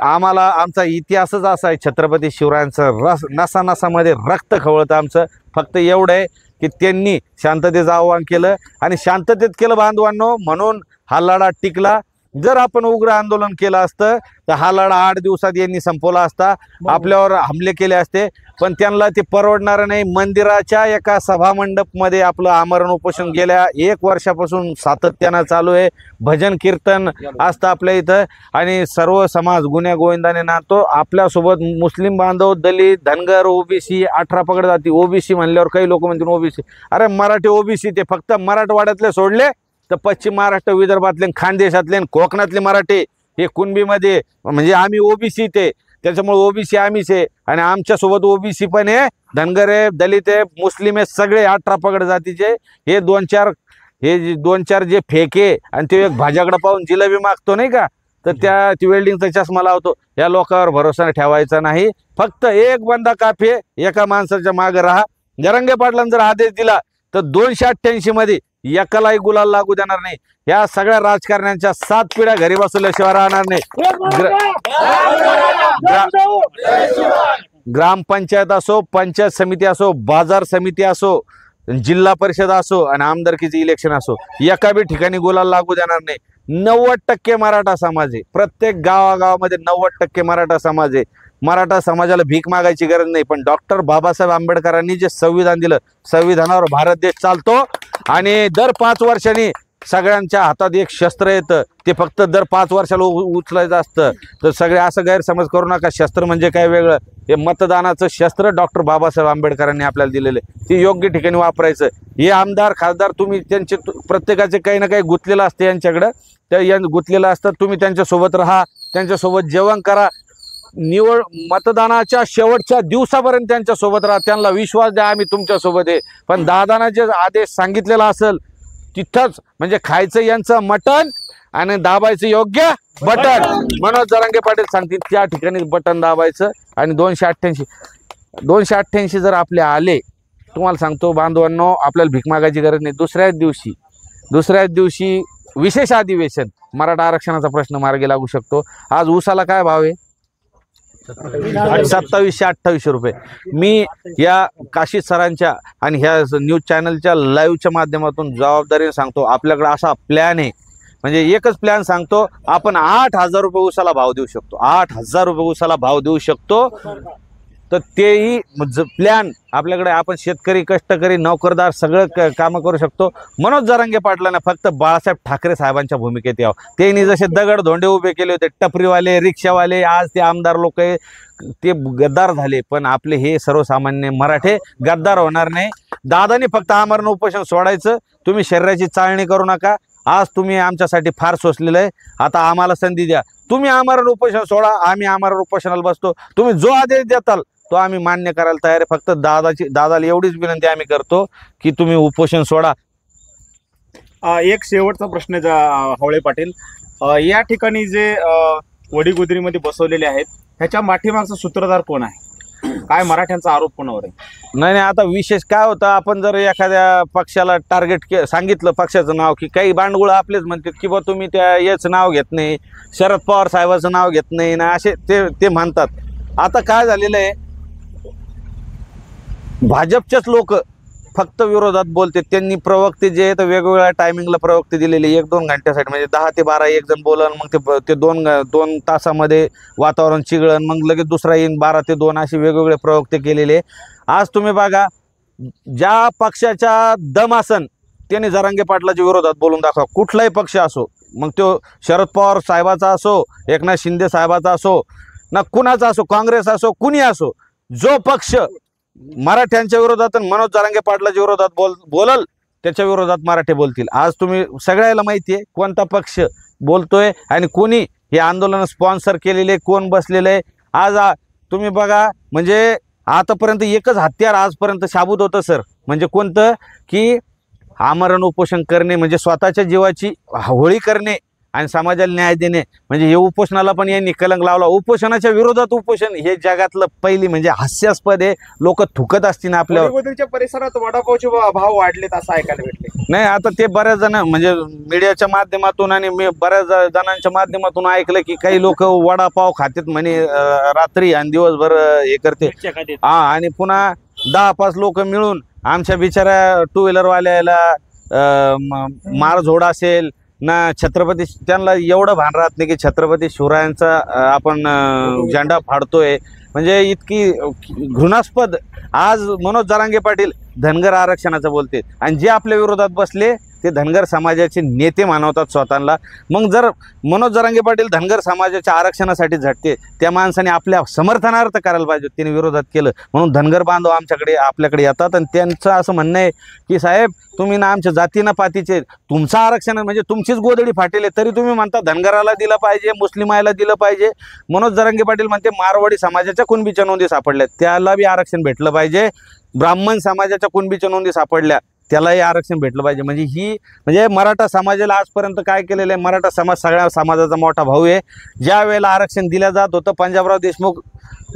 आम्हाला आमचा इतिहासच असा आहे, छत्रपती शिवरायांचं नसा नसामध्ये रक्त खवळतं आमचं. फक्त एवढं आहे की त्यांनी शांततेचं आव्हान केलं आणि शांततेत केलं बांधवांनो, म्हणून हा लढा टिकला. जर आपण उग्र आंदोलन केलं असतं तर हा लढा 8 दिवसात यांनी संपवला असता, आपल्यावर हमले केले असते. पण त्यांना ते परवडणार नाही. मंदिराच्या एका सभामंडपमध्ये आपलं आमरण उपोषण गेल्या 1 वर्षापासून सातत्यानं चालू आहे. भजन कीर्तन असतं आपल्या इथं आणि सर्व समाज गुन्ह्या गोविंदाने नांदतो. आपल्यासोबत मुस्लिम बांधव, दलित, धनगर, ओबीसी, 18 पगड जाती. ओबीसी म्हणल्यावर काही लोक म्हणतील ओबीसी, अरे मराठी ओबीसी ते फक्त मराठवाड्यातले सोडले तर पश्चिम महाराष्ट्र, विदर्भातले, खानदेशातले, कोकणातले मराठी हे कुणबीमध्ये म्हणजे आम्ही ओबीसी ते, त्याच्यामुळे ओबीसी आम्हीच आहे. आणि आमच्यासोबत ओबीसी पण आहे, धनगर आहे, दलित आहे, मुस्लिम आहे, सगळे 18 पगड जातीचे. हे 2-4 जे फेके आणि ते एक भाज्याकडे पाहून जिलेबी मागतो नाही का, तर ती वेल्डिंगचा चष्मा लावतो. या लोकांवर भरोसा ठेवायचा नाही. फक्त एक बंदा काफी, एका माणसाच्या मागे राहा. जरांगे पाटलांनी जर आदेश दिला तर 288 मध्ये एकालाही गुलाल लागू देणार नाही. या सगळ्या राजकारण्यांच्या 7 पिढ्या घरी बसवल्याशिवाय राहणार नाही. ग्रामपंचायत असो, पंचायत समिती असो, बाजार समिती असो, जिल्हा परिषद असो आणि आमदारकीचे इलेक्शन असो, एका बी ठिकाणी गुलाल लागू देणार नाही. 90% मराठा समाज आहे. प्रत्येक गावागावामध्ये 90% मराठा समाज आहे. मराठा समाजाला भीक मागायची गरज नाही. पण डॉक्टर बाबासाहेब आंबेडकरांनी जे संविधान दिलं, संविधानावर भारत देश चालतो. आणि दर 5 वर्षांनी सगळ्यांच्या हातात एक शस्त्र येतं, ते फक्त दर 5 वर्षाला उचलायचं असतं. तर सगळे असं गैरसमज करू नका, शस्त्र म्हणजे काय वेगळं. हे मतदानाचं शस्त्र डॉक्टर बाबासाहेब आंबेडकरांनी आपल्याला दिलेलं आहे, ते योग्य ठिकाणी वापरायचं. हे आमदार खासदार तुम्ही त्यांचे प्रत्येकाचे काही ना काही गुंतलेलं असते यांच्याकडं, त्या गुंतलेलं असतं. तुम्ही त्यांच्यासोबत राहा, त्यांच्यासोबत जेवण करा. मतदानाच्या शेवटच्या दिवसापर्यंत त्यांच्या सोबत राहा. त्यांना विश्वास द्या आम्ही तुमच्या सोबत आहे. पण दादांना जे आदेश सांगितलेला असेल तिथंच म्हणजे खायचं यांचं मटण आणि दाबायचं योग्य बटन. मनोज जरांगे पाटील सांगतील त्या ठिकाणी बटन दाबायचं. आणि 288 जर आपले आले, तुम्हाला सांगतो बांधवांनो, आपल्याला भीक मागायची गरज नाही. दुसऱ्याच दिवशी विशेष अधिवेशन, मराठा आरक्षणाचा प्रश्न मार्गी लागू शकतो. आज ऊसाला काय भाव आहे? 2700-2800 रुपये. मी या काशीद सरांच्या आणि ह्या न्यूज चॅनलच्या लाईव्हच्या माध्यमातून जबाबदारीने सांगतो, आपल्याकडे असा प्लॅन आहे. म्हणजे एकच प्लॅन सांगतो, आपण 8000 रुपये ऊसाला भाव देऊ शकतो. 8000 रुपये ऊसाला भाव देऊ शकतो. तर तेही प्लॅन आपल्याकडे, आपण शेतकरी, कष्टकरी, नोकरदार सगळं कामं करू शकतो. मनोज जरांगे पाटलांना फक्त बाळासाहेब ठाकरे साहेबांच्या भूमिकेत यावं. त्यांनी जसे दगड धोंडे उभे केले होते, टपरीवाले, रिक्षावाले, आज ते आमदार लोक ते गद्दार झाले. पण आपले हे सर्वसामान्य मराठे गद्दार होणार नाही. दादानी फक्त आमरण उपोषण सोडायचं. तुम्ही शरीराची चाळणी करू नका. आज तुम्ही आमच्यासाठी फार सोसलेलं आहे. आता आम्हाला संधी द्या. तुम्ही आमरण उपोषण सोडा, आम्ही आमरण उपोषणाला बसतो. तुम्ही जो आदेश देताल तो आम्ही मान्य करायला तयार आहे. फक्त दादाला एवढीच विनंती आम्ही करतो की तुम्ही उपोषण सोडा. एक शेवटचा प्रश्न हवळे पाटील, या ठिकाणी जे वडीगोदरीमध्ये बसवलेले आहेत ह्याच्या पाठीमागचा सूत्रधार कोण आहे? काय मराठ्यांचा आरोप कोणावर आहे? नाही, आता विशेष काय होतं, आपण जर एखाद्या पक्षाला टार्गेट सांगितलं पक्षाचं नाव, की काही बांडगुळ आपलेच म्हणतात की बा तुम्ही याचं नाव घेत नाही, शरद पवार साहेबाचं नाव घेत नाही ना, असे ते म्हणतात. आता काय झालेलं आहे, भाजपचेच लोक फक्त विरोधात बोलते. त्यांनी प्रवक्ते जे आहेत वेगवेगळ्या टायमिंगला प्रवक्ते दिलेले, 1-2 घंट्यासाठी, म्हणजे 10 ते 12 एक जण बोलन, मग ते 2 तासामध्ये वातावरण चिघळण, मग लगेच दुसरा येईन 12 ते 2, असे वेगवेगळे प्रवक्ते केलेले. आज तुम्ही बघा, ज्या पक्षाच्या दम असन त्यांनी जरांगे पाटलाच्या विरोधात बोलून दाखवा. कुठलाही पक्ष असो, मग तो शरद पवार साहेबाचा असो, एकनाथ शिंदे साहेबाचा असो, ना कुणाचा असो, काँग्रेस असो, कुणी असो, जो पक्ष मराठ्यांच्या विरोधात मनोज जरांगे पाटलाच्या विरोधात बोलल त्याच्या विरोधात मराठे बोलतील. आज तुम्ही सगळ्याला माहिती आहे कोणता पक्ष बोलतोय आणि कोणी हे आंदोलन स्पॉन्सर केलेले, कोण बसलेले आहे. आज तुम्ही बघा, म्हणजे आतापर्यंत एकच हत्यार आजपर्यंत शाबूत होतं सर, म्हणजे कोणतं, की आमरण उपोषण करणे, म्हणजे स्वतःच्या जीवाची होळी करणे आणि समाजाला न्याय देणे म्हणजे हे उपोषणाला पण यांनी कलंक लावला. उपोषणाच्या विरोधात उपोषण हे जगातलं पहिली म्हणजे हास्यास्पद आहे. लोक थुकत असतील आपल्यावर. वडीगोद्रीच्या परिसरात वडापावचे भाव वाढलेत असं ऐकायला भेटले. नाही आता ते बऱ्याच जण म्हणजे मीडियाच्या माध्यमातून आणि मी बऱ्याच जणांच्या माध्यमातून ऐकलं की काही लोक वडापाव खातात म्हणे रात्री आणि दिवसभर हे करते. हा आणि पुन्हा 10-5 लोक मिळून आमच्या बिचाऱ्या टू व्हीलरवाल्याला मारझोड असेल ना छत्रपती त्यांना एवढं भान राहत नाही की छत्रपती शिवरायांचा आपण झेंडा फाडतोय. म्हणजे इतकी घृणास्पद. आज मनोज जरांगे पाटील धनगर आरक्षणाचं बोलते आणि जे आपल्या विरोधात बसले ते धनगर समाजाचे नेते मानवतात स्वतःला. मग जर मनोज जरांगे पाटील धनगर समाजाच्या आरक्षणासाठी झटते त्या माणसाने आपल्या समर्थनार्थ करायला पाहिजे. त्यांनी विरोधात केलं म्हणून धनगर बांधव आपल्याकडे येतात आणि त्यांचं असं म्हणणं आहे की साहेब तुम्ही ना आमच्या जातीनं पातीचे तुमचं आरक्षण म्हणजे तुमचीच गोदडी फाटेल तरी तुम्ही म्हणता धनगराला दिलं पाहिजे मुस्लिमायला दिलं पाहिजे. मनोज जरांगे पाटील म्हणते मारवाडी समाजाच्या कुणबीच्या नोंदी सापडल्या त्याला बी आरक्षण भेटलं पाहिजे. ब्राह्मण समाजाच्या कुणबीच्या नोंदी सापडल्या त्यालाही आरक्षण भेटलं पाहिजे. म्हणजे मराठा समाजाला आजपर्यंत काय केलेलं आहे. मराठा समाज सगळ्या समाजाचा मोठा भाऊ आहे. ज्या वेळेला आरक्षण दिलं जात होतं पंजाबराव देशमुख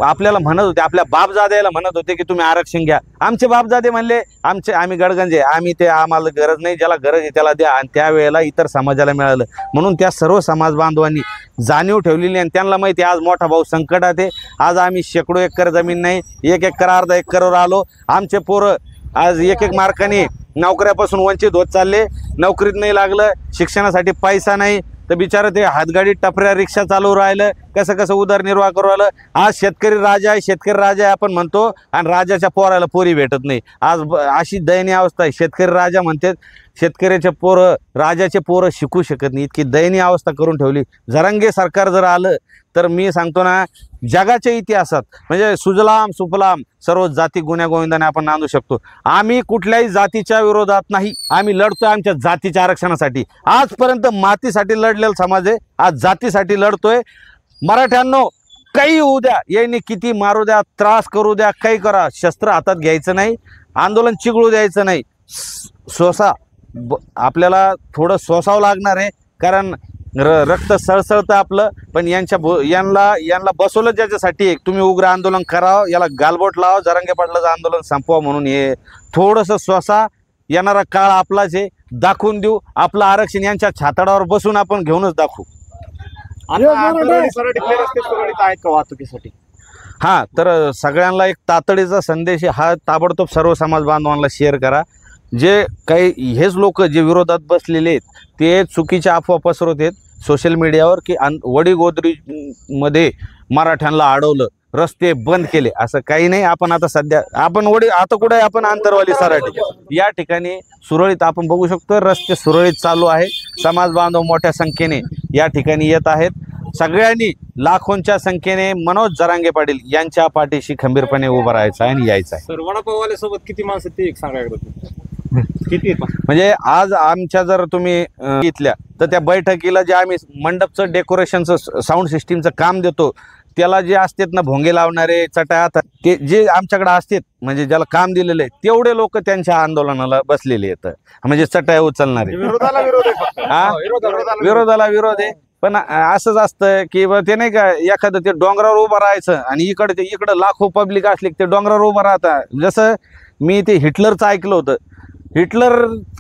आपल्याला म्हणत होते आपल्या बापजाद्याला म्हणत होते की तुम्ही आरक्षण घ्या. आमचे बापजादे म्हणले आम्ही गडगंजे आम्ही ते आम्हाला गरज नाही ज्याला गरज आहे त्याला द्या. आणि त्यावेळेला इतर समाजाला मिळालं म्हणून त्या सर्व समाज बांधवांनी जाणीव ठेवलेली आणि त्यांना माहिती आज मोठा भाऊ संकटात आहे. आज आम्ही शेकडो एकर जमीन नाही 1 एकर अर्धा एकरवर आलो. आमचे पोरं आज 1 मार्काने नोकऱ्यापासून वंचित होत चालले. नोकरीत नाही लागलं शिक्षणासाठी पैसा नाही तर बिचारं ते हातगाडी टपऱ्या रिक्षा चालू राहिलं कसं उदरनिर्वाह करू राहिलं. आज शेतकरी राजा आहे आपण म्हणतो आणि राजाच्या पोराला पोरी भेटत नाही. आज अशी दयनीय अवस्था आहे. शेतकरी राजा म्हणतात शेतकऱ्याचे पोरं राजाचे पोरं शिकू शकत नाही इतकी दयनीय अवस्था करून ठेवली. जरांगे सरकार जर आलं तर मी सांगतो ना जगाच्या इतिहासात म्हणजे सुजलाम सुफलाम सर्व जाती गुण्यागोविंदाने आपण नांदू शकतो. आम्ही कुठल्याही जातीच्या विरोधात नाही. आम्ही लढतोय आमच्या जातीच्या आरक्षणासाठी. आजपर्यंत मातीसाठी लढलेला समाज आहे आज जातीसाठी लढतोय. मराठ्यांनो काही होऊ द्या यांनी किती मारू द्या त्रास करू द्या काही करा शस्त्र हातात घ्यायचं नाही. आंदोलन चिघळू द्यायचं नाही. आपल्याला थोडं सोसावं लागणार आहे कारण रक्त सळसळतं आपलं. पण यांना बसवलं ज्याच्यासाठी तुम्ही उग्र आंदोलन करावं याला गालबोट लावा जरांगे पाटलाचं आंदोलन संपवा म्हणून हे थोडंसं स्वसा येणारा काळ आपलाच आहे. दाखवून देऊ आपलं आरक्षण यांच्या छाताडावर बसून आपण घेऊनच दाखवू. वाहतुकीसाठी हा तर सगळ्यांना एक तातडीचा संदेश हा ताबडतोब सर्व समाज बांधवांना शेअर करा. जे काही हेच लोक जे विरोधात बसलेले आहेत ते चुकीच्या अफवा पसरवत आहेत सोशल मीडियावर की वडीगोद्रीमध्ये मराठ्यांना अडवलं रस्ते बंद केले असं काही नाही. आपण आता सध्या आता कुठे आहे आपण आंतरवाली सराटी या ठिकाणी सुरळीत आपण बघू शकतो रस्ते सुरळीत चालू आहे. समाज बांधव मोठ्या संख्येने या ठिकाणी येत आहेत. सगळ्यांनी लाखोंच्या संख्येने मनोज जरांगे पाटील यांच्या पाठीशी खंबीरपणे उभं राहायचं आहे आणि यायचं आहे. सर वडापाववाल्यासोबत किती माणसं ते एक सांगायला किती म्हणजे आज आमच्या जर तुम्ही इथल्या तर त्या बैठकीला जे आम्ही मंडपचं डेकोरेशनचं साऊंड सिस्टीमचं काम देतो त्याला जे असतात ना भोंगे लावणारे चटात ते जे आमच्याकडे असतात म्हणजे ज्याला काम दिलेलं आहे तेवढे लोक त्यांच्या आंदोलनाला बसलेले आहेत म्हणजे चटाया उचलणारे. विरोधाला विरोध आहे. पण असंच असतं की ते नाही का एखादं ते डोंगरावर उभं राहायचं आणि इकडं लाखो पब्लिक असली ते डोंगरावर उभं राहतात. जसं मी ते हिटलरचं ऐकलं होतं. हिटलर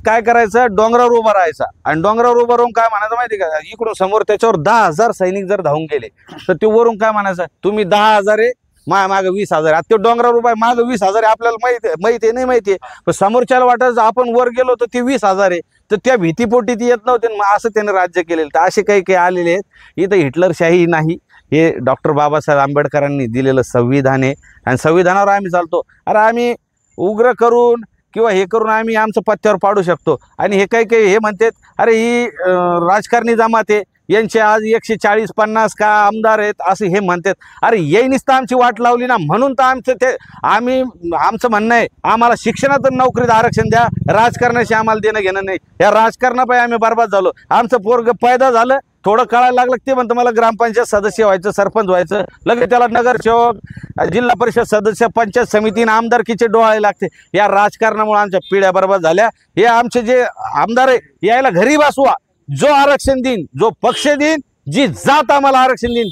काय करायचं डोंगरावर उभा राहायचा आणि डोंगरावर उभा राहून काय म्हणायचं माहिती का इकडून समोर त्याच्यावर 10,000 सैनिक जर धावून गेले तर ते वरून काय म्हणायचं तुम्ही 10,000 आहे मागं 20,000 आता ते डोंगरावर उभा आहे मागं 20,000 आहे. आपल्याला माहिती आहे नाही माहिती आहे पण समोरच्याला वाटायचं आपण वर गेलो तर ते 20,000 आहे तर त्या भीतीपोटी ती येत नव्हते. असं त्याने राज्य केलेलं तर असे काही आलेले आहेत. इथं हिटलरशाही नाही हे डॉक्टर बाबासाहेब आंबेडकरांनी दिलेलं संविधान आहे आणि संविधानावर आम्ही चालतो. अरे आम्ही उग्र करून किंवा हे करून आम्ही आमचं पत्त्यावर पाडू शकतो. आणि हे काही हे म्हणतात अरे ही राजकारणी जमात आहे यांचे आज 140-50 का आमदार आहेत असे हे म्हणतात. अरे येईनीच तर आमची वाट लावली ना म्हणून तर आमचं म्हणणं आहे आम्हाला शिक्षणातून नोकरीत आरक्षण द्या. राजकारणाशी आम्हाला देणं घेणं नाही. या राजकारणापायी आम्ही बरबाद झालो. आमचं पोरग पैदा झालं थोडं कळायला लागलं ते म्हणतं मला ग्रामपंचायत सदस्य व्हायचं सरपंच व्हायचं लगेच त्याला नगरसेवक जिल्हा परिषद सदस्य पंचायत समितीने आमदारकीचे डोहाळे लागते. या राजकारणामुळे आमच्या पिढ्या बरबाद झाल्या. हे आमचे जे आमदार आहे यायला घरी बसवा जो आरक्षण देईन, जो पक्ष देईन, जी जात आम्हाला आरक्षण देईन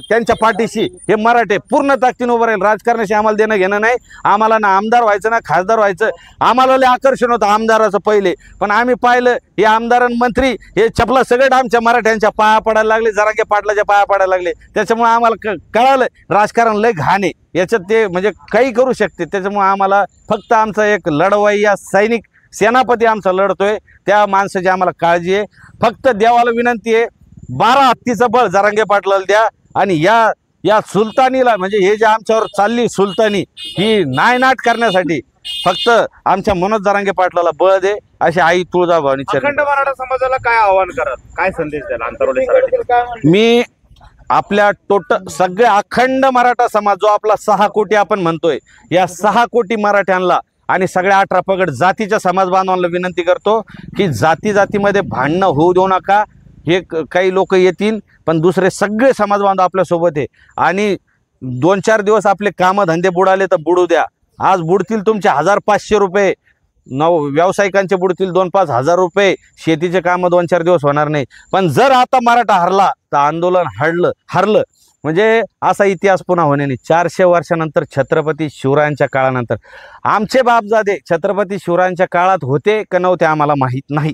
त्यांच्या पाठीशी हे मराठे पूर्ण ताकदीने उभं राहील. राजकारणाशी आम्हाला देणं घेणं नाही. आम्हाला ना आमदार व्हायचं ना खासदार व्हायचं. आम्हाला लय आकर्षण होतं आमदाराचं पहिले, पण आम्ही पाहिलं हे आमदार आणि मंत्री हे चपला सगळं आमच्या मराठ्यांच्या पाया पडायला लागले, जरांगे पाटलाच्या पाया पडायला लागले. त्याच्यामुळे आम्हाला कळालं राजकारण लय घाण आहे, याच्यात ते म्हणजे काही करू शकते. त्याच्यामुळे आम्हाला फक्त आमचा एक लढवय्या सैनिक सेनापती आमचा लढतोय, त्या माणसाची आम्हाला काळजी आहे. फक्त देवाला विनंती आहे 12 हत्तीचं बळ जरांगे पाटलाला द्या आणि या सुलतानीला म्हणजे हे जे आमच्यावर चालली सुलतानी ही नायनाट करण्यासाठी फक्त आमच्या मनोज जरांगे पाटलाला बळ दे अशी आई तुळजाभवानी अखंड मराठा समाजाला काय आव्हान करत, काय संदेश द्याल आंतरवली सराटी? मी आपल्या सगळे अखंड मराठा समाज जो आपला 6 कोटी आपण म्हणतोय, या 6 कोटी मराठ्यांना आणि सगळ्या 18 पगड जातीच्या समाज बांधवांना विनंती करतो की जातीमध्ये भांडणं होऊ देऊ नका. हे काही लोक येतील पण दुसरे सगळे समाज बांधव आपल्या सोबत आहे. आणि 2-4 दिवस आपले कामधंदे बुडाले तर बुडू द्या. आज बुडतील तुमचे 1500 रुपये, व्यावसायिकांचे बुडतील 2-5 हजार रुपये. शेतीचे कामं 2-4 दिवस होणार नाही. पण जर आता मराठा हरला तर आंदोलन हरलं म्हणजे असा इतिहास पुन्हा होणे नाही. 400 वर्षानंतर छत्रपती शिवरायांच्या काळानंतर आमचे बापजादे छत्रपती शिवरायांच्या काळात होते का नव्हते आम्हाला माहीत नाही,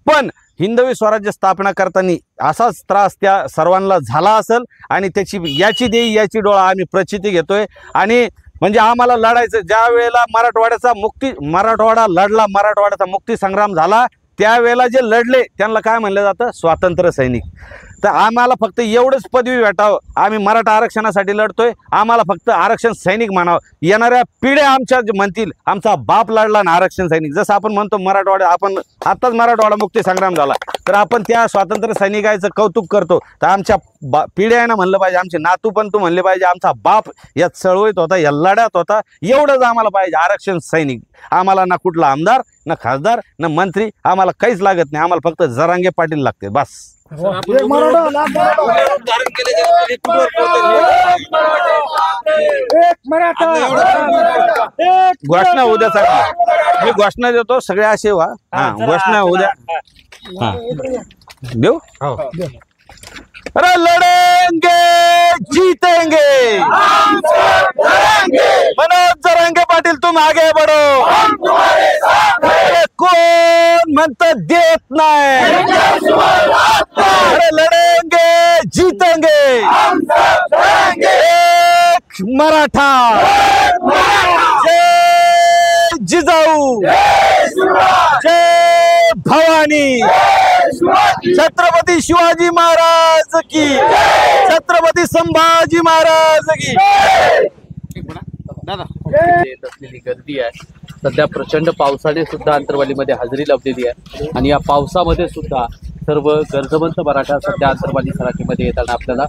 पण हिंदवी स्वराज्य स्थापना करताना असाच त्रास त्या सर्वांना झाला असेल आणि याची देई याची डोळा आम्ही प्रचिती घेतोय. आणि म्हणजे आम्हाला लढायचं ज्या वेळेला मराठवाडा लढला, मराठवाड्याचा मुक्ती संग्राम झाला, त्यावेळेला जे लढले त्यांना काय म्हणलं जातं, स्वातंत्र्य सैनिक. तर आम्हाला फक्त एवढंच पदवी भेटावं, आम्ही मराठा आरक्षणासाठी लढतोय, आम्हाला फक्त आरक्षण सैनिक म्हणावं. येणाऱ्या पिढ्या आमच्या म्हणतील आमचा बाप लढला ना आरक्षण सैनिक. जसं आपण म्हणतो मराठवाडा, आपण आताच मराठवाडा मुक्ती संग्राम झाला तर आपण त्या स्वातंत्र्य सैनिकाचं कौतुक करतो. तर आमच्या पिढ्यानं म्हणलं पाहिजे, आमचे नातू पण तू म्हणले पाहिजे आमचा बाप या चळवळीत होता, या लढ्यात होता. एवढंच आम्हाला पाहिजे, आरक्षण सैनिक. आम्हाला ना कुठला आमदार ना खासदार ना मंत्री, आम्हाला काहीच लागत नाही. आम्हाला फक्त जरांगे पाटील लागते बस. घोषणा उद्या मी घोषणा देतो, सगळे असे व्हा. घोषणा उद्या देऊ. अरे लढेंगे जीतेंगे, मनोज जरांगे पाटील तुम आगे बढ़ो. अरे कोण म्हणतं देत नाही. अरे लढेंगे जीतेंगे, एक मराठा, जय जिजाऊ, जय भवानी, छत्रपती शिवाजी महाराज की, छत्रपती संभाजी महाराज की. असलेली गर्दी आहे. सध्या प्रचंड पावसाने सुद्धा आंतरवालीमध्ये हजेरी लावलेली आहे आणि या पावसामध्ये सुद्धा सर्व गरजवंत मराठा सध्या आंतरवाली सराटीमध्ये येताना आपल्याला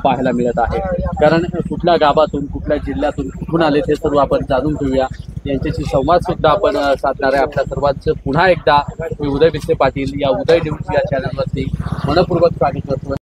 पाहायला मिळत आहे. कारण कुठल्या गावातून कुठल्या जिल्ह्यातून कुठून आले ते सर्व आपण जाणून घेऊया. यांच्याशी संवाद सुद्धा आपण साधणार आहे. आपल्या सर्वांचं पुन्हा एकदा मी उदय विसे पाटील या उदय न्यूज या चॅनलवरती मनपूर्वक स्वागत करतो.